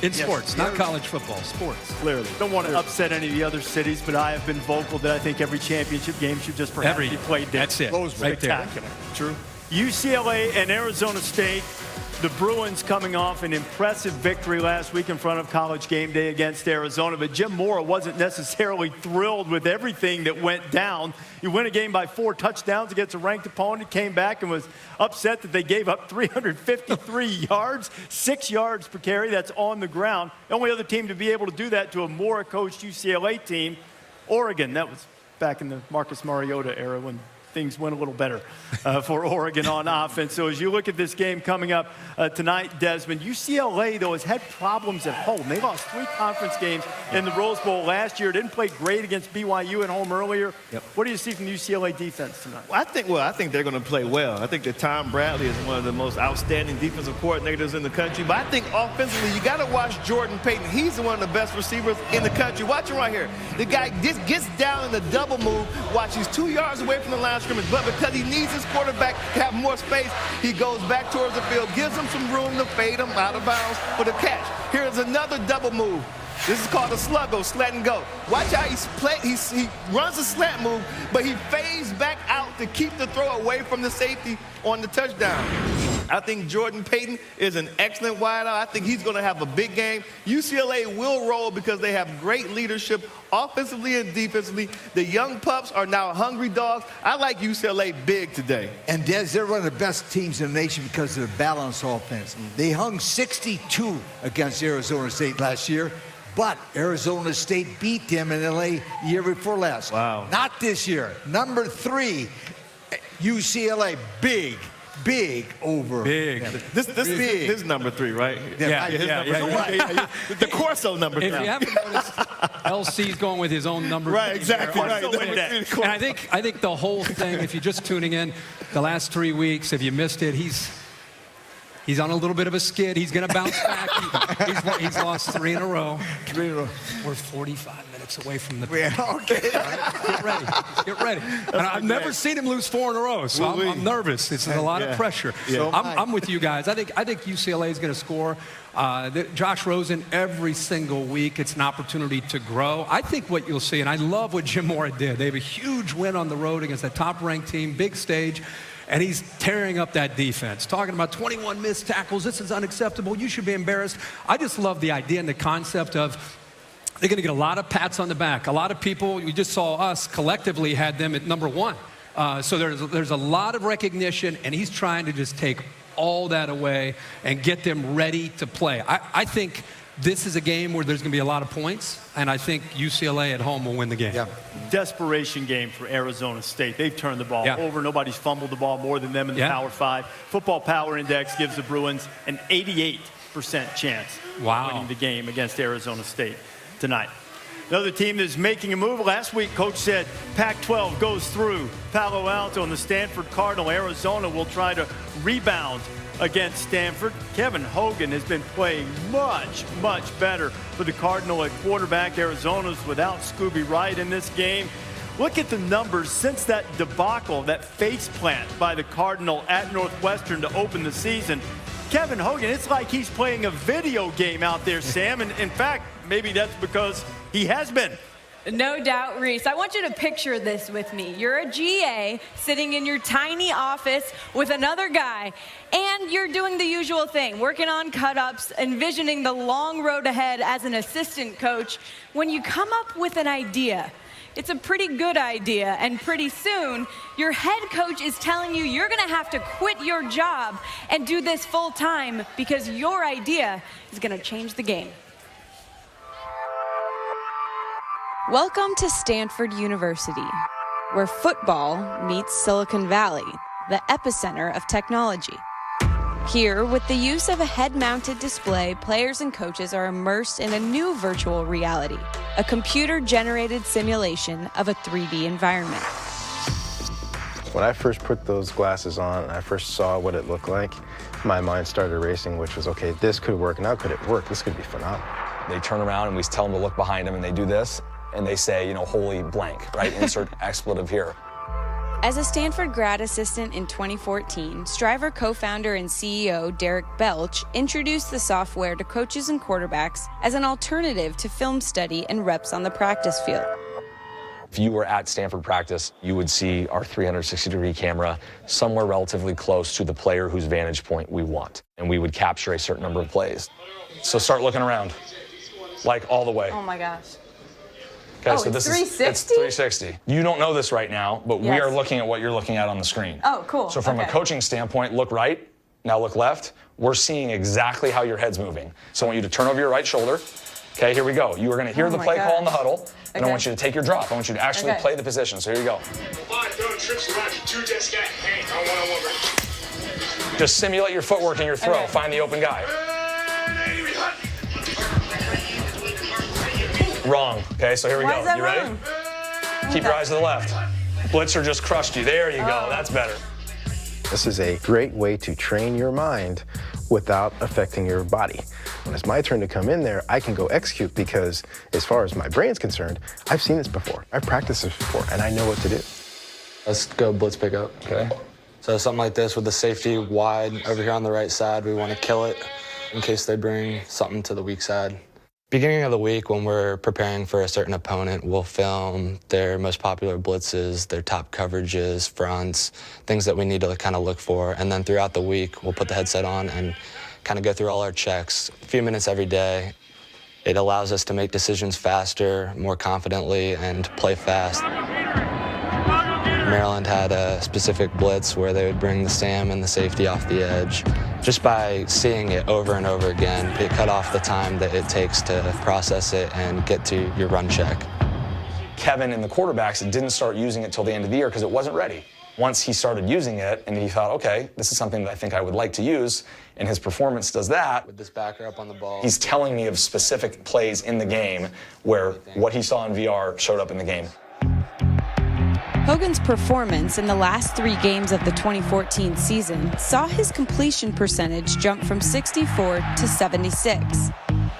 In sports, not college football, sports. Clearly. Don't want to upset any of the other cities, but I have been vocal that I think every championship game should just perhaps be played there. That's it. Right there. True. UCLA and Arizona State. The Bruins coming off an impressive victory last week in front of College Game Day against Arizona, but Jim Mora wasn't necessarily thrilled with everything that went down. You win a game by 4 touchdowns against a ranked opponent, came back and was upset that they gave up 353 yards, 6 yards per carry. That's on the ground. The only other team to be able to do that to a Mora-coached UCLA team, Oregon. That was back in the Marcus Mariota era when things went a little better for Oregon on offense. So as you look at this game coming up tonight, Desmond, UCLA, though, has had problems at home. They lost 3 conference games in the Rose Bowl last year. Didn't play great against BYU at home earlier. What do you see from the UCLA defense tonight? Well, I think they're going to play well. I think that Tom Bradley is one of the most outstanding defensive coordinators in the country. But I think offensively, you got to watch Jordan Payton. He's one of the best receivers in the country. Watch him right here. The guy just gets down in the double move. Watch, he's 2 yards away from the line of scrimmage. But because he needs his quarterback to have more space, he goes back towards the field, gives him some room to fade him out of bounds for the catch. Here's another double move. This is called a sluggo, slant and go. Watch how he runs a slant move, but he fades back out to keep the throw away from the safety on the touchdown. I think Jordan Payton is an excellent wideout. I think he's going to have a big game. UCLA will roll because they have great leadership offensively and defensively. The young pups are now hungry dogs. I like UCLA big today. And Des, they're one of the best teams in the nation because of their balanced offense. They hung 62 against Arizona State last year, but Arizona State beat them in LA the year before last. Wow. Not this year. Number 3, UCLA, big over. Big. This is number 3, right? Yeah. The Corso number 3. If you haven't noticed, LC's going with his own number. Right, exactly. Right. And I think the whole thing, if you're just tuning in, the last 3 weeks, if you missed it, he's on a little bit of a skid. He's going to bounce back. He's lost 3 in a row. We're 45 minutes away from the okay. Right. Get ready. And I've never seen him lose 4 in a row, so I'm nervous. It's a lot of pressure. Yeah. I'm with you guys. I think UCLA is going to score. Josh Rosen, every single week, it's an opportunity to grow. I think what you'll see, and I love what Jim Mora did. They have a huge win on the road against a top-ranked team, big stage. And he's tearing up that defense, talking about 21 missed tackles. This is unacceptable. You should be embarrassed. I just love the idea and the concept of they're going to get a lot of pats on the back. A lot of people, you just saw us collectively had them at number 1. So there's a lot of recognition, and he's trying to just take all that away and get them ready to play. I think this is a game where there's going to be a lot of points, and I think UCLA at home will win the game. Yeah. Desperation game for Arizona State. They've turned the ball over. Nobody's fumbled the ball more than them in the Power 5. Football Power Index gives the Bruins an 88% chance of winning the game against Arizona State tonight. Another team that's making a move. Last week, Coach said Pac-12 goes through Palo Alto and the Stanford Cardinal. Arizona will try to rebound against Stanford. Kevin Hogan has been playing much better for the Cardinal at quarterback. Arizona's without Scooby Wright in this game. Look at the numbers since that debacle, that face plant by the Cardinal at Northwestern to open the season. Kevin Hogan, it's like he's playing a video game out there, Sam. And in fact, maybe that's because he has been. No doubt, Reese. I want you to picture this with me. You're a GA sitting in your tiny office with another guy, and you're doing the usual thing, working on cut-ups, envisioning the long road ahead as an assistant coach. When you come up with an idea, it's a pretty good idea, and pretty soon, your head coach is telling you you're going to have to quit your job and do this full time because your idea is going to change the game. Welcome to Stanford University, where football meets Silicon Valley, the epicenter of technology. Here, with the use of a head-mounted display, players and coaches are immersed in a new virtual reality, a computer-generated simulation of a 3D environment. When I first put those glasses on and I first saw what it looked like, my mind started racing, which was, okay, this could work. Now could it work? This could be phenomenal. They turn around and we tell them to look behind them, and they do this, and they say, you know, holy blank, right? Insert expletive here. As a Stanford grad assistant in 2014, Striver co-founder and CEO Derek Belch introduced the software to coaches and quarterbacks as an alternative to film study and reps on the practice field. If you were at Stanford practice, you would see our 360-degree camera somewhere relatively close to the player whose vantage point we want, and we would capture a certain number of plays. So start looking around, like all the way. Oh my gosh. Okay, so it's this 360? It's 360. You don't know this right now, but we are looking at what you're looking at on the screen. Oh, cool. So from a coaching standpoint, look right, now look left. We're seeing exactly how your head's moving. So I want you to turn over your right shoulder. Okay, here we go. You are going to hear the play call in the huddle, and I want you to take your drop. I want you to actually play the position. So here you go. Just simulate your footwork and your throw. Find the open guy. Wrong. Okay, so here we go. You ready? Wrong? Keep your eyes to the left. Blitzer just crushed you. There you go. That's better. This is a great way to train your mind without affecting your body. When it's my turn to come in there, I can go execute because as far as my brain's concerned, I've seen this before. I've practiced this before, and I know what to do. Let's go blitz pickup. Okay. So something like this with the safety wide over here on the right side, we want to kill it in case they bring something to the weak side. Beginning of the week, when we're preparing for a certain opponent, we'll film their most popular blitzes, their top coverages, fronts, things that we need to kind of look for. And then throughout the week, we'll put the headset on and kind of go through all our checks, a few minutes every day. It allows us to make decisions faster, more confidently, and play fast. Maryland had a specific blitz where they would bring the Sam and the safety off the edge. Just by seeing it over and over again, it cut off the time that it takes to process it and get to your run check. Kevin and the quarterbacks didn't start using it till the end of the year because it wasn't ready. Once he started using it and he thought, okay, this is something that I think I would like to use, and his performance does that. With this backer up on the ball. He's telling me of specific plays in the game where what he saw in VR showed up in the game. Hogan's performance in the last 3 games of the 2014 season saw his completion percentage jump from 64 to 76.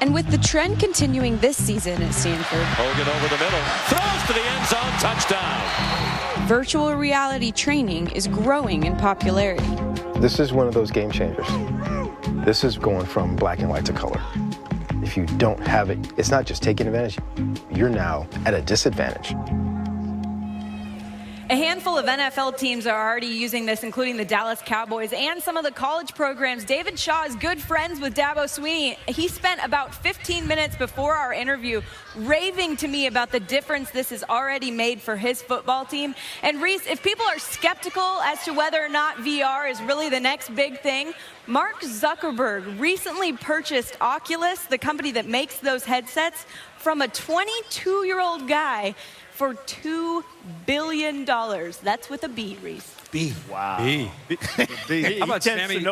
And with the trend continuing this season at Stanford, Hogan over the middle, throws to the end zone, touchdown. Virtual reality training is growing in popularity. This is one of those game changers. This is going from black and white to color. If you don't have it, it's not just taking advantage, you're now at a disadvantage. A handful of NFL teams are already using this, including the Dallas Cowboys and some of the college programs. David Shaw is good friends with Dabo Swinney. He spent about 15 minutes before our interview raving to me about the difference this has already made for his football team. And Reese, if people are skeptical as to whether or not VR is really the next big thing, Mark Zuckerberg recently purchased Oculus, the company that makes those headsets, from a 22-year-old guy for $2 billion. That's with a B, Reese. B. Wow. B. How about Sammy's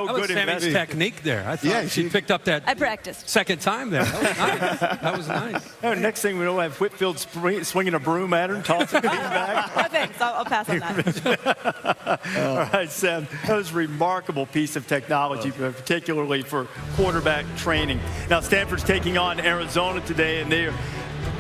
technique there? I thought she picked up that I practiced. Second time there. That was nice. That was nice. Next thing we know, I have Whitfield swinging a broom at her and tossing it back. No thanks. I'll pass on that. All right, Sam. That was a remarkable piece of technology, particularly for quarterback training. Now, Stanford's taking on Arizona today, and they're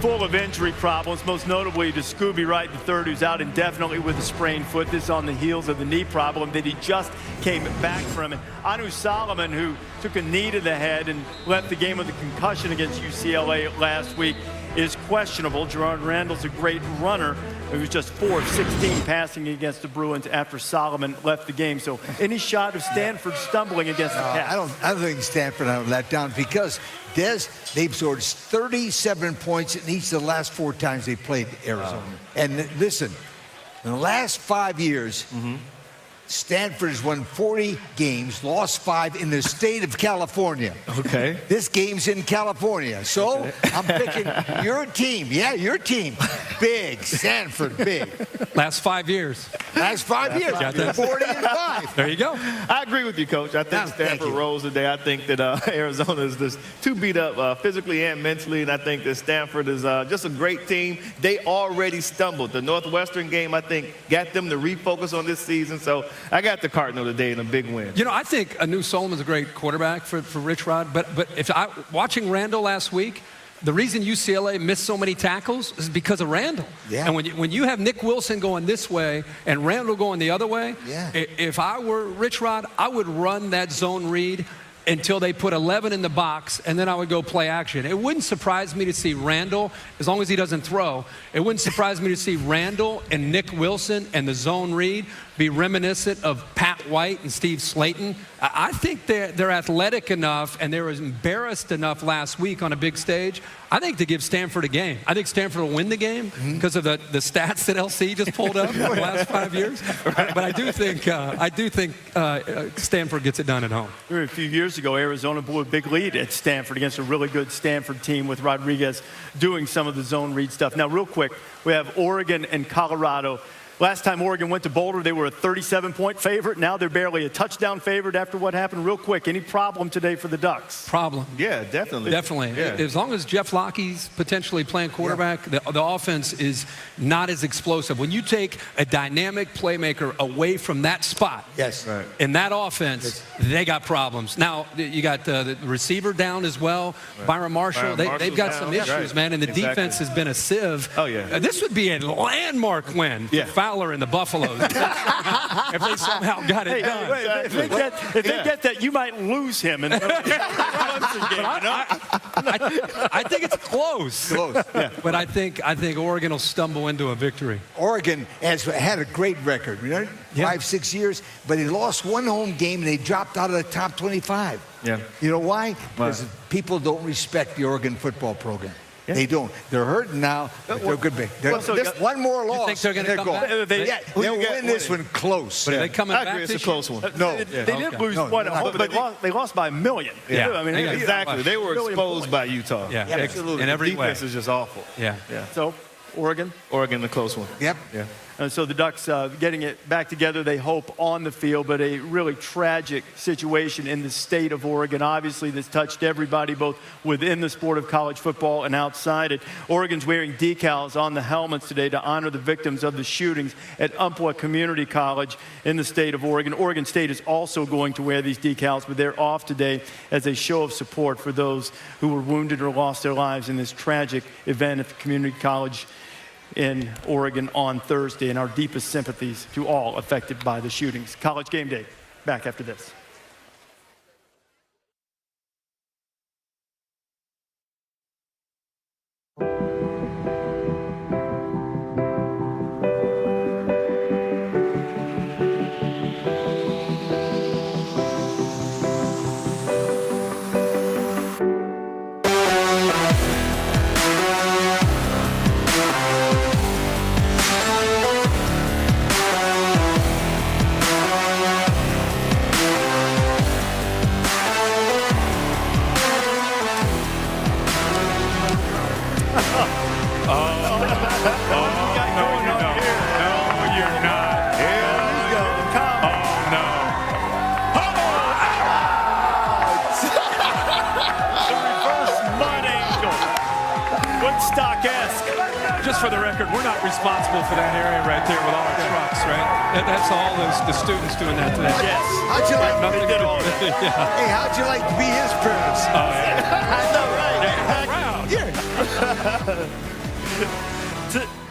full of injury problems, most notably to Scooby Wright III, who's out indefinitely with a sprained foot. This is on the heels of the knee problem that he just came back from. And Anu Solomon, who took a knee to the head and left the game with a concussion against UCLA last week, is questionable. Gerard Randall's a great runner. He was just 4 of 16 passing against the Bruins after Solomon left the game. So any shot of Stanford stumbling against the Cats? I don't think Stanford will let down because, Des, they've scored 37 points in each of the last 4 times they played Arizona. And listen, in the last 5 years, Stanford has won 40 games, lost 5 in the state of California. Okay. This game's in California. So I'm picking your team. Yeah, your team. Big. Stanford, big. Last 5 years. Last 5 years. 40 and 5. There you go. I agree with you, Coach. I think Stanford rolls today. I think that Arizona is just too beat up physically and mentally, and I think that Stanford is just a great team. They already stumbled. The Northwestern game, I think, got them to refocus on this season. So I got the Cardinal today in a big win. You know, I think Anu Solomon's a great quarterback for Rich Rod, but watching Randall last week, the reason UCLA missed so many tackles is because of Randall. Yeah. And when you have Nick Wilson going this way and Randall going the other way, if I were Rich Rod, I would run that zone read until they put 11 in the box, and then I would go play action. It wouldn't surprise me to see Randall, as long as he doesn't throw, it wouldn't surprise me to see Randall and Nick Wilson and the zone read be reminiscent of Pat White and Steve Slayton. I think they're athletic enough, and they were embarrassed enough last week on a big stage, I think, to give Stanford a game. I think Stanford will win the game because of the stats that LC just pulled up in the last 5 years. But I do think Stanford gets it done at home. A few years ago, Arizona blew a big lead at Stanford against a really good Stanford team with Rodriguez doing some of the zone read stuff. Now, real quick, we have Oregon and Colorado. Last time Oregon went to Boulder, they were a 37-point favorite. Now they're barely a touchdown favorite after what happened. Real quick, any problem today for the Ducks? Problem. Yeah, definitely. Definitely. Yeah. As long as Jeff Lockey's potentially playing quarterback, the offense is not as explosive. When you take a dynamic playmaker away from that spot, in that offense, they got problems. Now, you got the receiver down as well. Byron Marshall, they've got some issues, man, and the defense has been a sieve. Oh, yeah. This would be a landmark win for Fowler and the Buffaloes if they somehow got it done. If they get that, you might lose him in the Clemson game. I think it's close. But I think Oregon will stumble into a victory. Oregon has had a great record, 5-6 years, but they lost one home game and they dropped out of the top 25. Yeah. You know why? Because people don't respect the Oregon football program. They don't. They're hurting now, but they're good. One more loss. You think they're going to come back? They'll win this one close. But are they coming back It's a this close one. No. They did lose one at home, but they lost by a million. Yeah. I mean, Exactly. They were exposed by Utah. Yeah. Absolutely. In every the defense is just awful. Yeah. So, Oregon, the close one. Yep. Yeah. And so the Ducks getting it back together, they hope, on the field, but a really tragic situation in the state of Oregon. Obviously, this touched everybody, both within the sport of college football and outside it. Oregon's wearing decals on the helmets today to honor the victims of the shootings at Umpqua Community College in the state of Oregon. Oregon State is also going to wear these decals, but they're off today as a show of support for those who were wounded or lost their lives in this tragic event at the community college in Oregon on Thursday, and our deepest sympathies to all affected by the shootings. College Game Day, back after this. Just for the record, we're not responsible for that area right there with all our trucks, right? That's all the students doing that today. Yes. How'd you like Nothing to at all. Hey, how'd you like to be his parents? I know, right?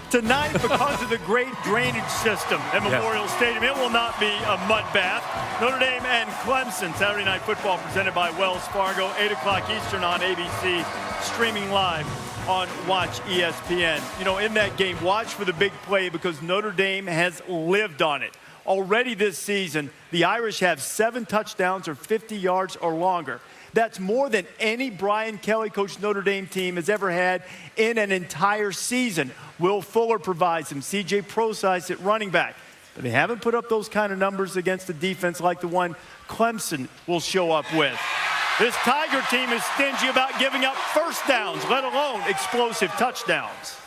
Tonight, because of the great drainage system at Memorial Stadium, it will not be a mud bath. Notre Dame and Clemson, Saturday Night Football presented by Wells Fargo, 8 o'clock Eastern on ABC, streaming live on Watch ESPN. You know, in that game, watch for the big play because Notre Dame has lived on it. Already this season, the Irish have 7 touchdowns or 50 yards or longer. That's more than any Brian Kelly coached Notre Dame team has ever had in an entire season. Will Fuller provides them. C.J. Prosise at running back. But they haven't put up those kind of numbers against a defense like the one Clemson will show up with. This Tiger team is stingy about giving up first downs, let alone explosive touchdowns.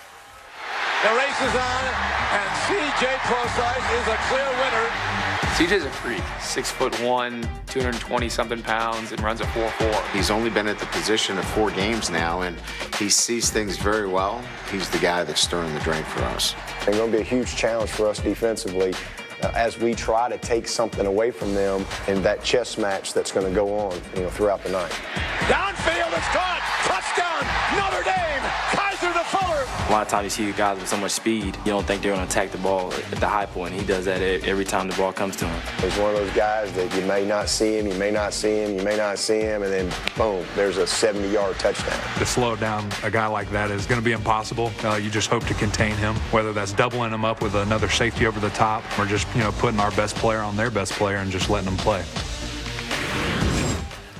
The race is on, and C.J. Prosise is a clear winner. CJ's a freak. 6'1", 220-something pounds, and runs a 4.4. He's only been at the position of 4 games now, and he sees things very well. He's the guy that's stirring the drink for us. It's going to be a huge challenge for us defensively as we try to take something away from them in that chess match that's going to go on, throughout the night. Downfield, it's caught. Touchdown, Notre Dame. Kaiser to Fuller. A lot of times you see guys with so much speed, you don't think they're going to attack the ball at the high point. He does that every time the ball comes to him. He's one of those guys that you may not see him, you may not see him, you may not see him, and then boom, there's a 70-yard touchdown. To slow down a guy like that is going to be impossible. You just hope to contain him, whether that's doubling him up with another safety over the top or just, putting our best player on their best player and just letting them play.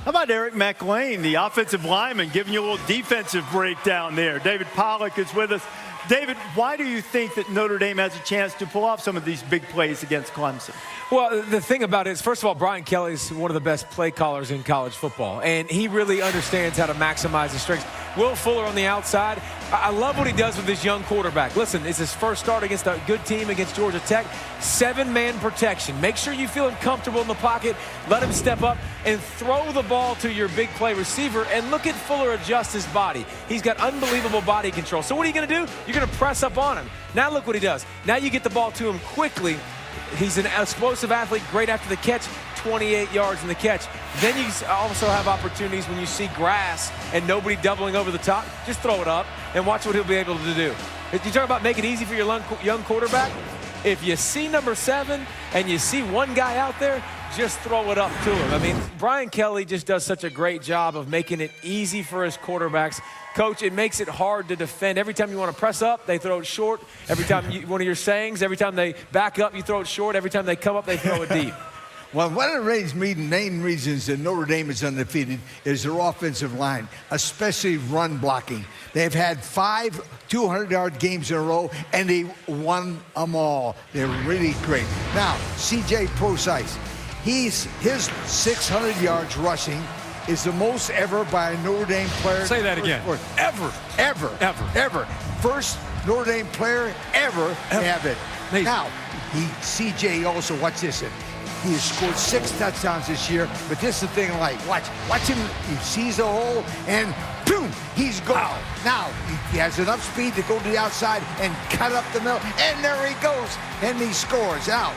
How about Eric McLean, the offensive lineman, giving you a little defensive breakdown there. David Pollack is with us. David, why do you think that Notre Dame has a chance to pull off some of these big plays against Clemson? Well, the thing about it is, first of all, Brian Kelly's one of the best play callers in college football, and he really understands how to maximize his strengths. Will Fuller on the outside, I love what he does with this young quarterback. Listen, it's his first start against a good team against Georgia Tech. 7-man protection. Make sure you feel him comfortable in the pocket. Let him step up and throw the ball to your big play receiver, and look at Fuller adjust his body. He's got unbelievable body control. So what are you going to do? You're going to press up on him. Now look what he does. Now you get the ball to him quickly. He's an explosive athlete, great after the catch, 28 yards in the catch. Then you also have opportunities when you see grass and nobody doubling over the top. Just throw it up and watch what he'll be able to do. If you talk about making it easy for your young quarterback, if you see number 7 and you see one guy out there, just throw it up to him. I mean, Brian Kelly just does such a great job of making it easy for his quarterbacks. Coach, it makes it hard to defend. Every time you want to press up, they throw it short. Every time one of your sayings, every time they back up, you throw it short. Every time they come up, they throw it deep. Well, one of the main reasons that Notre Dame is undefeated is their offensive line, especially run blocking. They've had 5 200-yard games in a row, and they won them all. They're really great. Now, C.J. Prosise, his 600 yards rushing is the most ever by a Notre Dame player. Say that again. Ever. First Notre Dame player ever to have it. Amazing. Now, C.J. also, watch this. He has scored 6 touchdowns this year, but this is the thing I like. Watch him. He sees the hole, and boom, he's gone. Wow. Now, he has enough speed to go to the outside and cut up the middle, and there he goes, and he scores. Now,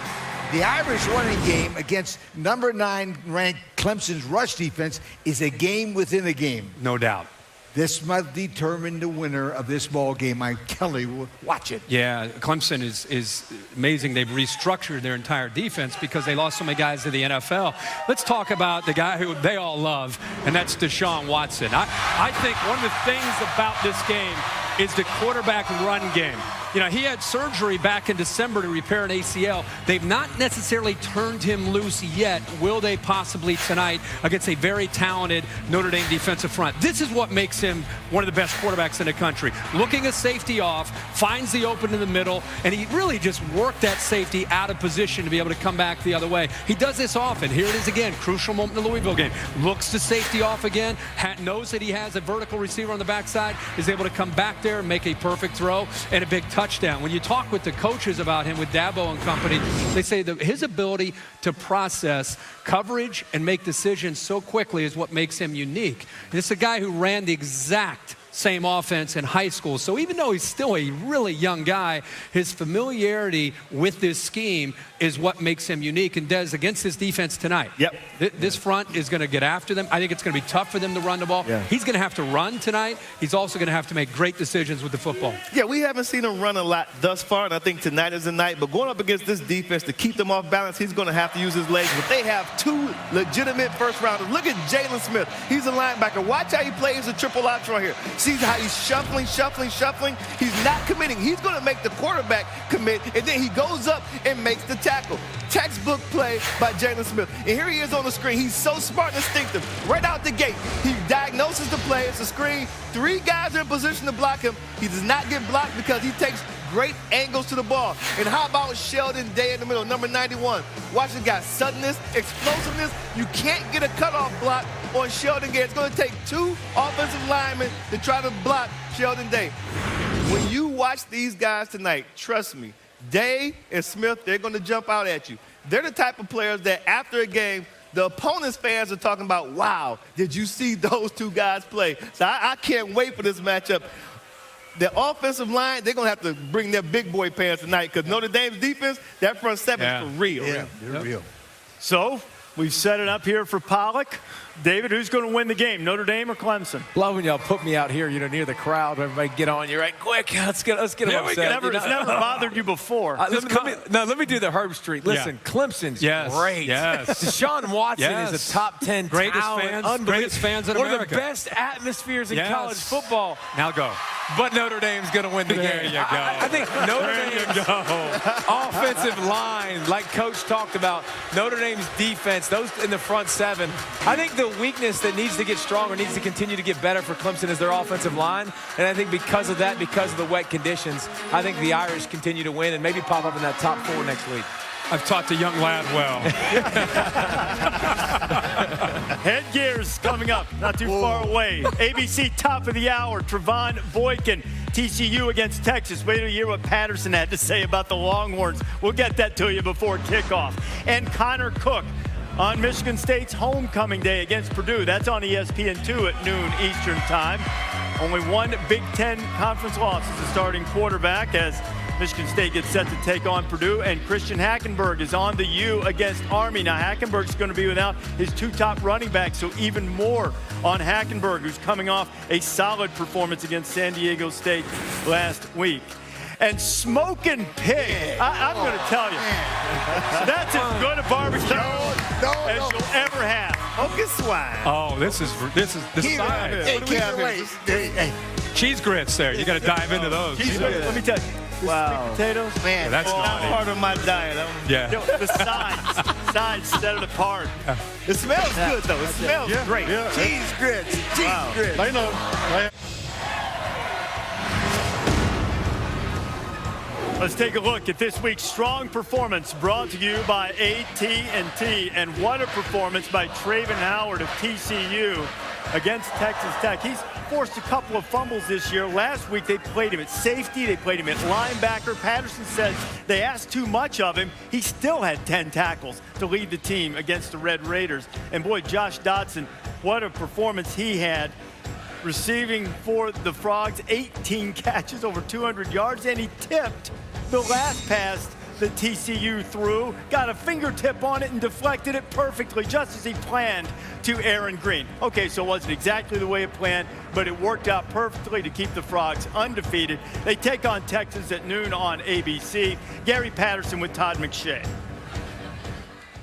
the Irish running game against number 9 ranked Clemson's rush defense is a game within a game. No doubt. This might determine the winner of this ball game. I'm telling you, watch it. Yeah, Clemson is amazing. They've restructured their entire defense because they lost so many guys to the NFL. Let's talk about the guy who they all love, and that's Deshaun Watson. I think one of the things about this game is the quarterback run game. You know, he had surgery back in December to repair an ACL. They've not necessarily turned him loose yet. Will they possibly tonight against a very talented Notre Dame defensive front? This is what makes him one of the best quarterbacks in the country. Looking a safety off, finds the open in the middle, and he really just worked that safety out of position to be able to come back the other way. He does this often. Here it is again, crucial moment in the Louisville game. Looks the safety off again, knows that he has a vertical receiver on the backside, is able to come back there and make a perfect throw and a big touchdown. When you talk with the coaches about him, with Dabo and company, they say that his ability to process coverage and make decisions so quickly is what makes him unique. This is a guy who ran the exact same offense in high school. So even though he's still a really young guy, his familiarity with this scheme is what makes him unique. And Des, against this defense tonight, this front is going to get after them. I think it's going to be tough for them to run the ball. Yeah. He's going to have to run tonight. He's also going to have to make great decisions with the football. Yeah, we haven't seen him run a lot thus far, and I think tonight is the night. But going up against this defense to keep them off balance, he's going to have to use his legs. But they have 2 legitimate first-rounders. Look at Jalen Smith. He's a linebacker. Watch how he plays the triple option right here. see how he's shuffling. He's not committing. He's going to make the quarterback commit, and then he goes up and makes the tackle. Textbook play by Jalen Smith. And here he is on the screen. He's so smart and instinctive. Right out the gate, he diagnoses the play. It's a screen. 3 guys are in position to block him. He does not get blocked because he takes great angles to the ball. And how about Sheldon Day in the middle, number 91? Watch this guy. Suddenness, explosiveness. You can't get a cutoff block on Sheldon Day. It's going to take 2 offensive linemen to try to block Sheldon Day. When you watch these guys tonight, trust me, Day and Smith, they're going to jump out at you. They're the type of players that after a game, the opponent's fans are talking about, wow, did you see those 2 guys play? So I can't wait for this matchup. The offensive line, they're going to have to bring their big boy pants tonight because Notre Dame's defense, that front 7 is for real. Yeah, they're real. So we've set it up here for Pollock. David, who's going to win the game, Notre Dame or Clemson? Love when y'all put me out here, near the crowd. Everybody get on. You're right, quick. Let's get them upset. It's never bothered you before. Let me do the Herb Street. Listen, Clemson's great. Yes. Deshaun Watson is a top 10 greatest talent. greatest fans in One America. of the best atmospheres in college football. Now go. But Notre Dame's going to win the game. There you go. I think Notre Dame's offensive line, like Coach talked about, Notre Dame's defense, those in the front 7. I think the weakness that needs to get stronger, needs to continue to get better for Clemson is their offensive line. And I think because of that, because of the wet conditions, I think the Irish continue to win and maybe pop up in that top 4 next week. I've taught the young lad well. Headgear's coming up, not too far away. ABC top of the hour, Trevon Boykin, TCU against Texas. Wait till you hear what Patterson had to say about the Longhorns. We'll get that to you before kickoff. And Connor Cook on Michigan State's homecoming day against Purdue. That's on ESPN2 at noon Eastern time. Only 1 Big Ten conference loss as the starting quarterback as Michigan State gets set to take on Purdue, and Christian Hackenberg is on the U against Army. Now, Hackenberg's going to be without his 2 top running backs, so even more on Hackenberg, who's coming off a solid performance against San Diego State last week. And Smoking Pig, I'm going to tell you, that's as good a barbecue as you'll ever have. Smoking swine. Oh, this is the size. Cheese grits there. You got to dive into those. Let me tell you. Wow. Potatoes? Man, that's not part of my diet. Yeah. The sides set it apart. It smells good, though. It smells great. Yeah. Cheese grits. Cheese grits. I know. Let's take a look at this week's strong performance brought to you by AT&T. And what a performance by Traven Howard of TCU against Texas Tech. He's forced a couple of fumbles this year. Last week they played him at safety. They played him at linebacker. Patterson says they asked too much of him. He still had 10 tackles to lead the team against the Red Raiders. And boy, Josh Dotson, what a performance he had. Receiving for the Frogs, 18 catches, over 200 yards, and he tipped the last pass that TCU threw, got a fingertip on it and deflected it perfectly, just as he planned, to Aaron Green. Okay, so it wasn't exactly the way it planned, but it worked out perfectly to keep the Frogs undefeated. They take on Texas at noon on ABC. Gary Patterson with Todd McShay.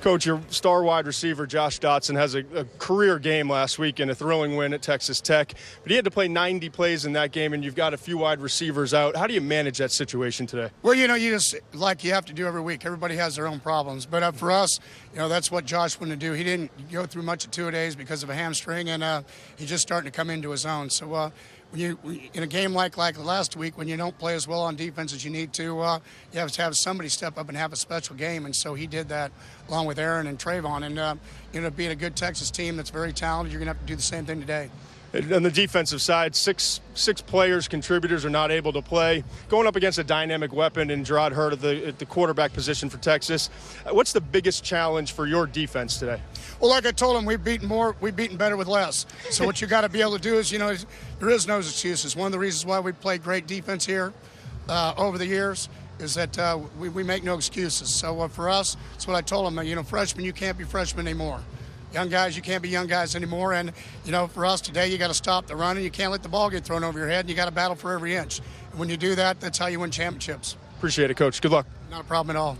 Coach, your star wide receiver, Josh Dotson, has a career game last week in a thrilling win at Texas Tech, but he had to play 90 plays in that game, and you've got a few wide receivers out. How do you manage that situation today? Well, you just, like you have to do every week. Everybody has their own problems. But for us, that's what Josh wanted to do. He didn't go through much of 2 days because of a hamstring, and he's just starting to come into his own. So when you in a game like last week, when you don't play as well on defense as you need to, you have to have somebody step up and have a special game. And so he did that along with Aaron and Trayvon. And being a good Texas team that's very talented, you're going to have to do the same thing today. On the defensive side, six players, contributors, are not able to play. Going up against a dynamic weapon in Gerard Hurd at the quarterback position for Texas, what's the biggest challenge for your defense today? Well, like I told him, we've beaten better with less. So what you got to be able to do is, there is no excuses. One of the reasons why we played great defense here over the years is that we make no excuses. So for us, that's what I told him. Freshmen, you can't be freshmen anymore. Young guys, you can't be young guys anymore. And, for us today, you got to stop the run, and you can't let the ball get thrown over your head, and you got to battle for every inch. And when you do that, that's how you win championships. Appreciate it, Coach. Good luck. Not a problem at all.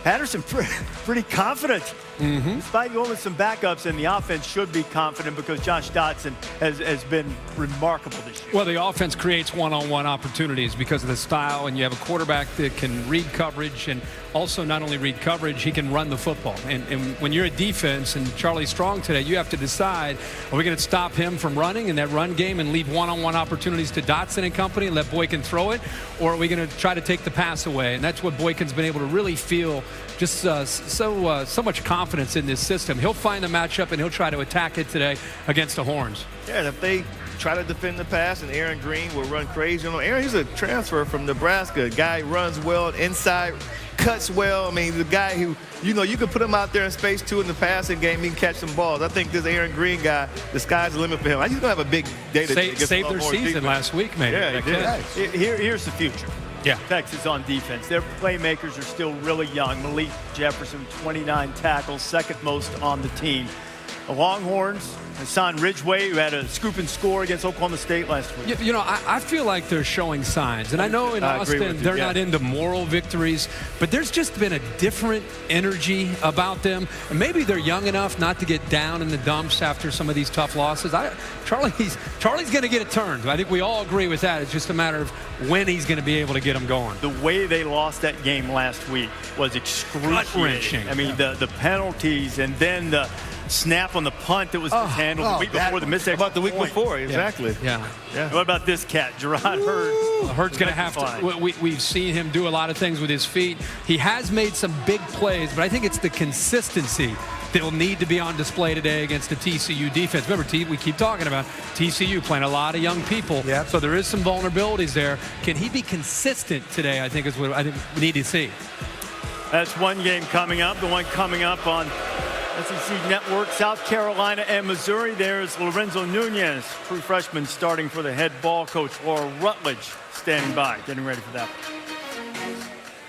Patterson pretty confident Despite going with some backups, and the offense should be confident because Josh Dotson has been remarkable this year. Well, the offense creates one-on-one opportunities because of the style, and you have a quarterback that can read coverage, and also not only read coverage, he can run the football. And when you're a defense, and Charlie Strong today, you have to decide, are we going to stop him from running in that run game and leave one-on-one opportunities to Dotson and company and let Boykin throw it, or are we going to try to take the pass away? And that's what Boykin's been able to really feel, just so much confidence in this system. He'll find the matchup, and he'll try to attack it today against the Horns. Yeah, and if they try to defend the pass, and Aaron Green will run crazy on him. Aaron, he's a transfer from Nebraska. A guy runs well inside, cuts well. I mean, the guy who, you could put him out there in space, too, in the passing game. He can catch some balls. I think this Aaron Green guy, the sky's the limit for him. He's going to have a big day today. Saved their season last week, maybe. Yeah, he did. Here's the future. Yeah. Texas on defense. Their playmakers are still really young. Malik Jefferson, 29 tackles, second most on the team. The Longhorns, Hassan Ridgeway, who had a scoop and score against Oklahoma State last week. I feel like they're showing signs. And I know in Austin they're not into moral victories, but there's just been a different energy about them. And maybe they're young enough not to get down in the dumps after some of these tough losses. Charlie's going to get it turned. I think we all agree with that. It's just a matter of when he's going to be able to get them going. The way they lost that game last week was excruciating. I mean, the penalties and then the snap on the punt that was mishandled the week before, the missed extra about the week before, exactly. Yeah. What about this cat, Gerard Hurd? Hurd's going to have to. We've seen him do a lot of things with his feet. He has made some big plays, but I think it's the consistency that will need to be on display today against the TCU defense. Remember, we keep talking about TCU playing a lot of young people, so there is some vulnerabilities there. Can he be consistent today, I think is what I think we need to see. That's one game coming up. The one coming up on SEC Network, South Carolina and Missouri. There's Lorenzo Nunez, true freshman, starting for the head ball coach. Laura Rutledge standing by, getting ready for that.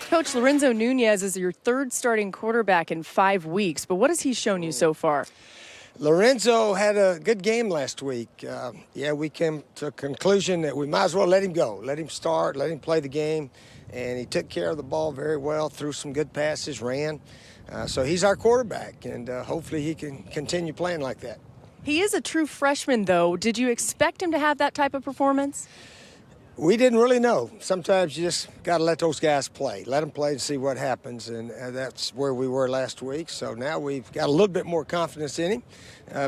Coach, Lorenzo Nunez is your third starting quarterback in 5 weeks, but what has he shown you so far? Lorenzo had a good game last week. We came to a conclusion that we might as well let him go, let him start, let him play the game, and he took care of the ball very well, threw some good passes, ran. So he's our quarterback, and hopefully he can continue playing like that. He is a true freshman, though. Did you expect him to have that type of performance? We didn't really know. Sometimes you just got to let those guys play. Let them play and see what happens, and that's where we were last week. So now we've got a little bit more confidence in him.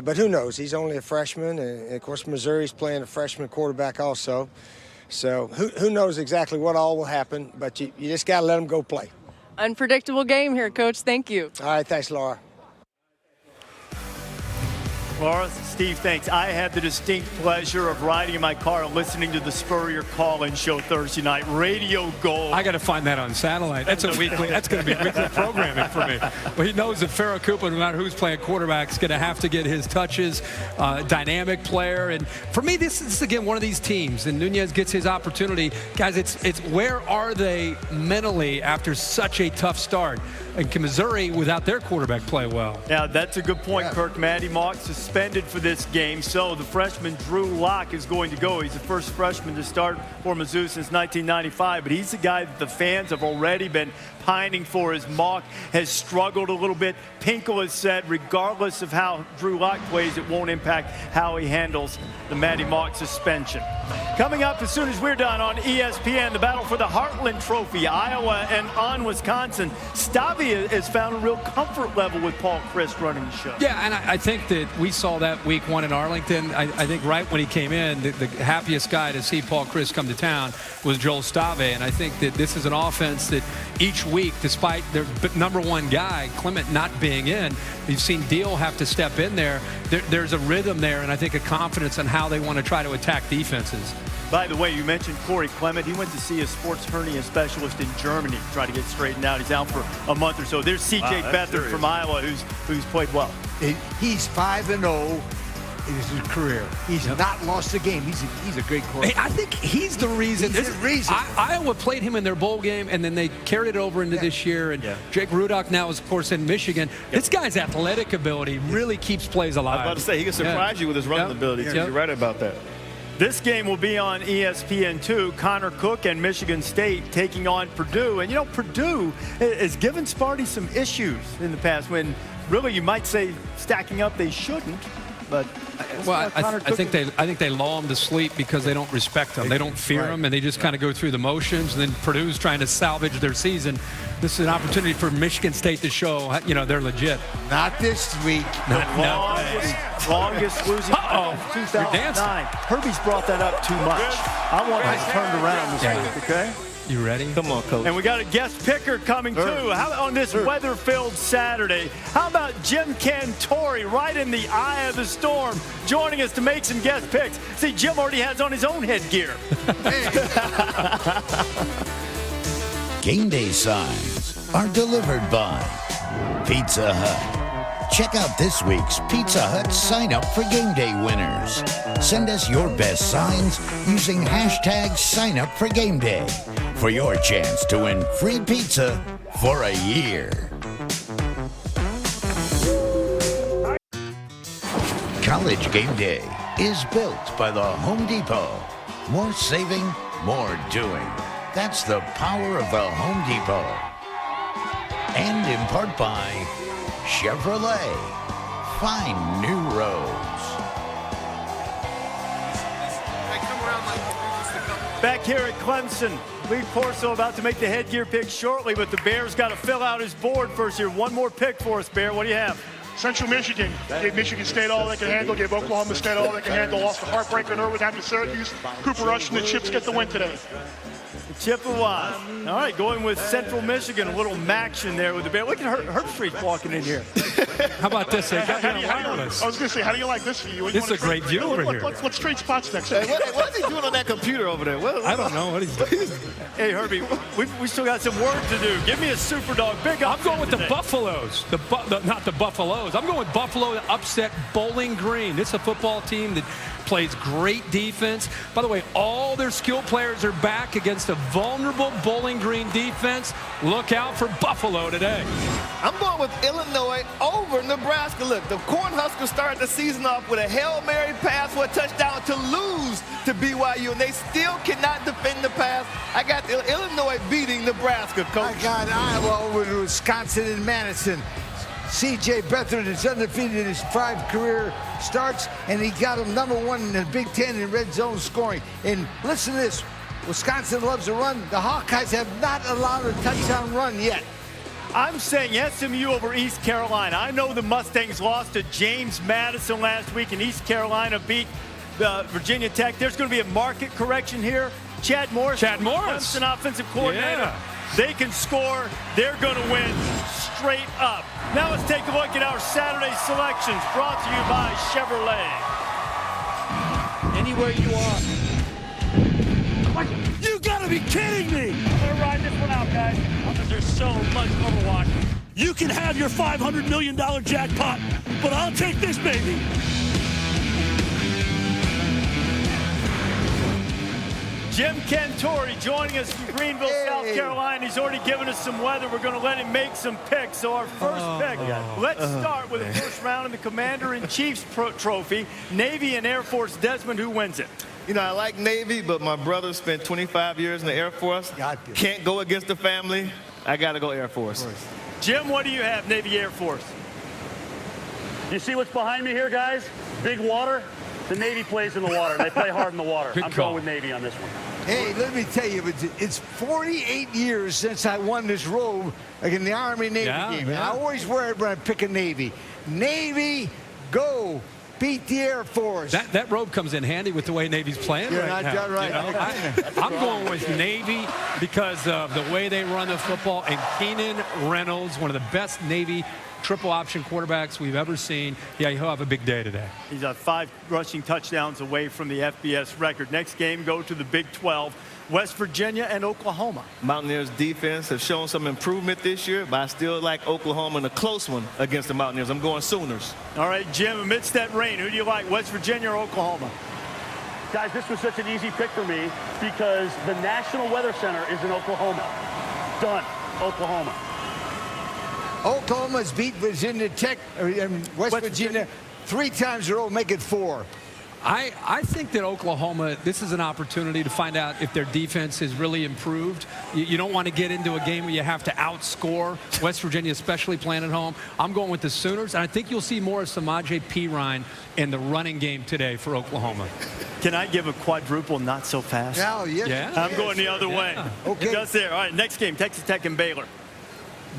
But who knows? He's only a freshman, and of course Missouri's playing a freshman quarterback also. So who knows exactly what all will happen, but you just got to let them go play. Unpredictable game here, Coach. Thank you. All right, thanks, Laura. Laura, Steve, thanks. I had the distinct pleasure of riding in my car and listening to the Spurrier call-in show Thursday night. Radio Gold. I got to find that on satellite. That's going to be weekly programming for me. Well, he knows that Farrah Cooper, no matter who's playing quarterback, is going to have to get his touches. Dynamic player, and for me, this is again one of these teams. And Nunez gets his opportunity, guys. It's where are they mentally after such a tough start? And can Missouri, without their quarterback, play well? Yeah, that's a good point, Kirk. Matty Mock suspended for this game, so the freshman Drew Lock is going to go. He's the first freshman to start for Mizzou since 1995, but he's the guy that the fans have already been pining for. As Mock has struggled a little bit, Pinkel has said, regardless of how Drew Lock plays, it won't impact how he handles the Matty Mock suspension. Coming up as soon as we're done on ESPN, the battle for the Heartland Trophy, Iowa and on Wisconsin. Stavia has found a real comfort level with Paul Chryst running the show. Yeah, and I think that we saw that week one in Arlington. I think right when he came in, the happiest guy to see Paul Chryst come to town was Joel Stave. And I think that this is an offense that each week, despite their number one guy, Clement, not being in, you've seen Deal have to step in there. There's a rhythm there, and I think a confidence in how they want to try to attack defenses. By the way, you mentioned Corey Clement. He went to see a sports hernia specialist in Germany to try to get straightened out. He's out for a month or so. There's C.J. Beathard from Iowa, who's played well. He's 5-0 in his career. He's not lost a game. He's a great quarterback. Hey, I think he's the reason. He's the reason. Iowa played him in their bowl game, and then they carried it over into this year. And Jake Rudock now is, of course, in Michigan. This guy's athletic ability really keeps plays alive. I was about to say, he can surprise you with his running ability, too. You're right about that. This game will be on ESPN2. Connor Cook and Michigan State taking on Purdue. And, Purdue has given Sparty some issues in the past when really, you might say stacking up, they shouldn't. But well, I think they lull them to sleep because they don't respect them. They don't fear them, and they just kind of go through the motions. And then Purdue's trying to salvage their season. This is an opportunity for Michigan State to show, they're legit. Not this week. Longest losing of 2009. Herbie's brought that up too much. I want it turned around this week, okay? You ready? Come on, Coach. And we got a guest picker coming, too. How on this weather-filled Saturday? How about Jim Cantori right in the eye of the storm joining us to make some guest picks? See, Jim already has on his own headgear. Game day signs are delivered by Pizza Hut. Check out this week's Pizza Hut sign up for game day winners. Send us your best signs using hashtag sign up for game day for your chance to win free pizza for a year. College Game Day is built by the Home Depot. More saving, more doing. That's the power of the Home Depot. And in part by Chevrolet. Find new roads. Back here at Clemson, Lee Corso about to make the headgear pick shortly, but the Bears got to fill out his board first here. One more pick for us, Bear. What do you have? Central Michigan gave Michigan State all they can handle, gave Oklahoma State all they can handle, lost the heartbreaker in Irvine down to Syracuse. Cooper Rush and the Chips get the win today. Chippewas. All right, going with Central Michigan, a little action there with the Bear. Look at Herbstreit walking in here. How about this? They got wireless. I was going to say, how do you like this view? This is a great view over here. Let's trade spots next. Hey, what is he doing on that computer over there? I don't know what he's doing. Hey, Herbie, we still got some work to do. Give me a super dog. I'm going with the Buffaloes. Not the Buffaloes. I'm going with Buffalo to upset Bowling Green. This is a football team that plays great defense. By the way, all their skilled players are back against a vulnerable Bowling Green defense. Look out for Buffalo today. I'm going with Illinois over Nebraska. Look, the Cornhuskers started the season off with a Hail Mary pass for a touchdown to lose to BYU, and they still cannot defend the pass. I got Illinois beating Nebraska, Coach. I got Iowa over to Wisconsin and Madison. C.J. Beathard is undefeated in his 5 career starts, and he got him #1 in the Big Ten in red zone scoring. And listen to this. Wisconsin loves to run. The Hawkeyes have not allowed a touchdown run yet. I'm saying SMU over East Carolina. I know the Mustangs lost to James Madison last week, and East Carolina beat Virginia Tech. There's going to be a market correction here. Chad Morris, Clemson offensive coordinator. Yeah. They can score. They're going to win straight up. Now let's take a look at our Saturday selections brought to you by Chevrolet. Anywhere you are. You gotta be kidding me! I'm gonna ride this one out, guys. There's so much Overwatch. You can have your $500 million jackpot, but I'll take this baby. Jim Cantori joining us from Greenville, South Carolina. He's already given us some weather. We're going to let him make some picks. So our first pick, let's start with the first round in the Commander-in-Chief's Trophy. Navy and Air Force. Desmond, who wins it? You know, I like Navy, but my brother spent 25 years in the Air Force. Can't go against the family. I got to go Air Force. Jim, what do you have, Navy, Air Force? You see what's behind me here, guys? Big water. The Navy plays in the water. They play hard in the water. I'm going with Navy on this one. Hey, let me tell you, it's 48 years since I won this robe in the Army-Navy game. Yeah. I always wear it when I pick a Navy. Navy, go. Beat the Air Force. That robe comes in handy with the way Navy's playing right now. Right. You know, I'm going with Navy because of the way they run the football. And Keenan Reynolds, one of the best Navy triple option quarterbacks we've ever seen. Yeah, he'll have a big day today. He's 5 rushing touchdowns away from the FBS record. Next game, go to the Big 12. West Virginia and Oklahoma. Mountaineers defense have shown some improvement this year, but I still like Oklahoma in a close one against the Mountaineers. I'm going Sooners. All right, Jim, amidst that rain, who do you like, West Virginia or Oklahoma? Guys, this was such an easy pick for me because the National Weather Center is in Oklahoma. Done. Oklahoma. Oklahoma's beat Virginia Tech, West Virginia 3 times in a row, make it 4. I think that Oklahoma, this is an opportunity to find out if their defense has really improved. You don't want to get into a game where you have to outscore West Virginia, especially playing at home. I'm going with the Sooners, and I think you'll see more of Samaje Perine in the running game today for Oklahoma. Can I give a quadruple not so fast? No, yes. Yeah. I'm going the other way. Okay. Just there. All right, next game, Texas Tech and Baylor.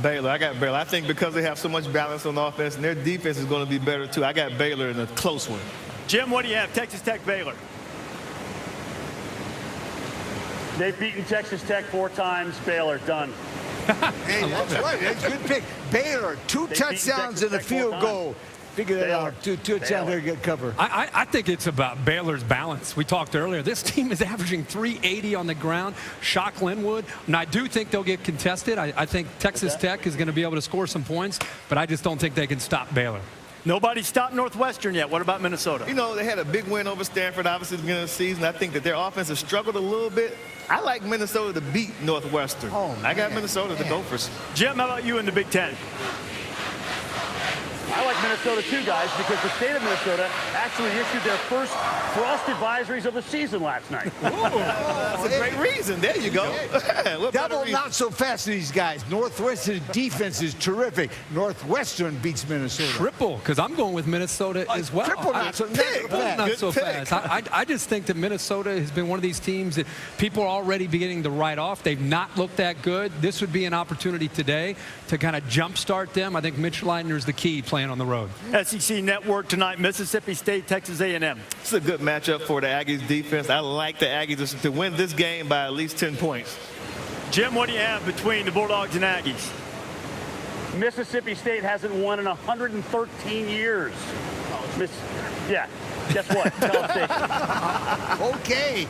Baylor, I got Baylor. I think because they have so much balance on offense and their defense is going to be better too. I got Baylor in a close one. Jim, what do you have? Texas Tech, Baylor. They've beaten Texas Tech 4 times. Baylor, done. Hey, that's right. That's a good pick. Baylor, 2 touchdowns and a field goal. Figure that out. 2 touchdowns, they're good cover. I think it's about Baylor's balance. We talked earlier. This team is averaging 380 on the ground. Shock Linwood. And I do think they'll get contested. I think Texas Tech is going to be able to score some points, but I just don't think they can stop Baylor. Nobody stopped Northwestern yet. What about Minnesota? You know, they had a big win over Stanford, obviously, at the beginning of the season. I think that their offense has struggled a little bit. I like Minnesota to beat Northwestern. I got Minnesota, the Gophers. Jim, how about you in the Big Ten? I like Minnesota too, guys, because the state of Minnesota actually issued their first frost advisories of the season last night. That's a great reason. There you go. Double not so fast to these guys. Northwestern defense is terrific. Northwestern beats Minnesota. Triple, because I'm going with Minnesota as well. Triple not so fast. I just think that Minnesota has been one of these teams that people are already beginning to write off. They've not looked that good. This would be an opportunity today to kind of jumpstart them. I think Mitch Leitner's the key playing on the road. SEC Network tonight, Mississippi State, Texas A&M. It's a good matchup for the Aggies defense. I like the Aggies to win this game by at least 10 points. Jim, what do you have between the Bulldogs and Aggies? Mississippi State hasn't won in 113 years. Yeah. Guess what? Tell State. Okay.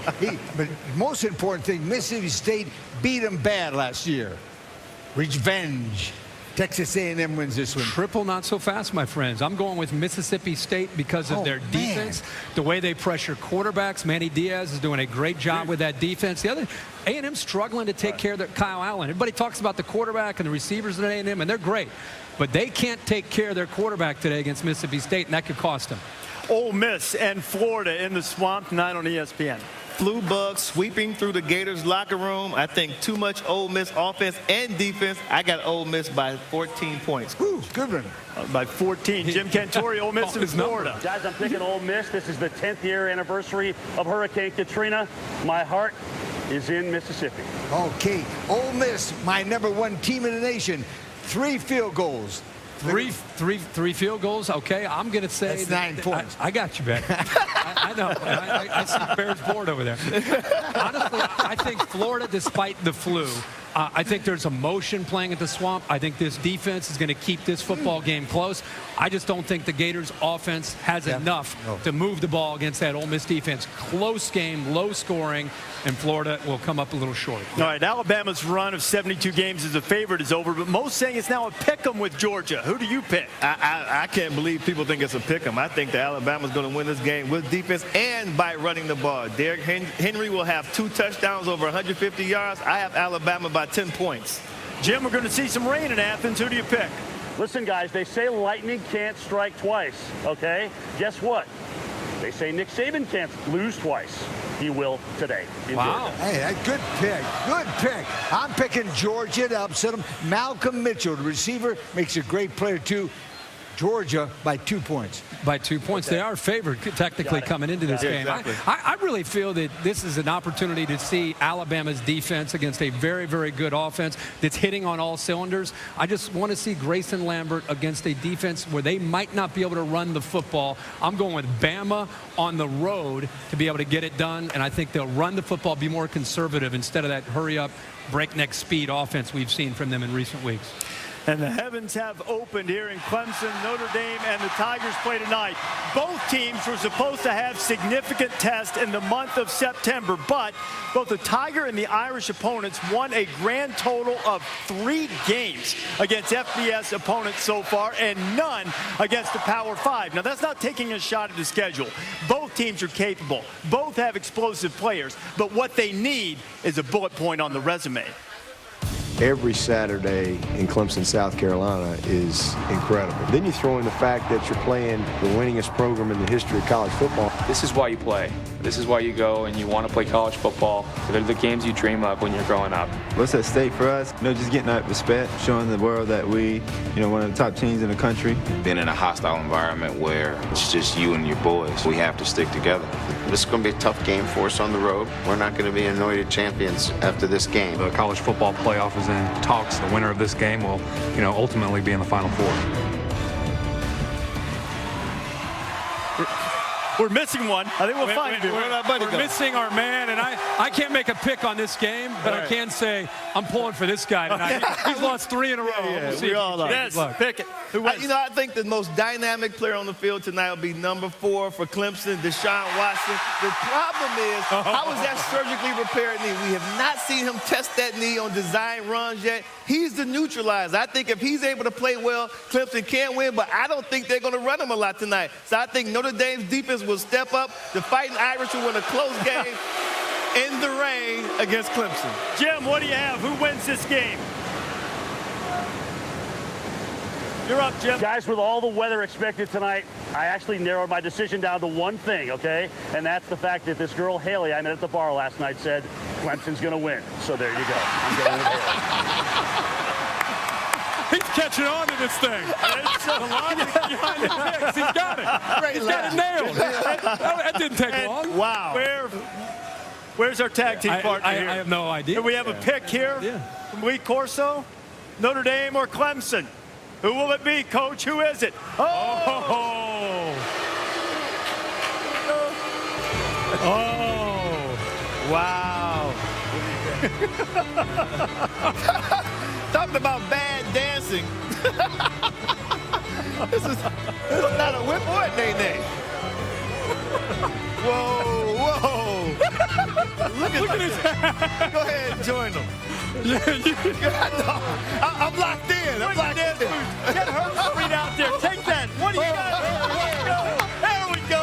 But most important thing, Mississippi State beat them bad last year. Revenge. Texas A&M wins this one. Triple not so fast, my friends. I'm going with Mississippi State because of their defense, the way they pressure quarterbacks. Manny Diaz is doing a great job with that defense. The other, A&M struggling to take care of their Kyle Allen. Everybody talks about the quarterback and the receivers at A&M, and they're great. But they can't take care of their quarterback today against Mississippi State, and that could cost them. Ole Miss and Florida in the swamp tonight on ESPN. Flu bug sweeping through the Gators locker room. I think too much Ole Miss offense and defense. I got Ole Miss by 14 points. Woo, good one. By 14. Jim Cantore, Ole Miss in Florida. Guys, I'm picking Ole Miss. This is the 10th year anniversary of Hurricane Katrina. My heart is in Mississippi. Okay, Ole Miss, my #1 team in the nation. 3 field goals. Three field goals. Okay, I'm going to say that's 9 points. I got you, Ben. I know. I see Bears board over there. Honestly, I think Florida, despite the flu, I think there's emotion playing at the Swamp. I think this defense is going to keep this football game close. I just don't think the Gators' offense has enough to move the ball against that Ole Miss defense. Close game, low scoring, and Florida will come up a little short. All right, Alabama's run of 72 games as a favorite is over, but most saying it's now a pick-em with Georgia. Who do you pick? I can't believe people think it's a pick-em. I think that Alabama's going to win this game with defense and by running the ball. Derrick Henry will have 2 touchdowns over 150 yards. I have Alabama by 10 points. Jim, we're going to see some rain in Athens. Who do you pick? Listen, guys, they say lightning can't strike twice, okay? Guess what? They say Nick Saban can't lose twice. He will today. Wow. Hey, good pick. Good pick. I'm picking Georgia to upset them. Malcolm Mitchell, the receiver, makes a great player, too. Georgia by 2 points. By 2 points. They are favored technically coming into this game. Exactly. I really feel that this is an opportunity to see Alabama's defense against a very, very good offense that's hitting on all cylinders. I just want to see Grayson Lambert against a defense where they might not be able to run the football. I'm going with Bama on the road to be able to get it done, and I think they'll run the football, be more conservative instead of that hurry-up, breakneck speed offense we've seen from them in recent weeks. And the heavens have opened here in Clemson. Notre Dame and the Tigers play tonight. Both teams were supposed to have significant tests in the month of September, but both the Tiger and the Irish opponents won a grand total of 3 games against FBS opponents so far, and none against the Power 5. Now, that's not taking a shot at the schedule. Both teams are capable. Both have explosive players, but what they need is a bullet point on the resume. every Saturday in Clemson, South Carolina is incredible. Then you throw in the fact that you're playing the winningest program in the history of college football. This is why you play. This is why you go and you want to play college football. They're the games you dream of when you're growing up. What's at stake for us? Just getting that respect, showing the world that we, one of the top teams in the country. Being in a hostile environment where it's just you and your boys, we have to stick together. This is going to be a tough game for us on the road. We're not going to be anointed champions after this game. The college football playoff is in talks. The winner of this game will, ultimately be in the Final Four. We're missing one. I think we'll find it. We're missing our man, and I can't make a pick on this game, but I can say I'm pulling for this guy tonight. He's lost 3 in a row. Yeah, we all are. Yes, pick it. I think the most dynamic player on the field tonight will be number 4 for Clemson, Deshaun Watson. The problem is, how is that surgically repaired knee? We have not seen him test that knee on design runs yet. He's the neutralizer. I think if he's able to play well, Clemson can win, but I don't think they're going to run him a lot tonight. So I think Notre Dame's defense will step up. The Fighting Irish will win a close game in the rain against Clemson. Jim, what do you have? Who wins this game? You're up, Jim. Guys, with all the weather expected tonight, I actually narrowed my decision down to one thing, okay? And that's the fact that this girl, Haley, I met at the bar last night, said Clemson's going to win. So there you go. I'm going with Haley. He's catching on to this thing. The logic behind the picks. He's got it. He's got it nailed. That didn't take long. Wow. Where's our tag team partner here? I have no idea. Do we have a pick here from Lee Corso? Notre Dame or Clemson? Who will it be, Coach? Who is it? Wow. Talking about bad dancing. This is not a whip or a nay-nay. Whoa. Look at this. Go ahead and join them. I'm locked in. Get her feet out there. Take that. What do you got? There we go.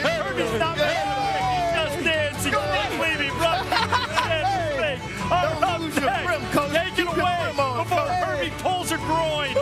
Herbie's not he's just dancing. Don't leave him. Don't lose your brim, Coach. Take it away before Herbie pulls her groin.